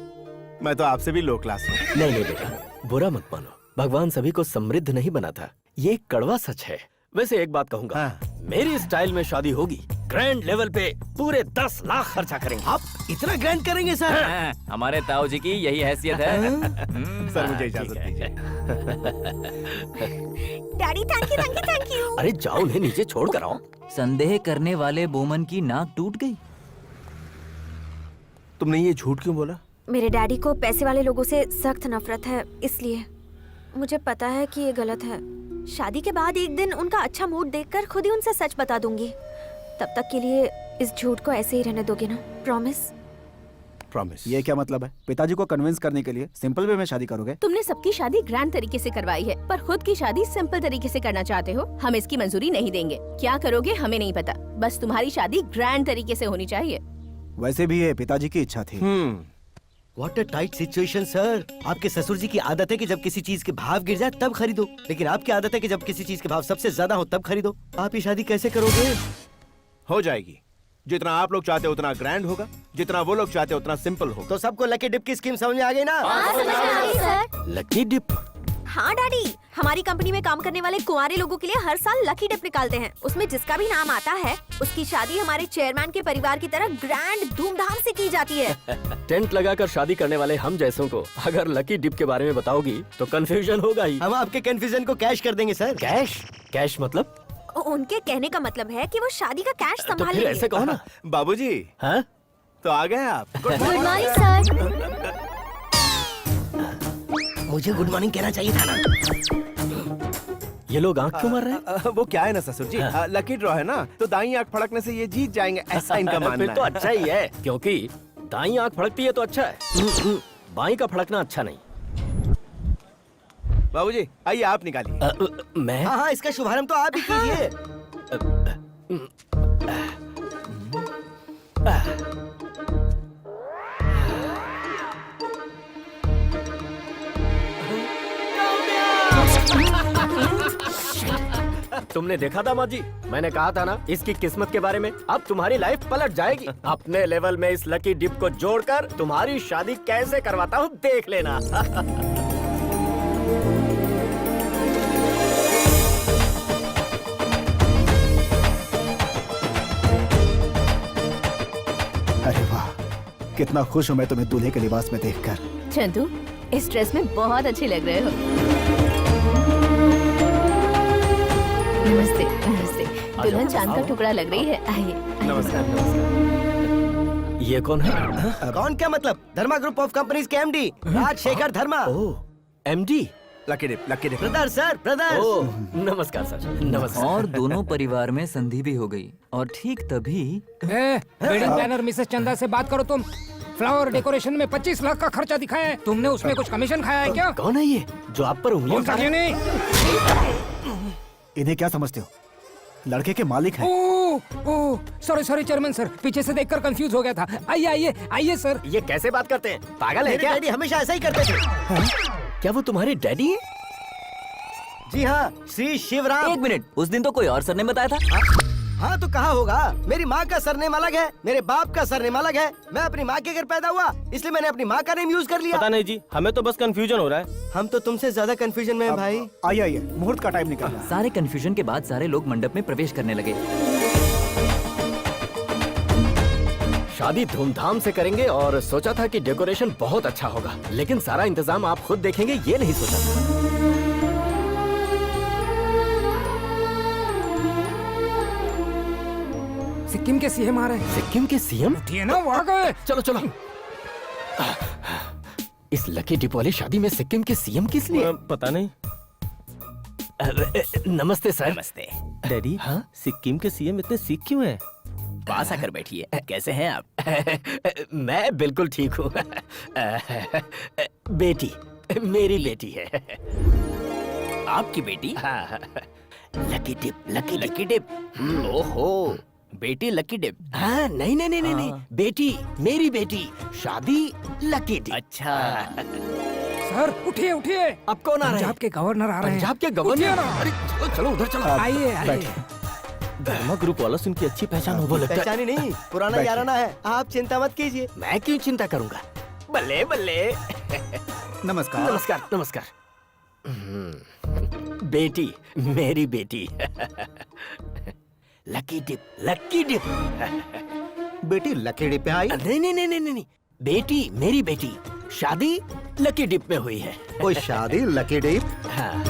[SPEAKER 4] मैं तो आपसे भी लो क्लास हूँ।
[SPEAKER 13] नहीं नहीं बेटा, बुरा मत मानो। भगवान सभी को समृद्ध नहीं बनाता, ये एक कड़वा सच है। वैसे एक बात कहूँगा, मेरी स्टाइल में शादी होगी, ग्रैंड लेवल पे पूरे 10 लाख खर्चा करेंगे।
[SPEAKER 11] आप इतना ग्रैंड करेंगे सर?
[SPEAKER 3] हमारे ताऊ जी की यही हैसियत है।
[SPEAKER 4] सर मुझे इजाजत दीजिए।
[SPEAKER 6] Daddy thank you.
[SPEAKER 13] अरे जाओ, उन्हें नीचे छोड़ कर आओ।
[SPEAKER 3] संदेह करने वाले बोमन की नाक टूट गई।
[SPEAKER 4] तुमने ये झूठ क्यों बोला?
[SPEAKER 6] मेरे डैडी को पैसे वाले लोगों से सख्त नफरत है, इसलिए। मुझे पता है कि ये गलत है। शादी के बाद एक दिन उनका अच्छा मूड देखकर खुद ही उनसे सच बता दूंगी। तब तक के लिए इस झूठ को ऐसे ही रहने दोगे ना? प्रॉमिस?
[SPEAKER 4] प्रॉमिस।
[SPEAKER 8] ये क्या मतलब है? पिताजी को कन्विंस करने के लिए सिंपल वे में शादी करोगे?
[SPEAKER 10] तुमने सबकी शादी ग्रैंड तरीके से करवाई है, पर खुद की शादी सिंपल तरीके से करना चाहते हो। हम इसकी मंजूरी नहीं देंगे। क्या करोगे हमें नहीं पता, बस तुम्हारी शादी ग्रैंड तरीके से होनी चाहिए।
[SPEAKER 8] वैसे भी ये पिताजी की इच्छा थी।
[SPEAKER 11] What a tight situation sir. आपके ससुर जी की आदत है कि जब किसी चीज के भाव गिर जाए तब खरीदो, लेकिन आपकी आदत है कि जब किसी चीज के भाव सबसे ज्यादा हो तब खरीदो। आप ये शादी कैसे करोगे?
[SPEAKER 4] हो जाएगी। जितना आप लोग चाहते हो उतना ग्रैंड होगा, जितना वो लोग चाहते हो उतना सिंपल होगा।
[SPEAKER 11] तो सबको लकी डिप की स्कीम समझ में आ गई ना?
[SPEAKER 6] सर।
[SPEAKER 13] Lucky dip?
[SPEAKER 6] हाँ डैडी, हमारी कंपनी में काम करने वाले कुंवारे लोगों के लिए हर साल लकी डिप निकालते हैं। उसमें जिसका भी नाम आता है उसकी शादी हमारे चेयरमैन के परिवार की तरह ग्रैंड धूमधाम से की जाती है।
[SPEAKER 13] टेंट लगाकर शादी करने वाले हम जैसों को अगर लकी डिप के बारे में बताओगी तो कंफ्यूजन होगा ही।
[SPEAKER 11] हम आपके कंफ्यूजन को कैश कर देंगे सर।
[SPEAKER 13] कैश? कैश मतलब?
[SPEAKER 6] उनके कहने का मतलब है कि वो शादी का कैश
[SPEAKER 13] तो
[SPEAKER 6] संभाल
[SPEAKER 13] फिर ऐसे कहो ना।
[SPEAKER 4] बाबूजी।
[SPEAKER 13] हाँ?
[SPEAKER 4] तो आ गए आप।
[SPEAKER 6] Good morning sir.
[SPEAKER 11] मुझे गुड मॉर्निंग कहना चाहिए था ना।
[SPEAKER 13] ये लोग आंख क्यों मार रहे हैं?
[SPEAKER 4] वो क्या है ना ससुर जी, लकी ड्रॉ है ना, तो दाईं आंख फड़कने से ये जीत जाएंगे, ऐसा इनका मानना
[SPEAKER 13] फिर
[SPEAKER 4] है।
[SPEAKER 13] तो अच्छा ही है, क्योंकि दाईं आंख फड़कती है तो अच्छा है, बाईं का फड़कना अच्छा नहीं।
[SPEAKER 4] बाबूजी आइए आप निकालिए।
[SPEAKER 13] मैं?
[SPEAKER 11] हाँ, इसका शुभारंभ तो आप ही कीजिए।
[SPEAKER 13] तुमने देखा दामाद जी, मैंने कहा था ना इसकी किस्मत के बारे में। अब तुम्हारी लाइफ पलट जाएगी। अपने लेवल में इस लकी डिप को जोड़कर तुम्हारी शादी कैसे करवाता हूँ देख लेना।
[SPEAKER 8] अरे वाह, कितना खुश हूँ मैं तुम्हें दूल्हे के लिबास में देखकर।
[SPEAKER 10] चंदू, इस ड्रेस में बहुत अच्छे लग रहे हो। नमस्ते नमस्ते। दुल्हन चांद का टुकड़ा लग रही है। आइए।
[SPEAKER 4] नमस्कार नमस्कार।
[SPEAKER 13] ये कौन है?
[SPEAKER 11] कौन क्या मतलब? धर्मा ग्रुप ऑफ कंपनीज के MD Rajshekhar Dharma.
[SPEAKER 13] MD?
[SPEAKER 4] Lucky dip, lucky dip.
[SPEAKER 11] Brother sir, brother.
[SPEAKER 13] नमस्कार सर, नमस्कार।
[SPEAKER 3] और दोनों परिवार में संधि भी हो गई और ठीक तभी
[SPEAKER 9] वेडिंग प्लानर मिसेस चंदा से बात करो तुम। फ्लावर डेकोरेशन में 25 लाख का खर्चा दिखाया है। तुमने उसमें कुछ कमीशन खाया है क्या?
[SPEAKER 11] कौन है ये जो आप पर उंगलियां
[SPEAKER 9] बोलता क्यों नहीं?
[SPEAKER 8] इन्हें क्या समझते हो? लड़के के मालिक हैं।
[SPEAKER 9] Oh sorry sorry chairman sir, पीछे से देखकर कंफ्यूज हो गया था। आइए आइए आइए सर।
[SPEAKER 11] ये कैसे बात करते हैं? पागल है क्या?
[SPEAKER 8] डैडी हमेशा ऐसा ही करते थे।
[SPEAKER 11] क्या वो तुम्हारे डैडी हैं?
[SPEAKER 8] जी हाँ, श्री शिवराम।
[SPEAKER 3] एक मिनट, उस दिन तो कोई और सर ने बताया था।
[SPEAKER 8] हाँ तो कहाँ होगा? मेरी माँ का सरनेम अलग है, मेरे बाप का सरनेम अलग है। मैं अपनी माँ के घर पैदा हुआ, इसलिए मैंने अपनी माँ का नेम यूज कर लिया।
[SPEAKER 7] पता नहीं जी, हमें तो बस कंफ्यूजन हो रहा है।
[SPEAKER 8] हम तो तुमसे ज्यादा कंफ्यूजन में हैं भाई। आइए आइए, मुहूर्त का टाइम निकल रहा है।
[SPEAKER 3] सारे कंफ्यूजन के बाद सारे लोग मंडप में प्रवेश करने लगे।
[SPEAKER 13] शादी धूमधाम से करेंगे और सोचा था कि डेकोरेशन बहुत अच्छा होगा, लेकिन सारा इंतजाम आप खुद देखेंगे ये नहीं सोचा था।
[SPEAKER 9] सिक्किम के सीएम आ रहे हैं।
[SPEAKER 13] सिक्किम के सीएम?
[SPEAKER 9] उठिए ना, वहाँ गए।
[SPEAKER 13] चलो चलो। इस लकी डिप वाली शादी में सिक्किम के सीएम किस लिए?
[SPEAKER 7] पता नहीं।
[SPEAKER 13] नमस्ते सर।
[SPEAKER 11] नमस्ते।
[SPEAKER 7] डैडी, हाँ सिक्किम के सीएम इतने सिख क्यों हैं?
[SPEAKER 11] पास आकर बैठिए। कैसे हैं आप?
[SPEAKER 13] मैं बिल्कुल ठीक हूँ। बेटी, मेरी बेटी है।
[SPEAKER 11] आपकी बेटी?
[SPEAKER 13] हाँ, लकी डिप,
[SPEAKER 11] लकी डिप। ओहो, बेटी लकी डिप।
[SPEAKER 13] हाँ, नहीं नहीं नहीं नहीं नहीं, बेटी, मेरी बेटी, शादी लकी डिप।
[SPEAKER 11] अच्छा।
[SPEAKER 9] सर उठिए उठिए।
[SPEAKER 13] अब कौन आ रहा है?
[SPEAKER 9] पंजाब के गवर्नर आ रहे हैं।
[SPEAKER 13] पंजाब के
[SPEAKER 9] उठिए
[SPEAKER 13] गवर्नर?
[SPEAKER 9] ना।
[SPEAKER 13] अरे चलो उधर चलो।
[SPEAKER 9] आइए आइए।
[SPEAKER 7] धर्मा ग्रुप वाला से उनकी अच्छी पहचान हो।
[SPEAKER 13] वो लगता है
[SPEAKER 8] पहचानी नहीं, पुराना याराना है। आप चिंता मत कीजिए।
[SPEAKER 13] मैं क्यों चिंता करूंगा? बल्ले बल्ले।
[SPEAKER 8] नमस्कार।
[SPEAKER 13] नमस्कार नमस्कार। बेटी, मेरी बेटी। Lucky dip, lucky dip.
[SPEAKER 8] बेटी लकी डिप पे आई?
[SPEAKER 13] नहीं नहीं नहीं नहीं नहीं, बेटी, मेरी बेटी, शादी लकी डिप में हुई है।
[SPEAKER 8] कोई शादी लकी डिप?
[SPEAKER 13] हाँ।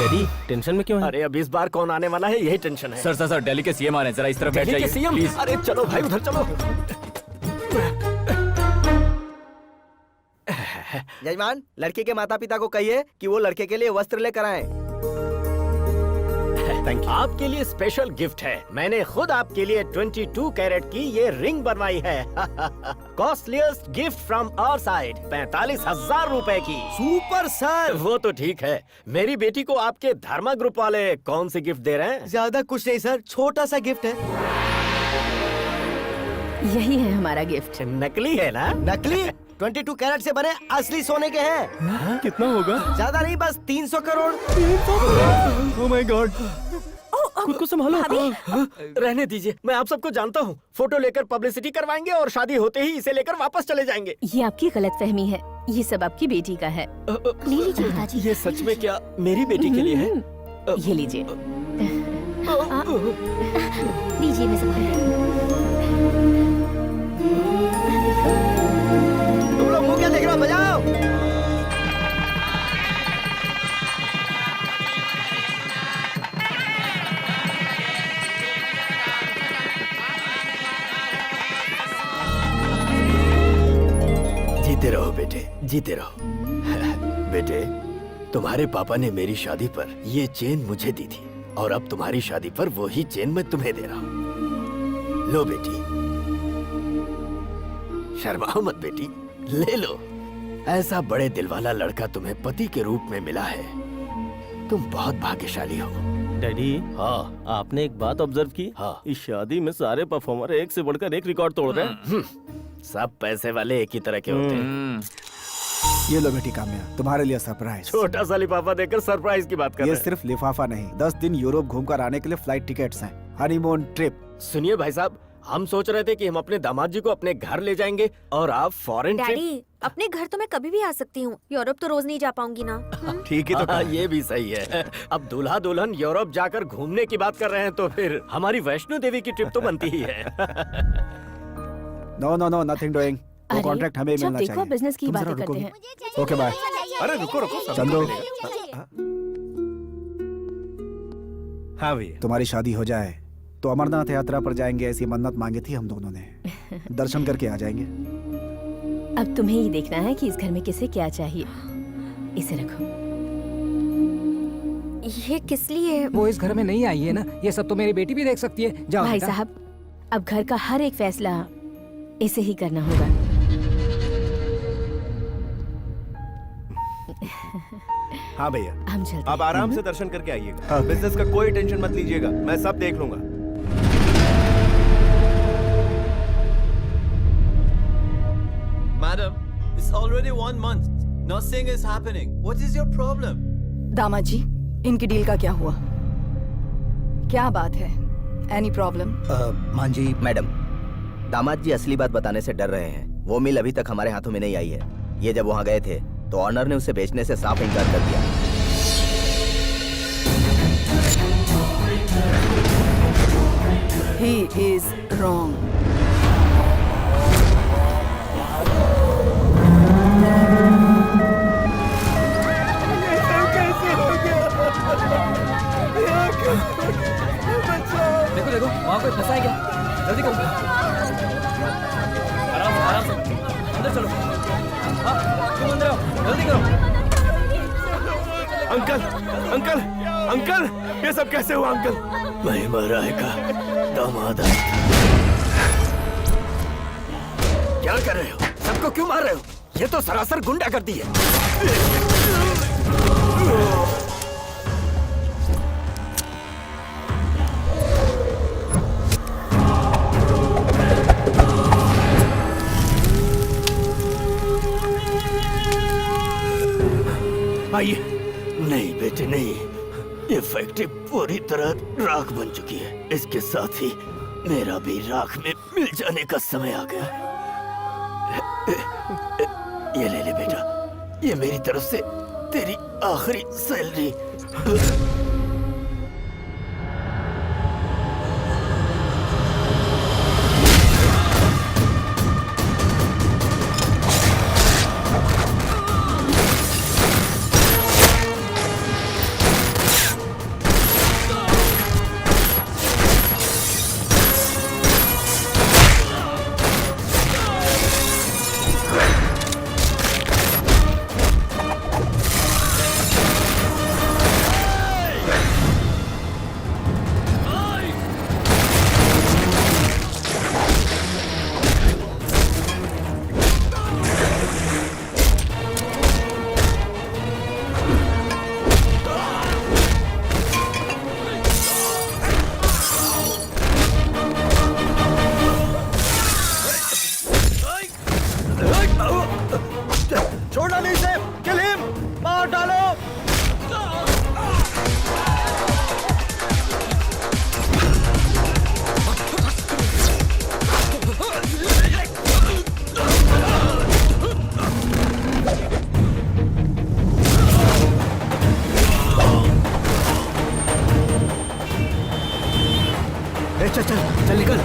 [SPEAKER 7] डैडी टेंशन में क्यों है?
[SPEAKER 13] अरे अब इस बार कौन आने वाला है यही टेंशन है।
[SPEAKER 3] सर सर सर, दिल्ली के सीएम आ रहे हैं, जरा इस तरफ बैठ
[SPEAKER 13] दिल्ली के
[SPEAKER 3] जाइए
[SPEAKER 13] सीएम?
[SPEAKER 3] प्लीज।
[SPEAKER 13] अरे चलो भाई उधर चलो।
[SPEAKER 14] जजमान, लड़के के माता पिता को कहिए कि वो लड़के के लिए वस्त्र लेकर आए।
[SPEAKER 13] Thank you. आपके लिए स्पेशल गिफ्ट है। मैंने खुद आपके लिए 22 कैरेट की ये रिंग बनवाई है। कॉस्टलिएस्ट गिफ्ट फ्रॉम आवर साइड, 45,000 रुपए की।
[SPEAKER 8] Super sir.
[SPEAKER 13] वो तो ठीक है, मेरी बेटी को आपके धर्मा ग्रुप वाले कौन से गिफ्ट दे रहे हैं?
[SPEAKER 8] ज्यादा कुछ नहीं सर, छोटा सा गिफ्ट है।
[SPEAKER 10] यही है हमारा गिफ्ट।
[SPEAKER 13] नकली है ना?
[SPEAKER 8] नकली? 22 कैरेट से बने असली सोने के हैं।
[SPEAKER 7] कितना होगा?
[SPEAKER 8] ज्यादा नहीं, बस 300 करोड़।
[SPEAKER 7] Oh my God. खुद को संभालो।
[SPEAKER 13] रहने दीजिए, मैं आप सबको जानता हूँ। फोटो लेकर पब्लिसिटी करवाएंगे और शादी होते ही इसे लेकर वापस चले जाएंगे।
[SPEAKER 10] ये आपकी गलतफहमी है, ये सब आपकी बेटी का है। ले लीजिए पिताजी।
[SPEAKER 13] ये सच में क्या मेरी बेटी के लिए है?
[SPEAKER 10] ये लीजिए।
[SPEAKER 6] दीजिए मैं संभाल।
[SPEAKER 8] तुम लोग मुंह क्या देख रहे हो? बजाओ।
[SPEAKER 13] जीते रहो बेटे, जीते रहो। बेटे, तुम्हारे पापा ने मेरी शादी पर ये चेन मुझे दी थी और अब तुम्हारी शादी पर वो ही चेन मैं तुम्हें दे रहा हूँ। लो बेटी, शर्माओ मत बेटी, ले लो। ऐसा बड़े दिल वाला लड़का तुम्हें पति के रूप में मिला है। तुम बहुत भाग्यशाली हो।
[SPEAKER 7] डैडी,
[SPEAKER 13] हाँ,
[SPEAKER 7] आपने एक बात ऑब्जर्व की?
[SPEAKER 13] हाँ।
[SPEAKER 7] इस शादी में सारे परफॉर्मर एक से बढ़कर एक रिकॉर्ड तोड़ रहे हैं।
[SPEAKER 13] सब पैसे वाले एक ही तरह के होते हैं।
[SPEAKER 8] ये लो बेटी काम्या, तुम्हारे लिए सरप्राइज।
[SPEAKER 13] छोटा सा लिफाफा देकर सरप्राइज की बात कर
[SPEAKER 8] ये
[SPEAKER 13] रहे हैं।
[SPEAKER 8] सिर्फ लिफाफा नहीं, 10 दिन यूरोप घूमकर आने के लिए फ्लाइट टिकट्स हैं। Honeymoon trip.
[SPEAKER 13] सुनिए भाई साहब, हम सोच रहे थे कि हम अपने दामाद जी को अपने घर ले जाएंगे और आप फॉरेन ट्रिप।
[SPEAKER 6] डैडी, अपने घर तो मैं कभी भी आ सकती हूँ, यूरोप तो रोज नहीं जा पाऊंगी ना।
[SPEAKER 8] ठीक ही तो कहा।
[SPEAKER 13] ये भी सही है। अब दूल्हा दुल्हन यूरोप जाकर घूमने की बात कर रहे हैं तो फिर हमारी वैष्णो देवी की ट्रिप तो बनती ही है।
[SPEAKER 8] No no no, nothing doing. वो
[SPEAKER 10] अरे,
[SPEAKER 8] कॉन्ट्रैक्ट हमें
[SPEAKER 10] जब
[SPEAKER 8] मिलना
[SPEAKER 10] देखो
[SPEAKER 8] चाहिए।
[SPEAKER 10] बिजनेस की
[SPEAKER 8] तुम
[SPEAKER 10] बातें
[SPEAKER 8] जरा
[SPEAKER 10] करते
[SPEAKER 8] रुकोगी?
[SPEAKER 10] हैं।
[SPEAKER 8] Okay bye.
[SPEAKER 14] अरे रुको रुको,
[SPEAKER 8] चंदू,
[SPEAKER 4] हाँ भैया।
[SPEAKER 8] तुम्हारी शादी हो जाए तो अमरनाथ यात्रा पर जाएंगे, ऐसी मन्नत मांगी थी हम दोनों ने। दर्शन करके आ जाएंगे।
[SPEAKER 10] अब तुम्हें ही देखना है कि इस घर में किसे क्या चाहिए। इसे रखो।
[SPEAKER 6] ये किस लिए?
[SPEAKER 9] वो इस घर में नहीं आई है ना, ये सब तो मेरी बेटी भी देख सकती है। जाओ
[SPEAKER 10] भाई
[SPEAKER 9] बेटा।
[SPEAKER 10] साहब, अब घर का हर एक फैसला इसे ही करना होगा।
[SPEAKER 4] हाँ भैया,
[SPEAKER 10] हम चलते
[SPEAKER 4] आप आराम से दर्शन करके आइएगा। बिजनेस का कोई टेंशन मत लीजिएगा, मैं सब देख लूंगा।
[SPEAKER 3] Madam, it's already 1 month. Nothing is happening. What is your problem?
[SPEAKER 12] दामाद जी, इनकी डील का क्या हुआ? क्या बात है? Any problem?
[SPEAKER 14] मान जी मैडम, दामाद जी असली बात बताने से डर रहे हैं। वो मिल अभी तक हमारे हाथों में नहीं आई है। ये जब वहाँ गए थे तो ऑनर ने उसे बेचने से साफ इनकार कर दिया।
[SPEAKER 12] He is wrong.
[SPEAKER 3] देखो देखो, वहाँ कोई फंसा है क्या? जल्दी करो। आराम से अंदर चलो। हाँ, तुम अंदर आओ, जल्दी करो।
[SPEAKER 4] अंकल, अंकल, अंकल, ये सब कैसे हुआ अंकल?
[SPEAKER 13] मैं महाराज का दामाद। क्या कर रहे हो? सबको क्यों मार रहे हो? ये तो सरासर गुंडागर्दी है।
[SPEAKER 4] आइए।
[SPEAKER 13] नहीं बेटे नहीं, ये फैक्ट्री पूरी तरह राख बन चुकी है। इसके साथ ही मेरा भी राख में मिल जाने का समय आ गया है। ये ले ले बेटा, ये मेरी तरफ से तेरी आखिरी सैलरी।
[SPEAKER 8] छोड़ना नहीं से, किल हिम, मार डालो।
[SPEAKER 11] चल चल चल निकल।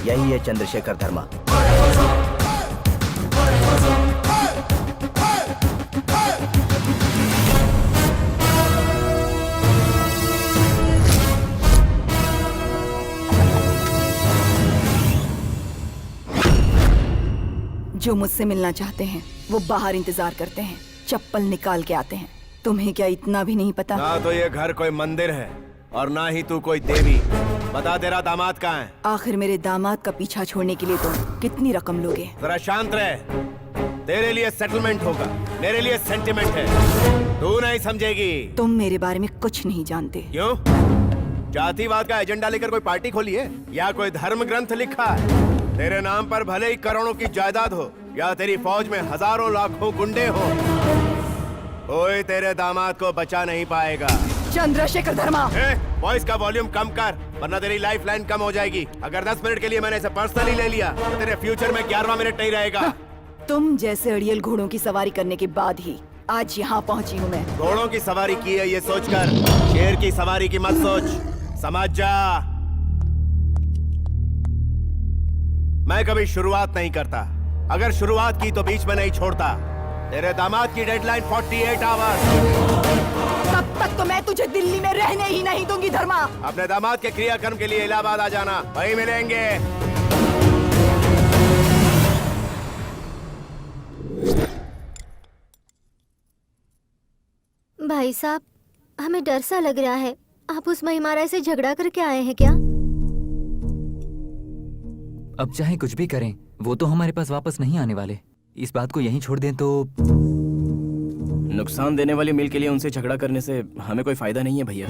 [SPEAKER 14] यही है चंद्रशेखर धर्मा।
[SPEAKER 12] जो मुझसे मिलना चाहते हैं वो बाहर इंतजार करते हैं, चप्पल निकाल के आते हैं। तुम्हें क्या इतना भी नहीं पता?
[SPEAKER 4] ना तो ये घर कोई मंदिर है और ना ही तू कोई देवी। बता तेरा दामाद कहाँ है?
[SPEAKER 12] आखिर मेरे दामाद का पीछा छोड़ने के लिए तुम कितनी रकम लोगे?
[SPEAKER 4] जरा शांत रहे। तेरे लिए सेटलमेंट होगा, मेरे लिए सेंटिमेंट है। तू नहीं समझेगी।
[SPEAKER 12] तुम मेरे बारे में कुछ नहीं जानते।
[SPEAKER 4] क्यों? जातिवाद का एजेंडा लेकर कोई पार्टी खोली है या कोई धर्म ग्रंथ लिखा है? तेरे नाम पर भले ही करोड़ों की जायदाद हो या तेरी फौज में हजारों लाखों गुंडे हो, कोई तेरे दामाद को बचा नहीं पाएगा।
[SPEAKER 12] चंद्रशेखर धर्मा,
[SPEAKER 4] वॉइस का वॉल्यूम कम कर वरना तेरी लाइफ लाइन कम हो जाएगी। अगर 10 मिनट के लिए मैंने इसे पर्सनली ले लिया तो तेरे फ्यूचर में 11वां मिनट नहीं रहेगा।
[SPEAKER 12] तुम जैसे अड़ियल घोड़ों की सवारी करने के बाद ही आज यहाँ पहुँची हूँ मैं।
[SPEAKER 4] घोड़ों की सवारी की है ये सोचकर शेर की सवारी की मत सोच, समझ जा। मैं कभी शुरुआत नहीं करता, अगर शुरुआत की तो बीच में नहीं छोड़ता। तेरे दामाद की डेडलाइन 48 आवर्स।
[SPEAKER 12] तब तक तो मैं तुझे दिल्ली में रहने ही नहीं दूंगी धर्मा।
[SPEAKER 4] अपने दामाद के क्रियाक्रम के लिए इलाहाबाद आ जाना, वहीं मिलेंगे।
[SPEAKER 6] भाई साहब, हमें डर सा लग रहा है। आप उस महिमारा से झगड़ा करके आए हैं क्या?
[SPEAKER 3] अब चाहे कुछ भी करें, वो तो हमारे पास वापस नहीं आने वाले। इस बात को यहीं छोड़ दें तो
[SPEAKER 7] नुकसान देने वाली मिल के लिए उनसे झगड़ा करने से हमें कोई फायदा नहीं है भैया।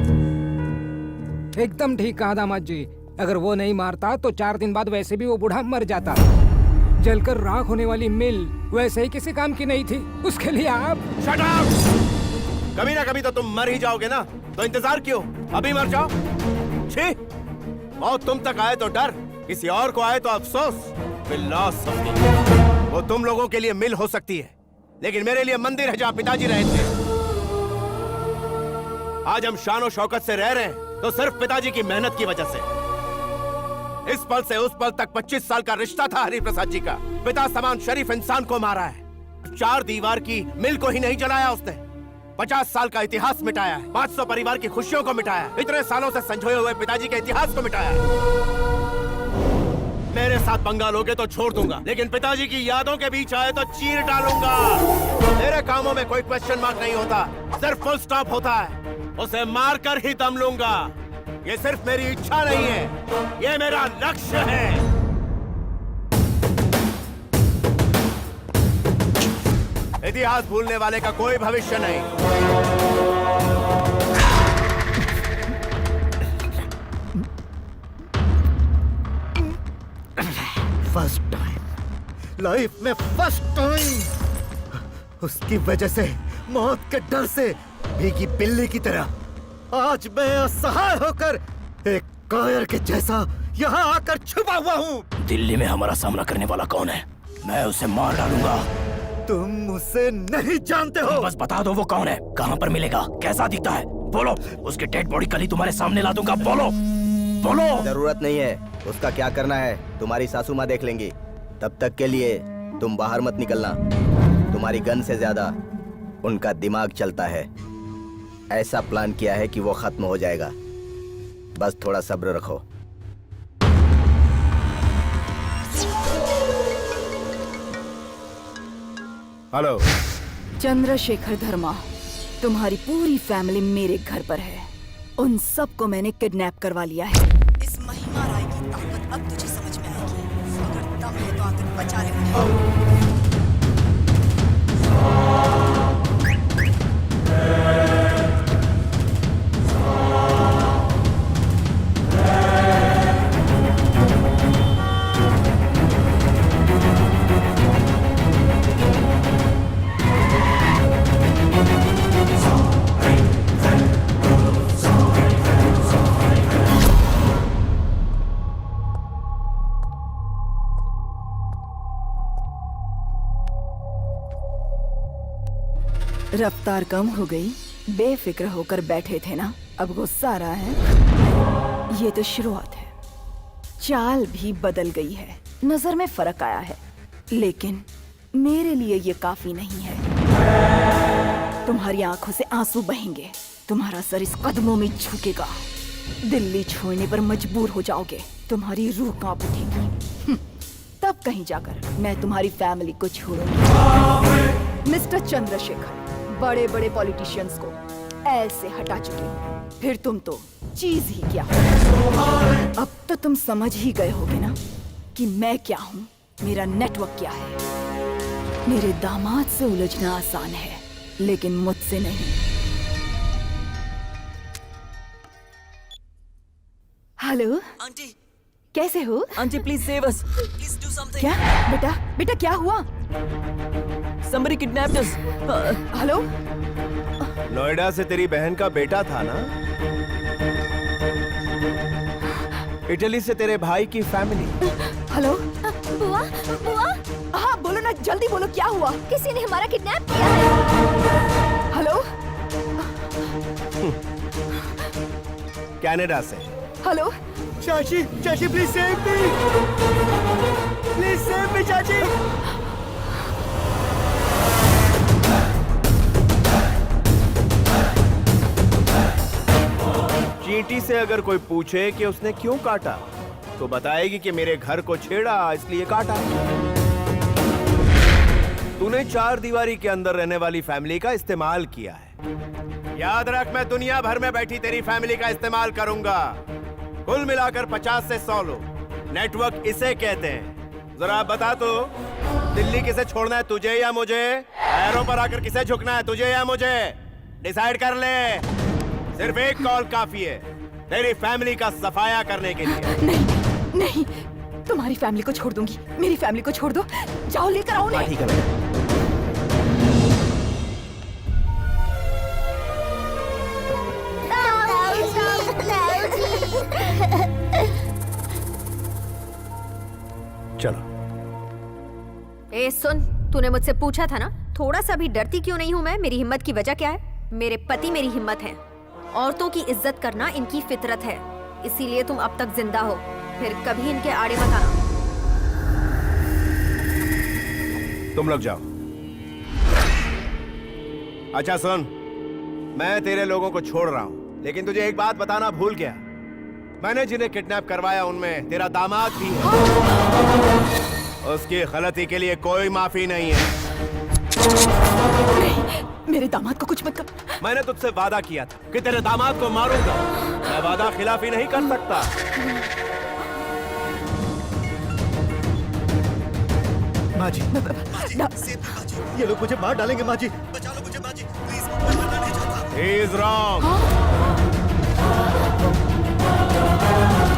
[SPEAKER 9] एकदम ठीक कहा दामाद जी। अगर वो नहीं मारता तो 4 दिन बाद वैसे भी वो बूढ़ा मर जाता। जलकर राख होने वाली मिल वैसे ही किसी काम की नहीं थी, उसके लिए आप
[SPEAKER 4] शट अप! कभी ना कभी तो तुम मर ही जाओगे ना, तो इंतजार क्यों? अभी मर जाओ। छी! मौत तुम तक आए तो डर, किसी और को आए तो अफसोस। फिलॉसफी। वो तुम लोगों के लिए मिल हो सकती है, लेकिन मेरे लिए मंदिर है जहाँ पिताजी रहे थे। आज हम शान और शौकत से रह रहे हैं तो सिर्फ पिताजी की मेहनत की वजह से। इस पल से उस पल तक 25 साल का रिश्ता था हरि प्रसाद जी का। पिता समान शरीफ इंसान को मारा है। 4 दीवार की मिल को ही नहीं जलाया उसने। 50 साल का इतिहास मिटाया है। 500 परिवार की खुशियों को मिटाया है। इतने सालों से संजोए हुए पिताजी के इतिहास को मिटाया है। मेरे साथ पंगा लोगे तो छोड़ दूंगा, लेकिन पिताजी की यादों के बीच आए तो चीर डालूंगा। मेरे कामों में कोई क्वेश्चन मार्क नहीं होता, सिर्फ फुल स्टॉप होता है। उसे मार कर ही दम लूंगा। ये सिर्फ मेरी इच्छा नहीं है, ये मेरा लक्ष्य है। इतिहास भूलने वाले का कोई भविष्य नहीं।
[SPEAKER 8] फर्स्ट टाइम लाइफ में, फर्स्ट टाइम उसकी वजह से, मौत के डर से भीगी बिल्ली की तरह आज मैं असहाय होकर एक कायर के जैसा यहाँ आकर छुपा हुआ हूँ।
[SPEAKER 13] दिल्ली में हमारा सामना करने वाला कौन है? मैं उसे मार डालूंगा।
[SPEAKER 8] तुम उसे नहीं जानते हो।
[SPEAKER 13] बस बता दो वो कौन है, कहाँ पर मिलेगा, कैसा दिखता है, बोलो। उसकी डेड बॉडी कल ही तुम्हारे सामने ला दूंगा। बोलो बोलो।
[SPEAKER 14] जरूरत नहीं है, उसका क्या करना है तुम्हारी सासू माँ देख लेंगी। तब तक के लिए तुम बाहर मत निकलना। तुम्हारी गन से ज्यादा उनका दिमाग चलता है। ऐसा प्लान किया है कि वो खत्म हो जाएगा। बस थोड़ा सब्र रखो।
[SPEAKER 4] हेलो
[SPEAKER 12] चंद्रशेखर धर्मा, तुम्हारी पूरी फैमिली मेरे घर पर है। उन सबको मैंने किडनैप करवा लिया है। इस महिमा राय की ताकत अब तुझे समझ में आएगी। अगर दम है तो आकर बचा ले मुझे। रफ्तार कम हो गई, बेफिक्र होकर बैठे थे ना, अब गुस्सा आ रहा है। ये तो शुरुआत है, चाल भी बदल गई है, नजर में फर्क आया है, लेकिन मेरे लिए ये काफी नहीं है। तुम्हारी आंखों से आंसू बहेंगे, तुम्हारा सर इस कदमों में झुकेगा, दिल्ली छोड़ने पर मजबूर हो जाओगे, तुम्हारी रूह कांप उठेगी। तब कहीं जाकर मैं तुम्हारी फैमिली को छोड़ूंगी। मिस्टर चंद्रशेखर, बड़े बड़े पॉलिटिशियंस को ऐसे हटा चुके हो, फिर तुम तो चीज ही क्या हो। अब तो तुम समझ ही गए होगे ना कि मैं क्या हूँ, मेरा नेटवर्क क्या है। मेरे दामाद से उलझना आसान है, लेकिन मुझसे नहीं। हेलो
[SPEAKER 3] आंटी,
[SPEAKER 12] कैसे हो?
[SPEAKER 3] Aunty please save us, please do something.
[SPEAKER 12] क्या बेटा, बेटा क्या हुआ?
[SPEAKER 3] Somebody kidnapped us.
[SPEAKER 12] Hello,
[SPEAKER 4] Noida से तेरी बहन का बेटा था ना? इटली से तेरे भाई की फैमिली।
[SPEAKER 12] हेलो
[SPEAKER 6] बुआ, बुआ,
[SPEAKER 12] हाँ बोलो ना, जल्दी बोलो, क्या हुआ?
[SPEAKER 6] किसी ने हमारा किडनैप किया है।
[SPEAKER 12] हेलो
[SPEAKER 4] कनाडा से।
[SPEAKER 12] हेलो
[SPEAKER 8] चाची, चाची please save me, please save me चाची।
[SPEAKER 4] चींटी से अगर कोई पूछे कि उसने क्यों काटा, तो बताएगी कि मेरे घर को छेड़ा इसलिए काटा। तूने 4 दीवारी के अंदर रहने वाली फैमिली का इस्तेमाल किया है। याद रख, मैं दुनिया भर में बैठी तेरी फैमिली का इस्तेमाल करूंगा। कुल मिलाकर 50 से 100 लोग। नेटवर्क इसे कहते हैं। जरा आप बता तो, दिल्ली किसे छोड़ना है, तुझे या मुझे? पैरों पर आकर किसे झुकना है, तुझे या मुझे? डिसाइड कर ले। सिर्फ एक कॉल काफी है तेरी फैमिली का सफाया करने के लिए।
[SPEAKER 12] नहीं नहीं, तुम्हारी फैमिली को छोड़ दूंगी। मेरी फैमिली को छोड़ दो। जाओ लेकर आओ उन्हें।
[SPEAKER 14] ठीक है।
[SPEAKER 4] चलो।
[SPEAKER 6] ए सुन, तूने मुझसे पूछा था ना, थोड़ा सा भी डरती क्यों नहीं हूँ मैं? मेरी हिम्मत की वजह क्या है? मेरे पति मेरी हिम्मत है। औरतों की इज्जत करना इनकी फितरत है, इसीलिए तुम अब तक जिंदा हो। फिर कभी इनके आड़े मत आना।
[SPEAKER 4] तुम लोग जाओ। अच्छा सुन, मैं तेरे लोगों को छोड़ रहा हूं, लेकिन तुझे एक बात बताना भूल गया। मैंने जिन्हें किडनैप करवाया उनमें तेरा दामाद भी है। उसकी गलती के लिए कोई माफी नहीं है।
[SPEAKER 12] नहीं, मेरे दामाद को कुछ मत कर।
[SPEAKER 4] मैंने तुझसे वादा किया था कि तेरे दामाद को मारूंगा। मैं वादा खिलाफी नहीं कर सकता।
[SPEAKER 8] माँ जी, ये लोग मुझे मार डालेंगे। माँ जी, बचा लो मुझे। माँ जी, प्लीज, मैं मरना नहीं चाहता।
[SPEAKER 4] He is wrong.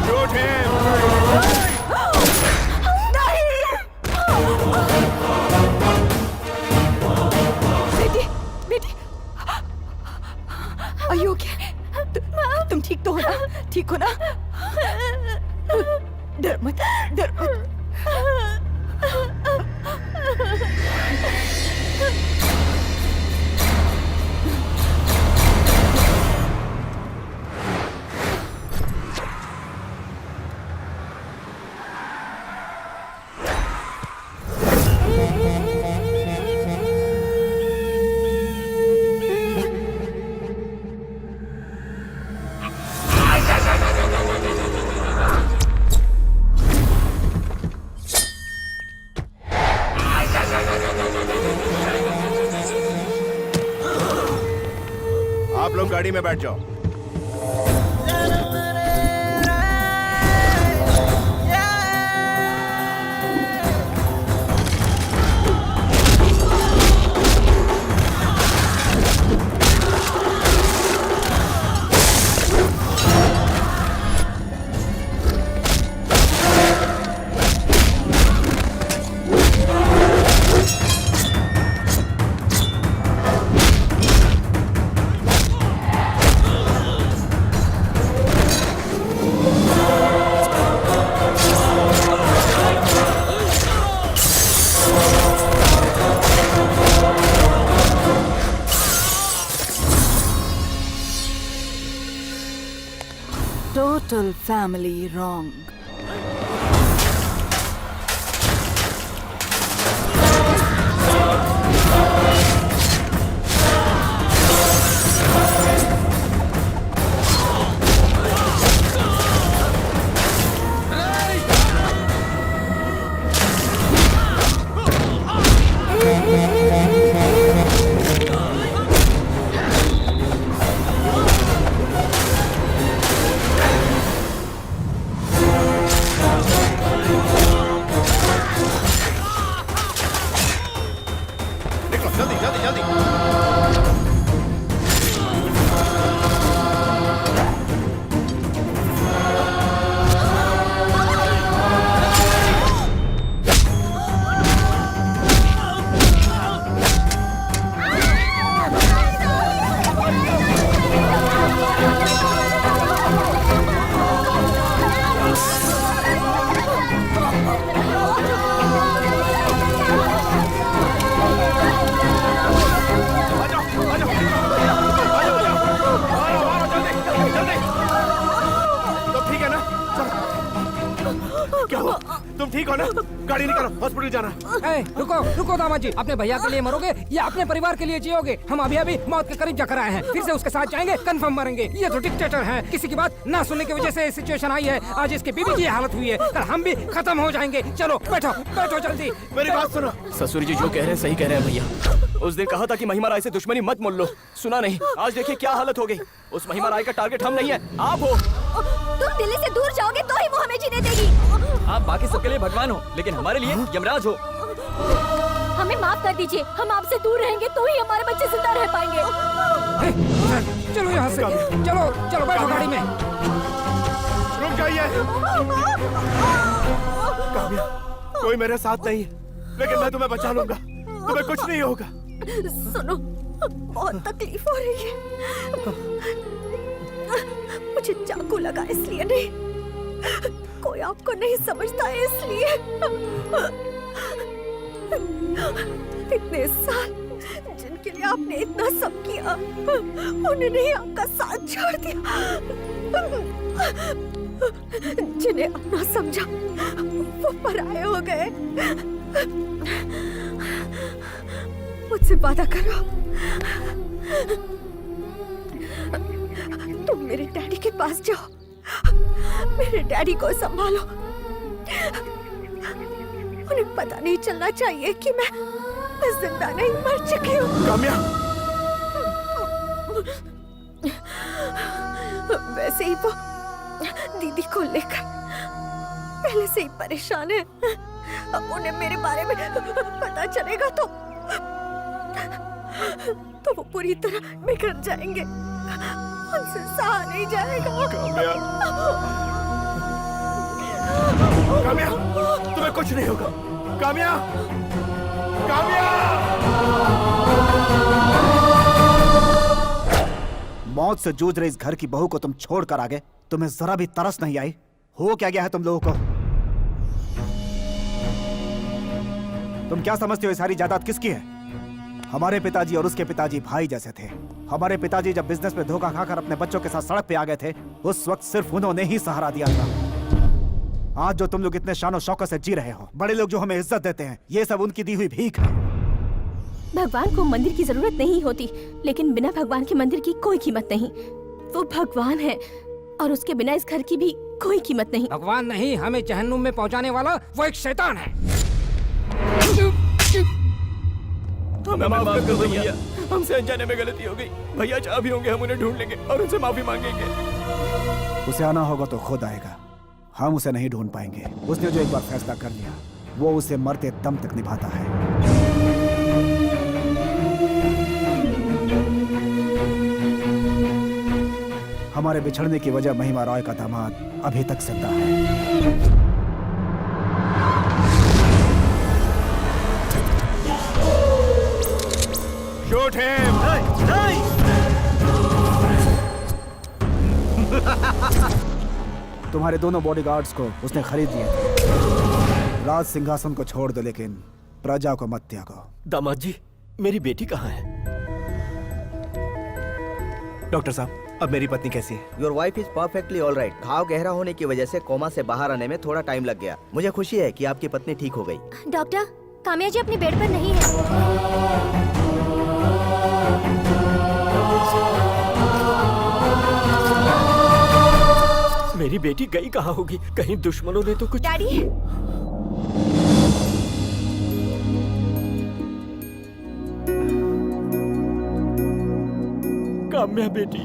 [SPEAKER 4] Shoot him.
[SPEAKER 12] बेटी, बेटी, Are you okay? तुम ठीक तो हो ना? ठीक हो ना? डर मत, डर मत।
[SPEAKER 4] आप लोग गाड़ी में बैठ जाओ।
[SPEAKER 12] Total family wrong.
[SPEAKER 4] ठीक हो ना? गाड़ी निकालो, हॉस्पिटल जाना।
[SPEAKER 9] रुको रुको दामाद जी, अपने भैया के लिए मरोगे या अपने परिवार के लिए जियोगे? हम अभी अभी मौत के करीब जाकर आए हैं, फिर से उसके साथ जाएंगे, कंफर्म मरेंगे। ये तो डिक्टेटर है, किसी की बात ना सुनने की वजह से सिचुएशन आई है। आज इसकी बीवी की हालत हुई है, कल हम भी खत्म हो जाएंगे। चलो बैठो बैठो जल्दी।
[SPEAKER 4] मेरी बात सुनो।
[SPEAKER 2] ससुर जी जो कह रहे हैं सही कह रहे हैं भैया। उस दिन कहा था कि महिमा राय से दुश्मनी मत मोल लो, सुना नहीं। आज देखिए क्या हालत हो गई। उस महिमा राय का टारगेट हम नहीं है, आप हो।
[SPEAKER 5] तुम दिल्ली से दूर जाओगे तो ही वो हमें जीने देगी।
[SPEAKER 3] आप बाकी सबके लिए भगवान हो, लेकिन हमारे लिए यमराज हो।
[SPEAKER 5] हमें माफ कर दीजिए, हम आपसे दूर रहेंगे तो ही हमारे बच्चे जिंदा रह पाएंगे।
[SPEAKER 9] चलो यहाँ से, चलो चलो बैठो गाड़ी में।
[SPEAKER 4] रुक जाइए। काम्या, कोई मेरे साथ नहीं है, लेकिन मैं तुम्हें बचा लूंगा, तुम्हें कुछ नहीं होगा।
[SPEAKER 6] सुनो, बहुत तकलीफ हो रही है। मुझे चाकू लगा इसलिए नहीं, कोई आपको नहीं समझता है इसलिए। इतने साल जिनके लिए आपने इतना सब किया, उन्होंने ही आपका साथ छोड़ दिया। जिन्हें अपना समझा वो पराये हो गए। मुझसे वादा करो, तुम मेरे डैडी के पास जाओ, मेरे डैडी को संभालो। उन्हें पता नहीं चलना चाहिए कि मैं जिंदा नहीं मर चुकी हूँ।
[SPEAKER 4] काम्या,
[SPEAKER 6] वैसे ही वो दीदी को लेकर पहले से ही परेशान है। उन्हें मेरे बारे में पता चलेगा तो वो पूरी तरह बिखर जाएंगे, उनसे सहा नहीं जाएगा।
[SPEAKER 4] काम्या, काम्या, तुम्हें कुछ नहीं होगा। काम्या, काम्या।
[SPEAKER 8] मौत से जूझ रहे इस घर की बहू को तुम छोड़कर आ गए, तुम्हें जरा भी तरस नहीं आई? हो क्या गया है तुम लोगों को? तुम क्या समझते हो ये सारी जायदाद किसकी है? हमारे पिताजी और उसके पिताजी भाई जैसे थे। हमारे पिताजी जब बिजनेस में धोखा खाकर अपने बच्चों के साथ सड़क पे आ गए थे, उस वक्त सिर्फ उन्होंने ही सहारा दिया था। आज जो तुम लोग इतने शान और शौकत से जी रहे हो, बड़े लोग जो हमें इज्जत देते हैं, ये सब उनकी दी हुई भीख है।
[SPEAKER 10] भगवान को मंदिर की जरूरत नहीं होती, लेकिन बिना भगवान के मंदिर की कोई कीमत नहीं। वो भगवान है और उसके बिना इस घर की भी कोई कीमत नहीं।
[SPEAKER 9] भगवान नहीं, हमें जहन्नुम में पहुंचाने वाला वो एक शैतान है।
[SPEAKER 2] हमें माफ कर दो भैया, हमसे अनजाने में गलती हो गई। भैया जहाँ भी होंगे हम उन्हें ढूंढ लेंगे और उनसे माफी मांगेंगे।
[SPEAKER 8] उसे आना होगा तो खुद आएगा, हम उसे नहीं ढूंढ पाएंगे। उसने जो एक बार फैसला कर लिया, वो उसे मरते दम तक निभाता है। हमारे बिछड़ने की वजह महिमा रॉय का दामाद अभी तक जिंदा है।
[SPEAKER 4] Shoot him.
[SPEAKER 8] तुम्हारे दोनों बॉडीगार्ड्स को उसने खरीद लिया था। राज सिंहासन को छोड़ दो, लेकिन प्रजा को मत त्यागो।
[SPEAKER 13] दामाद जी, मेरी बेटी कहाँ है?
[SPEAKER 4] डॉक्टर साहब, अब मेरी पत्नी कैसी है?
[SPEAKER 14] Your wife is perfectly all right. घाव गहरा होने की वजह से कोमा से बाहर आने में थोड़ा टाइम लग गया। मुझे खुशी है कि आपकी पत्नी ठीक हो गई।
[SPEAKER 5] डॉक्टर, काम्या जी अपने बेड पर नहीं है।
[SPEAKER 13] मेरी बेटी गई कहाँ होगी? कहीं दुश्मनों ने तो कुछ।
[SPEAKER 6] डैडी,
[SPEAKER 13] काम्या बेटी,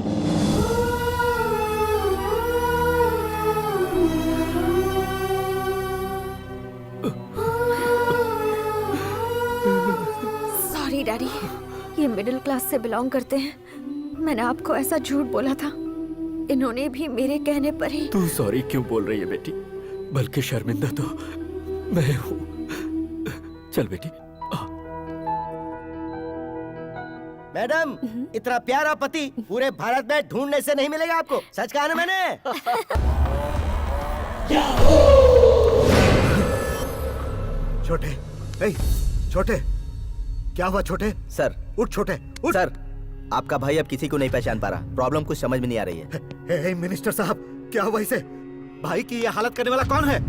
[SPEAKER 6] सॉरी डैडी, ये मिडिल क्लास से बिलोंग करते हैं। मैंने आपको ऐसा झूठ बोला था, इन्होंने भी मेरे कहने पर ही।
[SPEAKER 13] तू सॉरी क्यों बोल रही है बेटी? बल्कि शर्मिंदा तो मैं हूँ। चल बेटी।
[SPEAKER 14] मैडम, इतना प्यारा पति पूरे भारत में ढूंढने से नहीं मिलेगा आपको। सच कहा ना मैंने।
[SPEAKER 8] छोटे, ए, छोटे, क्या हुआ छोटे?
[SPEAKER 14] सर,
[SPEAKER 8] उठ छोटे, उठ।
[SPEAKER 14] सर, आपका भाई अब किसी को नहीं पहचान पा रहा। प्रॉब्लम कुछ समझ में नहीं आ रही है।
[SPEAKER 8] मिनिस्टर साहब, क्या हुआ इसे? भाई की ये हालत करने वाला कौन है?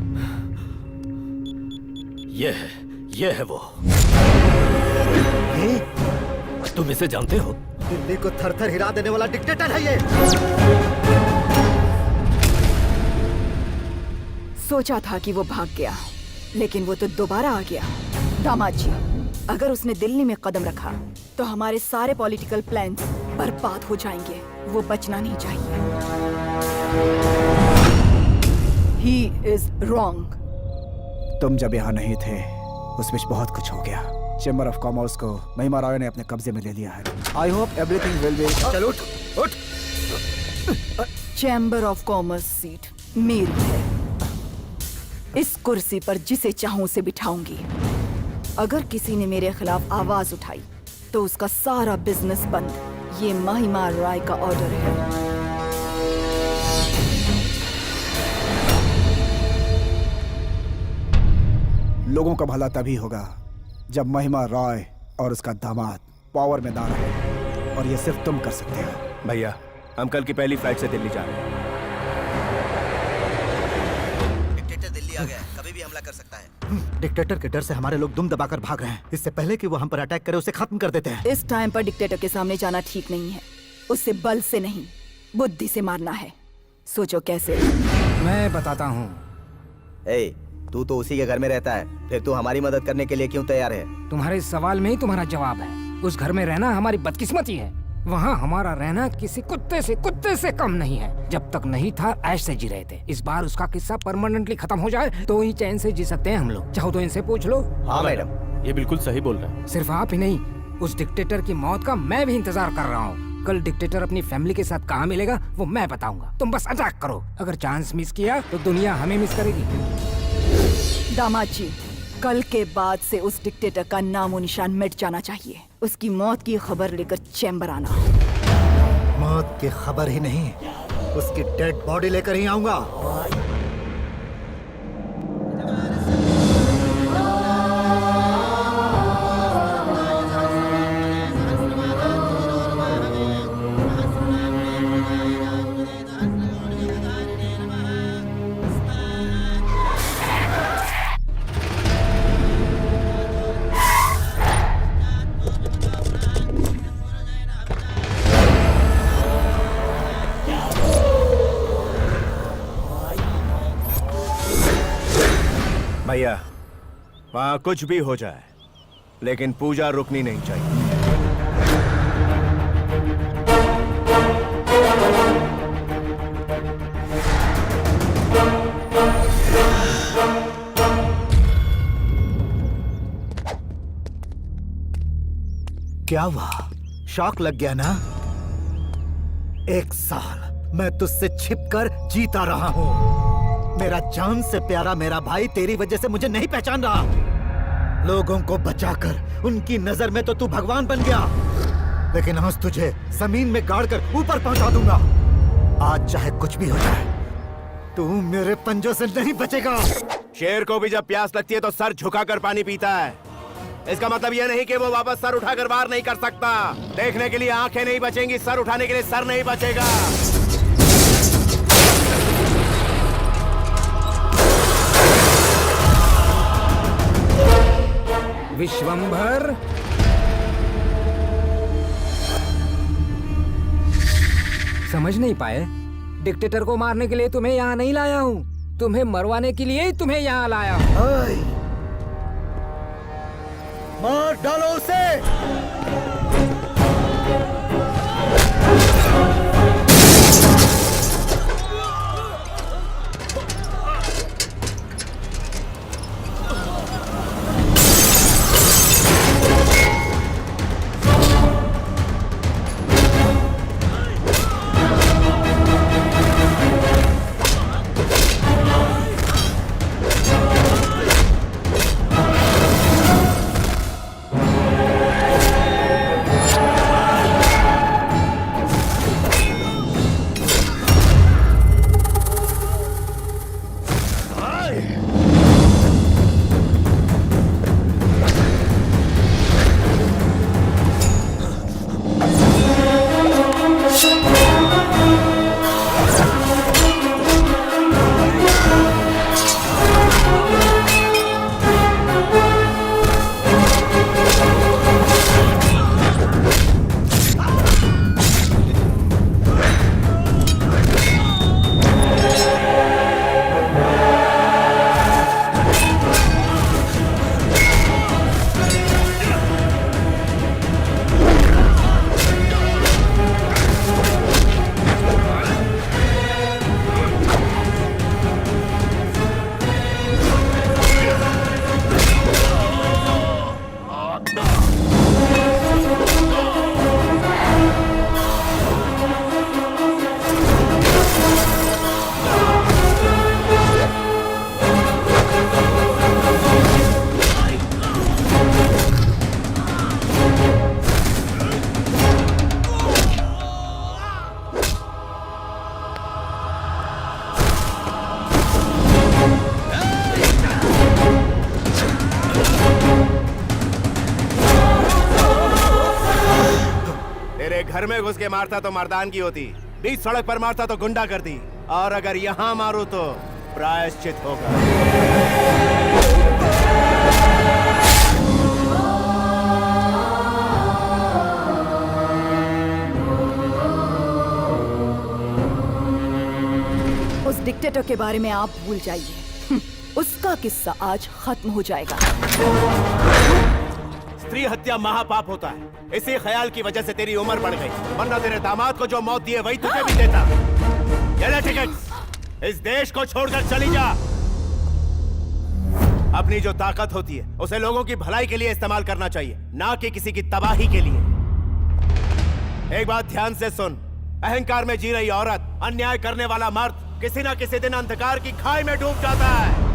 [SPEAKER 13] ये है वो। तुम इसे जानते हो?
[SPEAKER 8] दिल्ली को थर-थर हिला देने वाला डिक्टेटर है ये।
[SPEAKER 12] सोचा था कि वो भाग गया, लेकिन वो तो दोबारा आ गया। दामाद जी, अगर उसने दिल्ली में कदम रखा तो हमारे सारे पॉलिटिकल प्लान्स बर्बाद हो जाएंगे। वो बचना नहीं चाहिए। He is wrong.
[SPEAKER 15] तुम जब यहाँ नहीं थे उस बीच बहुत कुछ हो गया। चेंबर ऑफ कॉमर्स को महिमा राय ने अपने कब्जे में ले लिया है। I hope everything will be.
[SPEAKER 8] चल उठ।
[SPEAKER 12] चैम्बर ऑफ कॉमर्स सीट मेरी है। इस कुर्सी पर जिसे चाहूं उसे बिठाऊंगी। अगर किसी ने मेरे खिलाफ आवाज उठाई तो उसका सारा बिजनेस बंद। ये महिमा राय का ऑर्डर है।
[SPEAKER 15] लोगों का भला तभी होगा जब महिमा रॉय और उसका दामाद पावर में ना रहे, और ये सिर्फ तुम कर सकते हो।
[SPEAKER 4] भैया, हम कल की पहली फ्लाइट से दिल्ली जा रहे हैं।
[SPEAKER 14] डिक्टेटर दिल्ली आ गया, कभी भी हमला कर सकता है।
[SPEAKER 8] डिक्टेटर के डर से हमारे लोग दुम दबाकर भाग रहे हैं। इससे पहले कि वो हम पर अटैक करे उसे खत्म कर देते हैं।
[SPEAKER 12] इस टाइम पर डिक्टेटर के सामने जाना ठीक नहीं है। उसे बल से नहीं, बुद्धि से मारना है। सोचो कैसे।
[SPEAKER 9] मैं बताता हूँ।
[SPEAKER 14] तू तो उसी के घर में रहता है, फिर तू हमारी मदद करने के लिए क्यों तैयार है?
[SPEAKER 9] तुम्हारे इस सवाल में ही तुम्हारा जवाब है। उस घर में रहना हमारी बदकिस्मती है। वहाँ हमारा रहना किसी कुत्ते से कम नहीं है। जब तक नहीं था ऐश से जी रहे थे। इस बार उसका किस्सा परमानेंटली खत्म हो जाए तो ही चैन से जी सकते हैं हम लोग। चाहो तो इनसे पूछ लो।
[SPEAKER 14] हाँ मैडम,
[SPEAKER 13] ये बिल्कुल सही बोल रहे हैं।
[SPEAKER 9] सिर्फ आप ही नहीं, उस डिक्टेटर की मौत का मैं भी इंतजार कर रहा हूँ। कल डिक्टेटर अपनी फैमिली के साथ कहाँ मिलेगा वो मैं बताऊंगा। तुम बस अटैक करो। अगर चांस मिस किया तो दुनिया हमें मिस करेगी।
[SPEAKER 12] दामाद जी, कल के बाद से उस डिक्टेटर का नामो निशान मिट जाना चाहिए। उसकी मौत की खबर लेकर चैम्बर आना।
[SPEAKER 8] मौत की खबर ही नहीं, उसकी डेड बॉडी लेकर ही आऊंगा।
[SPEAKER 4] भैया, वहां कुछ भी हो जाए लेकिन पूजा रुकनी नहीं चाहिए।
[SPEAKER 8] क्या हुआ? शॉक लग गया ना? 1 साल मैं तुझसे छिपकर जीता रहा हूँ। मेरा जान से प्यारा मेरा भाई तेरी वजह से मुझे नहीं पहचान रहा। लोगों को बचाकर उनकी नजर में तो तू भगवान बन गया, लेकिन आज तुझे जमीन में गाड़कर ऊपर पहुंचा दूंगा। आज चाहे कुछ भी हो जाए, तू मेरे पंजों से नहीं बचेगा।
[SPEAKER 4] शेर को भी जब प्यास लगती है तो सर झुकाकर पानी पीता है। इसका मतलब यह नहीं कि वो वापस सर उठाकर वार नहीं कर सकता। देखने के लिए आंखें नहीं बचेंगी, सर उठाने के लिए सर नहीं बचेगा।
[SPEAKER 9] विश्वंभर, समझ नहीं पाए? डिक्टेटर को मारने के लिए तुम्हें यहाँ नहीं लाया हूँ, तुम्हें मरवाने के लिए ही तुम्हें यहाँ लाया हूँ।
[SPEAKER 8] मार डालो उसे।
[SPEAKER 4] घुस के मारता तो मर्दानगी होती, बीच सड़क पर मारता तो गुंडा करती, और अगर यहाँ मारूं तो प्रायश्चित होगा।
[SPEAKER 12] उस डिक्टेटर के बारे में आप भूल जाइए। उसका किस्सा आज खत्म हो जाएगा।
[SPEAKER 4] स्त्री हत्या महापाप होता है, इसी ख्याल की वजह से तेरी उम्र बढ़ गई, वरना तेरे दामाद को जो मौत दी है वही तुझे भी देता। ये ले टिकट, इस देश को छोड़कर चली जा। अपनी जो ताकत होती है उसे लोगों की भलाई के लिए इस्तेमाल करना चाहिए, ना कि किसी की तबाही के लिए। एक बात ध्यान से सुन, अहंकार में जी रही औरत, अन्याय करने वाला मर्द किसी ना किसी दिन अंधकार की खाई में डूब जाता है।